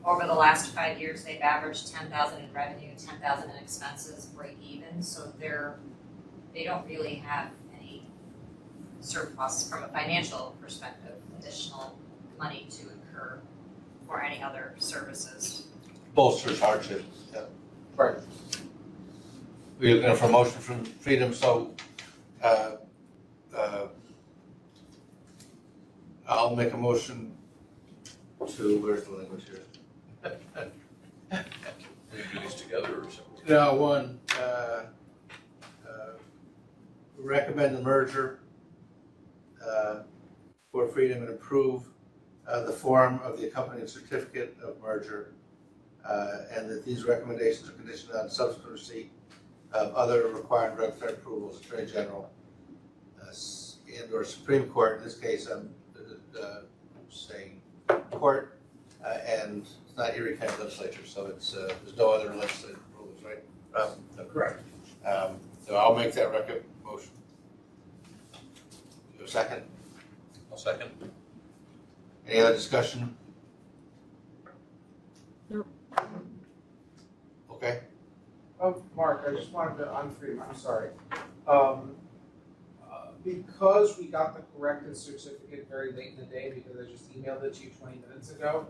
[SPEAKER 10] Over the last 5 years, they've averaged 10,000 in revenue, 10,000 in expenses, break even. So they don't really have any surplus from a financial perspective, additional money to incur for any other services.
[SPEAKER 1] Bolsters hardship. Yeah.
[SPEAKER 2] Right.
[SPEAKER 1] We're looking for a motion from freedom, so I'll make a motion to, where's the language here?
[SPEAKER 3] Do these together or something?
[SPEAKER 1] No, one, recommend the merger for freedom and approve the form of the accompanying certificate of merger, and that these recommendations are conditioned on subsequent receipt of other required regulatory approvals, Attorney General and or Supreme Court. In this case, I'm saying court, and it's not Erie County Legislature, so it's there's no other legislative rules, right?
[SPEAKER 2] Correct.
[SPEAKER 1] So I'll make that motion. You have a second?
[SPEAKER 3] I'll second.
[SPEAKER 1] Any other discussion?
[SPEAKER 4] No.
[SPEAKER 1] Okay.
[SPEAKER 2] Oh, Mark, I just wanted to, on freedom, I'm sorry. Because we got the corrected certificate very late in the day, because I just emailed it to you 20 minutes ago,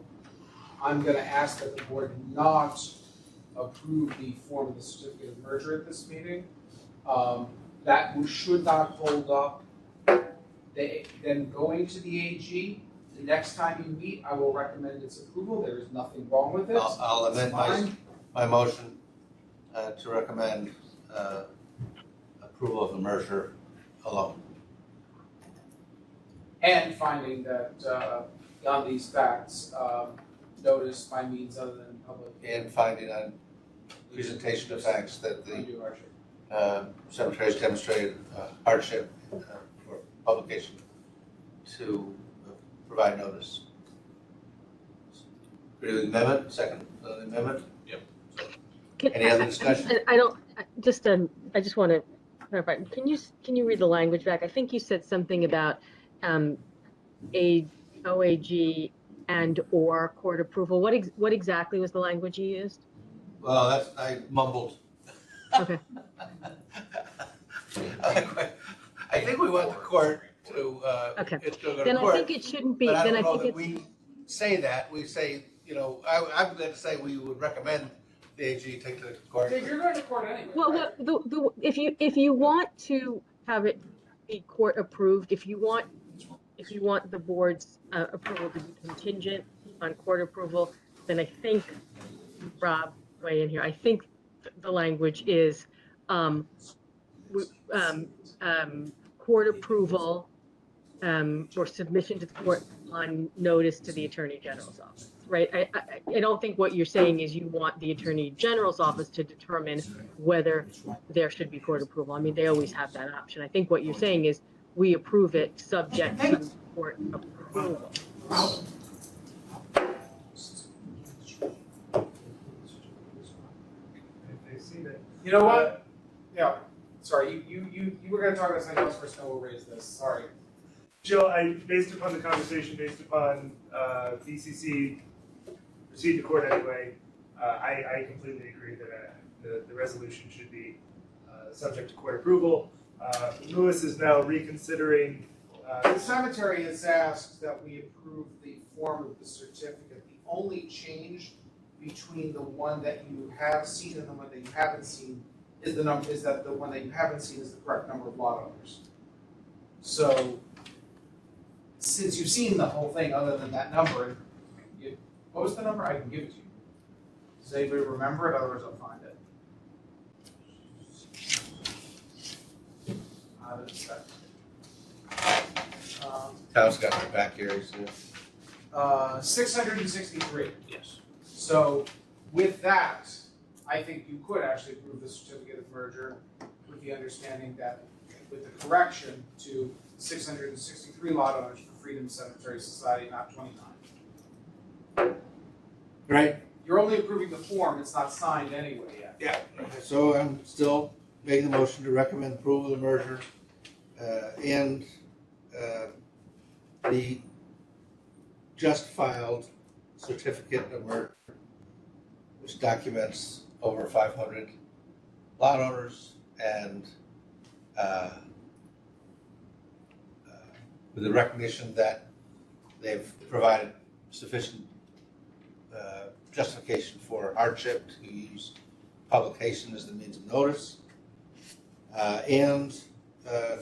[SPEAKER 2] I'm gonna ask that the board not approve the form of the certificate of merger at this meeting. That should not hold up then going to the AG. The next time you meet, I will recommend its approval. There is nothing wrong with it.
[SPEAKER 1] I'll
[SPEAKER 2] It's
[SPEAKER 1] amend
[SPEAKER 2] fine.
[SPEAKER 1] my motion to recommend approval of the merger alone.
[SPEAKER 2] And finding that on these facts, notice by means other than public.
[SPEAKER 1] And finding on presentation of facts that the
[SPEAKER 2] Undue hardship.
[SPEAKER 1] cemetery has demonstrated hardship for publication to provide notice. Agree with the amendment? Second the amendment? Any other discussion?
[SPEAKER 4] I just want to clarify. Can you read the language back? I think you said something about a OAG and or court approval. What exactly was the language you used?
[SPEAKER 1] Well, I mumbled.
[SPEAKER 4] Okay.
[SPEAKER 1] I think we want the court to,
[SPEAKER 4] Okay.
[SPEAKER 1] it's going to go
[SPEAKER 4] Then
[SPEAKER 1] to
[SPEAKER 4] I
[SPEAKER 1] court.
[SPEAKER 4] think it shouldn't be.
[SPEAKER 1] But I
[SPEAKER 4] Then
[SPEAKER 1] don't
[SPEAKER 4] I
[SPEAKER 1] know
[SPEAKER 4] think
[SPEAKER 1] that
[SPEAKER 4] it's.
[SPEAKER 1] we say that. We say, I'm going to say we would recommend the AG take to court.
[SPEAKER 2] Dave, you're going to court anyway.
[SPEAKER 4] Well,
[SPEAKER 2] right?
[SPEAKER 4] if you want to have it be court approved, if you want the board's approval to be contingent on court approval, then I think, Rob, weigh in here. I think the language is court approval or submission to the court on notice to the Attorney General's office, right? I don't think what you're saying is you want the Attorney General's office to determine whether there should be court approval. I mean, they always have that option. I think what you're saying is we approve it subject to court approval.
[SPEAKER 5] If they see that.
[SPEAKER 2] You know what? Yeah, sorry, you were gonna talk about something else first, and we'll raise this, sorry.
[SPEAKER 5] Jill, based upon the conversation, based upon BCC proceed to court anyway, I completely agree that the resolution should be subject to court approval. Lewis is now reconsidering.
[SPEAKER 2] The cemetery has asked that we approve the form of the certificate. The only change between the one that you have seen and the one that you haven't seen is that the one that you haven't seen is the correct number of lot owners. So, since you've seen the whole thing other than that number, what was the number? I can give it to you. Does anybody remember it? Otherwise I'll find it.
[SPEAKER 1] Tom's got my back here.
[SPEAKER 2] 663.
[SPEAKER 1] Yes.
[SPEAKER 2] So with that, I think you could actually approve the certificate of merger with the understanding that with the correction to 663 lot owners for Freedom Cemetery Society, not 29.
[SPEAKER 1] Right.
[SPEAKER 2] You're only approving the form, it's not signed anyway yet.
[SPEAKER 1] Yeah. So I'm still making the motion to recommend approval of the merger and the just filed certificate of merger, which documents over 500 lot owners and with the recognition that they've provided sufficient justification for hardship to use publication as the means of notice, and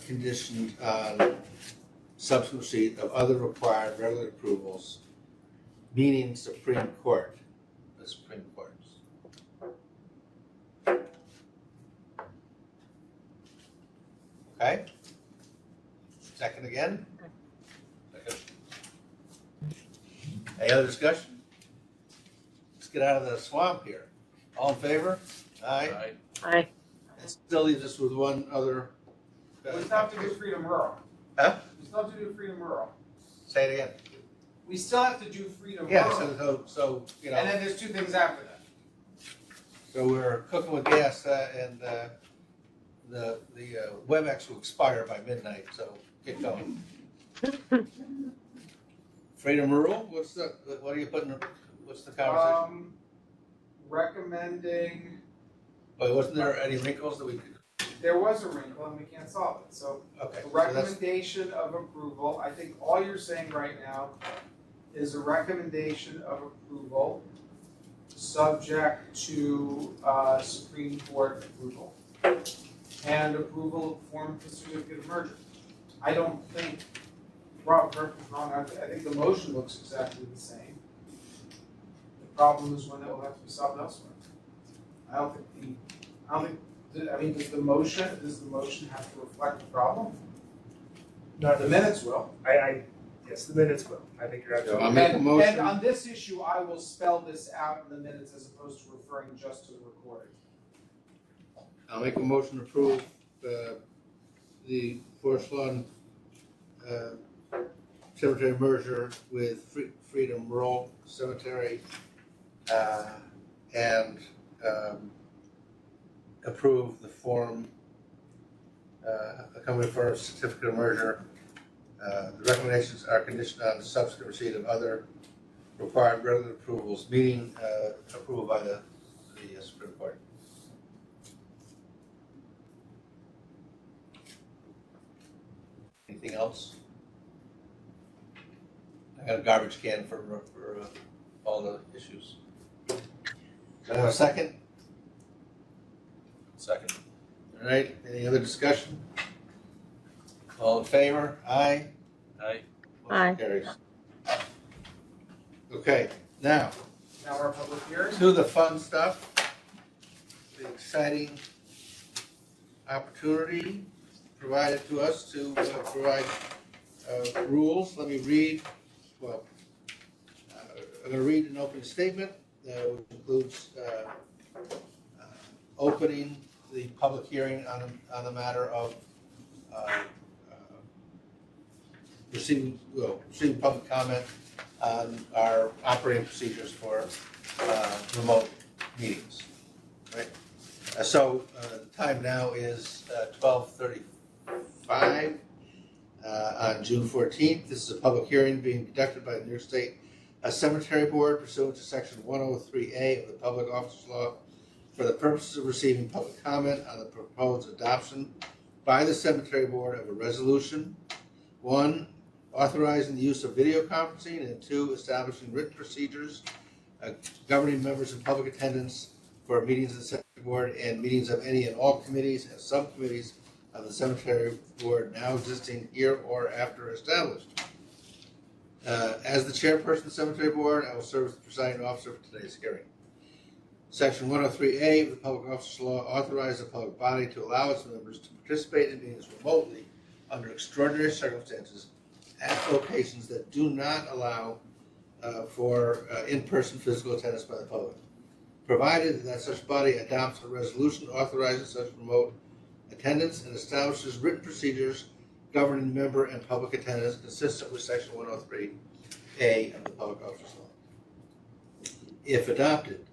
[SPEAKER 1] conditioned on subsequent receipt of other required regular approvals, meaning Supreme Court, the Supreme Courts. Okay? Second again? Second. Any other discussion? Let's get out of the swamp here. All in favor? Aye.
[SPEAKER 4] Aye.
[SPEAKER 1] It still leaves us with one other.
[SPEAKER 2] We still have to do Freedom Rural.
[SPEAKER 1] Huh?
[SPEAKER 2] We still have to do Freedom Rural.
[SPEAKER 1] Say it again.
[SPEAKER 2] We still have to do Freedom
[SPEAKER 1] Yeah,
[SPEAKER 2] Rural.
[SPEAKER 1] so,
[SPEAKER 2] And then there's two things after that.
[SPEAKER 1] so we're cooking with gas, and the WebEx will expire by midnight, so get going. Freedom Rural, what are you putting, what's the conversation?
[SPEAKER 2] Recommending,
[SPEAKER 1] But wasn't there any wrinkles that we could?
[SPEAKER 2] there was a wrinkle and we can't solve it, so
[SPEAKER 1] Okay.
[SPEAKER 2] the
[SPEAKER 1] So that's-
[SPEAKER 2] recommendation of approval, I think all you're saying right now is a recommendation of approval subject to Supreme Court approval and approval of form of certificate of merger. I don't think, Rob, correct me if I'm wrong, I think the motion looks exactly the same. The problem is one that will have to be solved elsewhere. Does the motion have to reflect the problem?
[SPEAKER 5] Not
[SPEAKER 2] The minutes will.
[SPEAKER 5] Yes, the minutes will. I think you're absolutely
[SPEAKER 1] I'll
[SPEAKER 5] right.
[SPEAKER 1] make a motion.
[SPEAKER 2] And on this issue, I will spell this out in the minutes as opposed to referring just to the recording.
[SPEAKER 1] I'll make a motion to approve the Forest Lawn Cemetery merger with Freedom Rural Cemetery and approve the form, accompanying form of certificate of merger. The recommendations are conditioned on the subsequent receipt of other required regular approvals, meaning approval by the Supreme Court. Anything else? I got a garbage can for all the issues. Do I have a second?
[SPEAKER 3] Second.
[SPEAKER 1] All right, any other discussion? All in favor? Aye?
[SPEAKER 3] Aye.
[SPEAKER 1] Motion carries. Okay, now,
[SPEAKER 2] Now our public hearing.
[SPEAKER 1] to the fun stuff, the exciting opportunity provided to us to provide rules. Let me read, I'm going to read an opening statement which includes opening the public hearing on the matter of receiving public comment on our operating procedures for remote meetings, right? So the time now is 12:35 on June 14th. This is a public hearing being conducted by the New York State Cemetery Board pursuant to Section 103A of the Public Officers Law for the purposes of receiving public comment on the proposed adoption by the Cemetery Board of a resolution, 1, authorizing the use of video conferencing, and 2, establishing written procedures governing members and public attendance for meetings of the Cemetery Board and meetings of any and all committees and subcommittees of the Cemetery Board now existing here or after established. As the chairperson of the Cemetery Board, I will serve as the presiding officer for today's hearing. Section 103A of the Public Officers Law authorizes the public body to allow its members to participate in meetings remotely under extraordinary circumstances at locations that do not allow for in-person physical attendance by the public, provided that such body adopts a resolution authorizing such remote attendance and establishes written procedures governing member and public attendance consistent with Section 103A of the Public Officers Law. If adopted,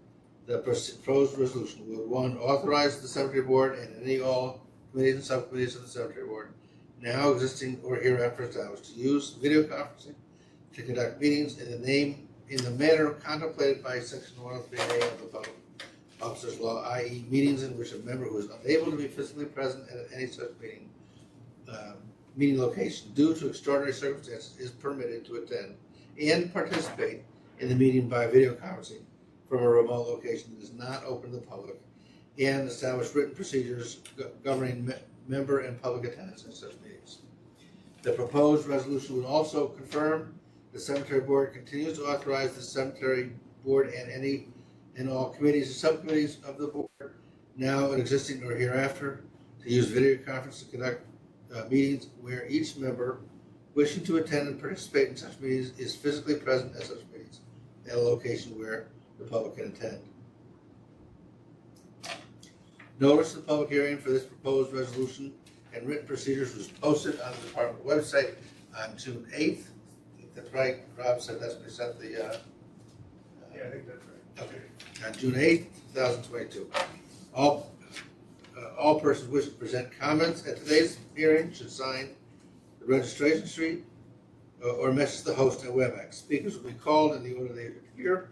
[SPEAKER 1] the proposed resolution will, 1, authorize the Cemetery Board and any all committees and subcommittees of the Cemetery Board now existing or hereafter established to use video conferencing to conduct meetings in the manner contemplated by Section 103A of the Public Officers Law, i.e. meetings in which a member who is unable to be physically present at any such meeting location due to extraordinary circumstances is permitted to attend and participate in the meeting by video conferencing from a remote location that is not open to the public, and establish written procedures governing member and public attendance in such meetings. The proposed resolution would also confirm the Cemetery Board continues to authorize the Cemetery Board and any and all committees and subcommittees of the board, now and existing or hereafter, to use video conference to conduct meetings where each member wishing to attend and participate in such meetings is physically present at such meetings at a location where the public can attend. Notice of the public hearing for this proposed resolution and written procedures was posted on the department website on June 8th. I think that's right. Rob said that's when he sent the.
[SPEAKER 5] Yeah, I think that's right.
[SPEAKER 1] Okay. On June 8th, 2022. All persons wishing to present comments at today's hearing should sign the registration sheet or message the host at WebEx. Speakers will be called in the order they appear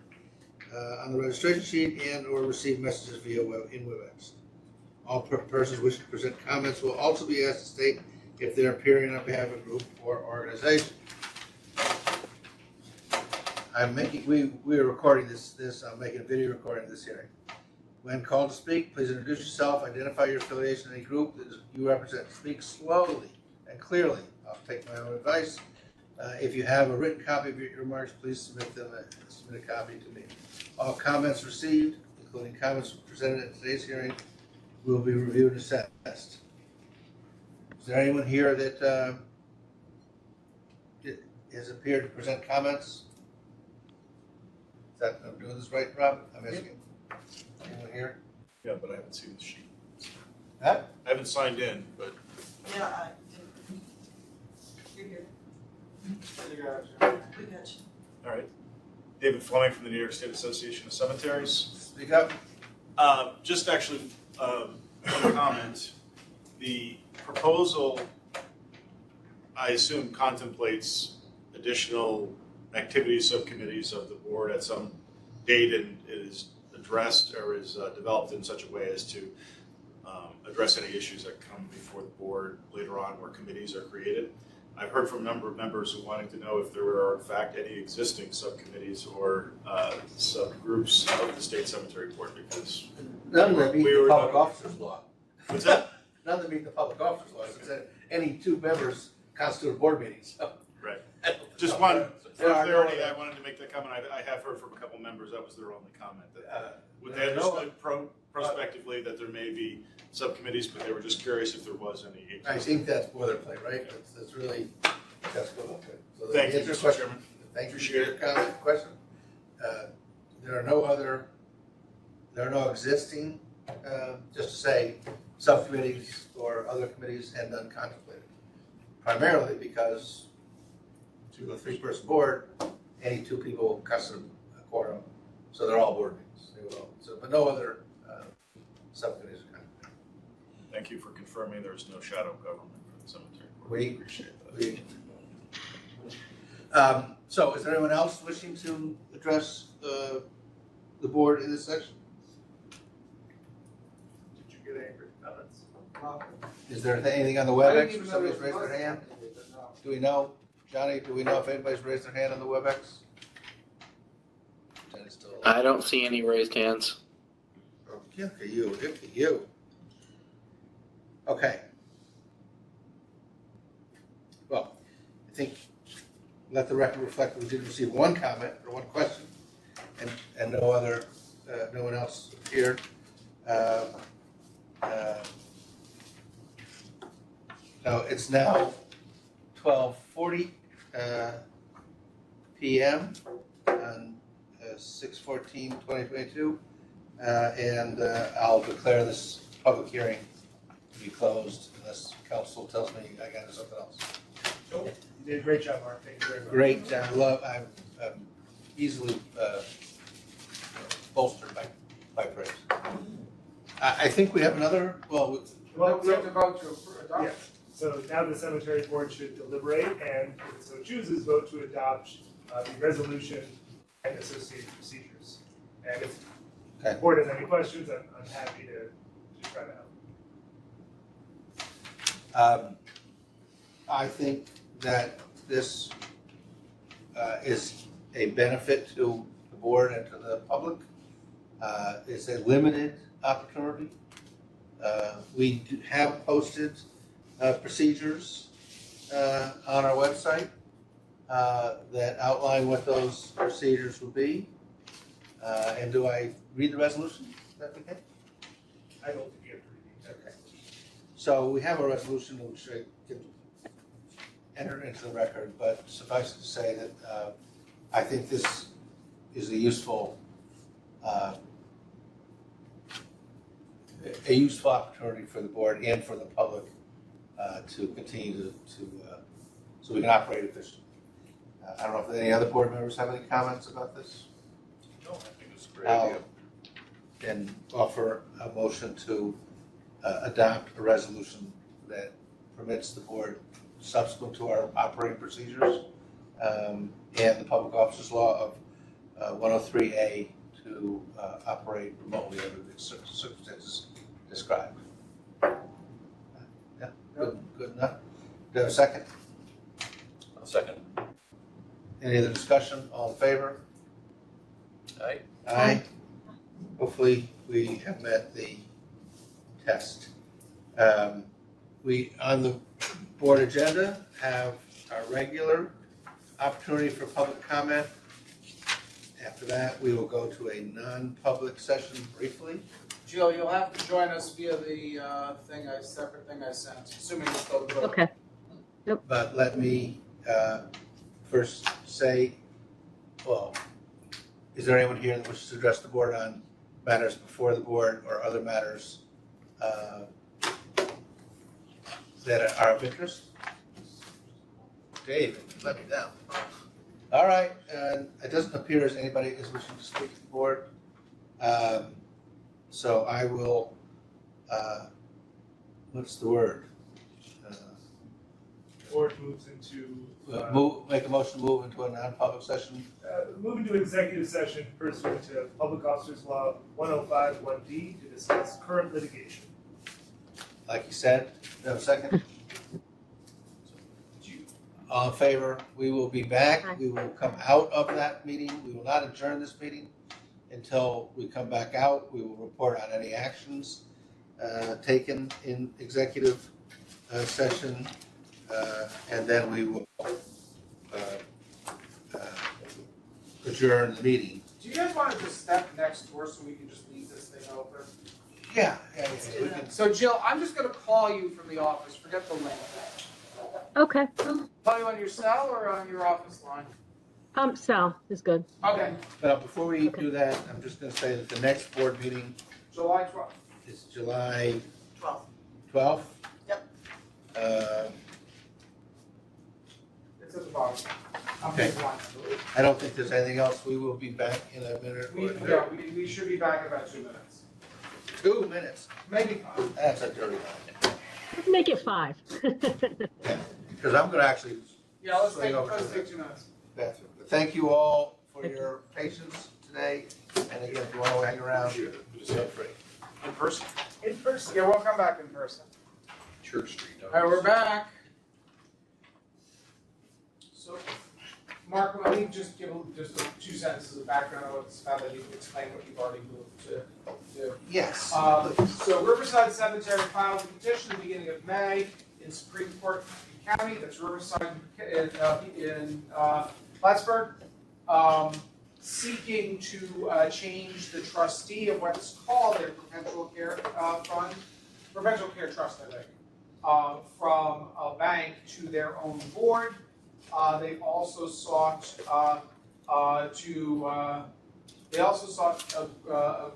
[SPEAKER 1] on the registration sheet and or receive messages via WebEx. All persons wishing to present comments will also be asked to state if they're appearing on behalf of a group or organization. we are recording this, I'm making a video recording of this hearing. When called to speak, please introduce yourself, identify your affiliation to any group that you represent. Speak slowly and clearly. I'll take my own advice. If you have a written copy of your remarks, please submit a copy to me. All comments received, including comments presented at today's hearing, will be reviewed and assessed. Is there anyone here that has appeared to present comments? Is that, I'm doing this right, Rob? I'm asking. Anyone here?
[SPEAKER 14] Yeah, but I haven't seen the sheet.
[SPEAKER 1] Huh?
[SPEAKER 14] I haven't signed in, but
[SPEAKER 6] Yeah, I did. You're here. We got you.
[SPEAKER 14] all right. David Fleming from the New York State Association of Cemeteries.
[SPEAKER 1] Speak up.
[SPEAKER 14] Just actually, one comment. The proposal, I assume, contemplates additional activities subcommittees of the board at some date and is addressed or is developed in such a way as to address any issues that come before the board later on where committees are created. I've heard from a number of members who wanting to know if there are in fact any existing subcommittees or subgroups of the state cemetery board because
[SPEAKER 1] None of them meet the public officers law.
[SPEAKER 14] what's that?
[SPEAKER 1] None of them meet the public officers law. It said any two members constitute a board meeting, so.
[SPEAKER 14] Right. Just one, for
[SPEAKER 1] There are no
[SPEAKER 14] clarity,
[SPEAKER 1] other-
[SPEAKER 14] I wanted to make that comment. I have heard from a couple members, that was their only comment. Would
[SPEAKER 1] there
[SPEAKER 14] they
[SPEAKER 1] are no
[SPEAKER 14] understood prospectively that there may be subcommittees, but they were just curious if there was any.
[SPEAKER 1] I think that's boilerplate, right? That's really, that's boilerplate. So
[SPEAKER 14] Thank you,
[SPEAKER 1] answer your
[SPEAKER 14] Mr.
[SPEAKER 1] question.
[SPEAKER 14] Chairman.
[SPEAKER 1] Thank you for
[SPEAKER 14] Appreciate
[SPEAKER 1] your
[SPEAKER 14] it.
[SPEAKER 1] comment, question. There are no existing, just to say, subcommittees or other committees had none contemplated. Primarily because to a three-person board, any two people constitute a quorum, so they're all board meetings. They would all, so, but no other subcommittees are contemplated.
[SPEAKER 14] Thank you for confirming there's no shadow government for the cemetery board.
[SPEAKER 1] We
[SPEAKER 14] Appreciate that.
[SPEAKER 1] So is there anyone else wishing to address the board in this section?
[SPEAKER 5] Did you get any written comments?
[SPEAKER 1] Is there anything on the WebEx where somebody's raised their hand? Do we know, Johnny, do we know if anybody's raised their hand on the WebEx? Johnny's still alive.
[SPEAKER 15] I don't see any raised hands.
[SPEAKER 1] Good for you, good for you. Okay. Well, I think, let the record reflect that we did receive one comment or one question and no other, no one else appeared. So it's now 12:40 p.m. on 6/14/2022. And I'll declare this public hearing to be closed unless council tells me I got something else.
[SPEAKER 5] You did a great job, Mark. Thank you very much.
[SPEAKER 1] Great, I'm easily bolstered by praise. I think we have another, well,
[SPEAKER 5] Well,
[SPEAKER 2] We have to vote to adopt.
[SPEAKER 5] yeah. So now the cemetery board should deliberate and, if it so chooses, vote to adopt the resolution and associated procedures. And if the board has any questions, I'm happy to try to help.
[SPEAKER 1] I think that this is a benefit to the board and to the public. It's a limited opportunity. We have posted procedures on our website that outline what those procedures will be. And do I read the resolution? Is that okay?
[SPEAKER 5] I don't think you have to read it.
[SPEAKER 1] Okay. So we have a resolution which I can enter into the record, but suffice it to say that I think this is a useful opportunity for the board and for the public to continue to so we can operate efficiently. I don't know if any other board members have any comments about this.
[SPEAKER 14] No, I think it's a great idea.
[SPEAKER 1] And offer a motion to adopt a resolution that permits the board, subsequent to our operating procedures and the public officers law of 103A, to operate remotely under the circumstances described. Yeah, good enough. Do you have a second?
[SPEAKER 3] A second.
[SPEAKER 1] Any other discussion? All in favor?
[SPEAKER 3] Aye.
[SPEAKER 1] Aye. Hopefully, we have met the test. We, on the board agenda, have our regular opportunity for public comment. After that, we will go to a non-public session briefly.
[SPEAKER 2] Jill, you'll have to join us via the separate thing I sent, assuming it's still good.
[SPEAKER 4] Okay.
[SPEAKER 1] But let me first say, well, is there anyone here that wishes to address the board on matters before the board or other matters that are of interest? Dave, let me down. All right, it doesn't appear as anybody is wishing to speak to the board. So I will, what's the word?
[SPEAKER 5] Board moves into,
[SPEAKER 1] Make a motion to move into a non-public session.
[SPEAKER 5] move into executive session pursuant to Public Officers Law 105(1)D to discuss current litigation.
[SPEAKER 1] Like you said, do you have a second? All in favor? We will be back. We will come out of that meeting. We will not adjourn this meeting until we come back out. We will report on any actions taken in executive session, and then we will adjourn the meeting.
[SPEAKER 2] Do you guys want to just step next door so we can just leave this thing open?
[SPEAKER 1] Yeah.
[SPEAKER 2] We can. So Jill, I'm just gonna call you from the office, forget the link.
[SPEAKER 4] Okay.
[SPEAKER 2] Call you on your cell or on your office line?
[SPEAKER 4] Sal is good.
[SPEAKER 2] Okay,
[SPEAKER 1] But before we do that, I'm just going to say that the next board meeting
[SPEAKER 2] July 12th.
[SPEAKER 1] is July
[SPEAKER 6] 12th.
[SPEAKER 1] 12th.
[SPEAKER 6] Yep.
[SPEAKER 2] It's at the bottom.
[SPEAKER 1] Okay. I don't think there's anything else. We will be back in a minute.
[SPEAKER 2] We should be back in about 2 minutes.
[SPEAKER 1] 2 minutes.
[SPEAKER 2] Maybe 5.
[SPEAKER 1] That's a dirty line.
[SPEAKER 4] Let's make it 5.
[SPEAKER 1] Because I'm going to actually
[SPEAKER 2] Yeah, let's
[SPEAKER 1] swing
[SPEAKER 2] take
[SPEAKER 1] over to
[SPEAKER 2] 2
[SPEAKER 1] the
[SPEAKER 2] minutes.
[SPEAKER 1] bathroom. But thank you all for your patience today. And again, if you want to hang around, feel free.
[SPEAKER 14] In person?
[SPEAKER 2] In person. Yeah, we'll come back in person.
[SPEAKER 3] Church Street.
[SPEAKER 2] All right, we're back. So, Mark, let me just give just 2 sentences of background on what's about that you can explain what you've already moved to do.
[SPEAKER 1] Yes.
[SPEAKER 2] So Riverside Cemetery filed a petition at the beginning of May in Supreme Court County, that's Riverside in Plattsburgh, seeking to change the trustee of what's called their perpetual care fund, perpetual care trust, I think, from a bank to their own board. They also sought a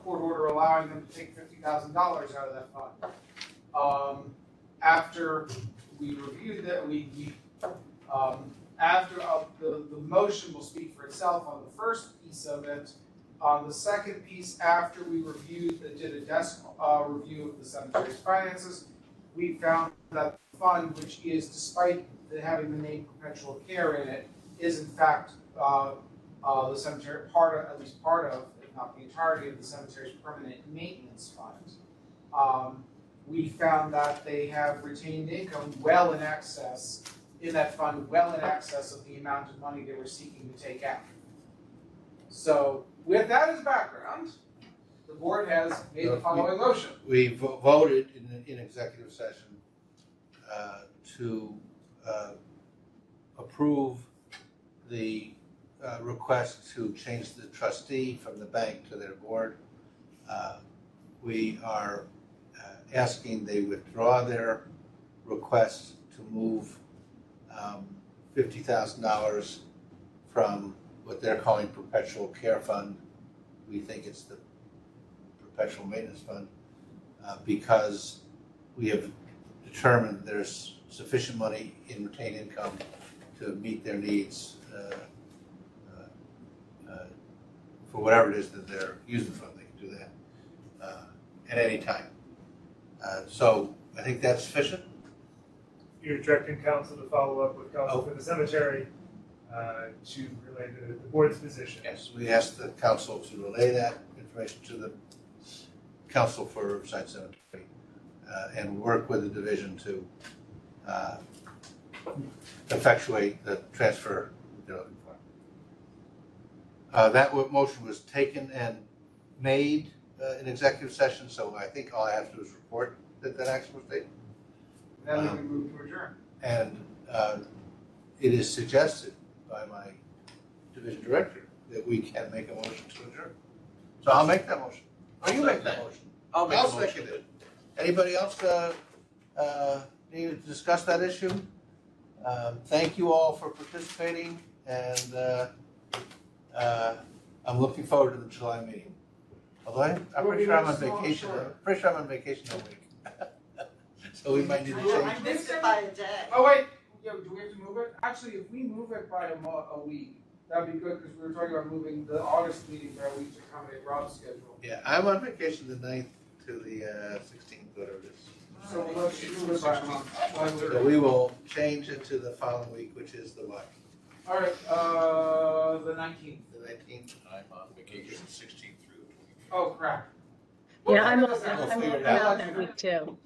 [SPEAKER 2] court order allowing them to take $50,000 out of that fund. After we reviewed that, the motion will speak for itself on the first piece of it. On the second piece, after we did a desk review of the cemetery's finances, we found that the fund, which is, despite having the name perpetual care in it, is in fact the cemetery at least part of, if not the entirety of the cemetery's permanent maintenance fund. We found that they have retained income well in excess in that fund, well in excess of the amount of money they were seeking to take out. So, with that as background, the board has made the following motion.
[SPEAKER 1] We voted in executive session to approve the request to change the trustee from the bank to their board. We are asking they withdraw their request to move $50,000 from what they're calling perpetual care fund. We think it's the perpetual maintenance fund because we have determined there's sufficient money in retained income to meet their needs for whatever it is that they're using the fund. They can do that at any time. So I think that's sufficient.
[SPEAKER 5] You're directing council to follow up with council for the cemetery to relay the board's position.
[SPEAKER 1] Yes, we asked the council to relay that information to the council for Riverside Cemetery and work with the division to effectuate the transfer they're looking for. That motion was taken and made in executive session, so I think all I have to do is report that action was taken.
[SPEAKER 2] Then we can move to adjourn.
[SPEAKER 1] And it is suggested by my division director that we can make a motion to adjourn. So I'll make that motion. Oh, you make that motion.
[SPEAKER 12] I'll make a
[SPEAKER 1] I'll
[SPEAKER 12] motion.
[SPEAKER 1] second it. Anybody else need to discuss that issue? Thank you all for participating, and I'm looking forward to the July meeting. Although I'm pretty sure I'm on vacation. Pretty sure I'm on vacation that week. So we might need to
[SPEAKER 6] I
[SPEAKER 1] change.
[SPEAKER 6] missed it by a day.
[SPEAKER 2] Oh, wait, yeah, do we have to move it? Actually, if we move it by a week, that'd be good, because we were talking about moving the August meeting by a week to accommodate Rob's schedule.
[SPEAKER 1] Yeah, I'm on vacation the 9th to the 16th, whatever it is.
[SPEAKER 2] So let's move it by a month.
[SPEAKER 1] So we will change it to the following week, which is the what?
[SPEAKER 2] All right, the 19th.
[SPEAKER 1] The 19th?
[SPEAKER 3] I'm on vacation 16th through the 20th.
[SPEAKER 2] Oh, crap.
[SPEAKER 4] Yeah, I'm
[SPEAKER 2] What
[SPEAKER 4] out
[SPEAKER 2] time is that?
[SPEAKER 1] figure it
[SPEAKER 4] out that week too.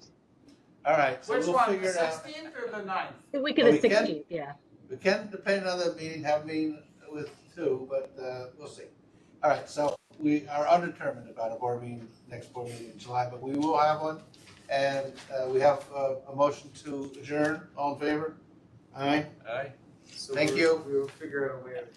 [SPEAKER 1] All right, so
[SPEAKER 2] Which
[SPEAKER 1] we'll
[SPEAKER 2] one,
[SPEAKER 1] figure
[SPEAKER 2] the
[SPEAKER 1] it out.
[SPEAKER 2] 16th or the 9th?
[SPEAKER 4] The week of
[SPEAKER 1] Well,
[SPEAKER 4] the
[SPEAKER 1] we can-
[SPEAKER 4] 16th, yeah.
[SPEAKER 1] We can, depending on the meeting, have a meeting with two, but we'll see. All right, so we are undetermined about a board meeting, next board meeting in July, but we will have one. And we have a motion to adjourn. All in favor? Aye.
[SPEAKER 3] Aye.
[SPEAKER 2] So
[SPEAKER 1] Thank you.
[SPEAKER 2] We'll figure out a way of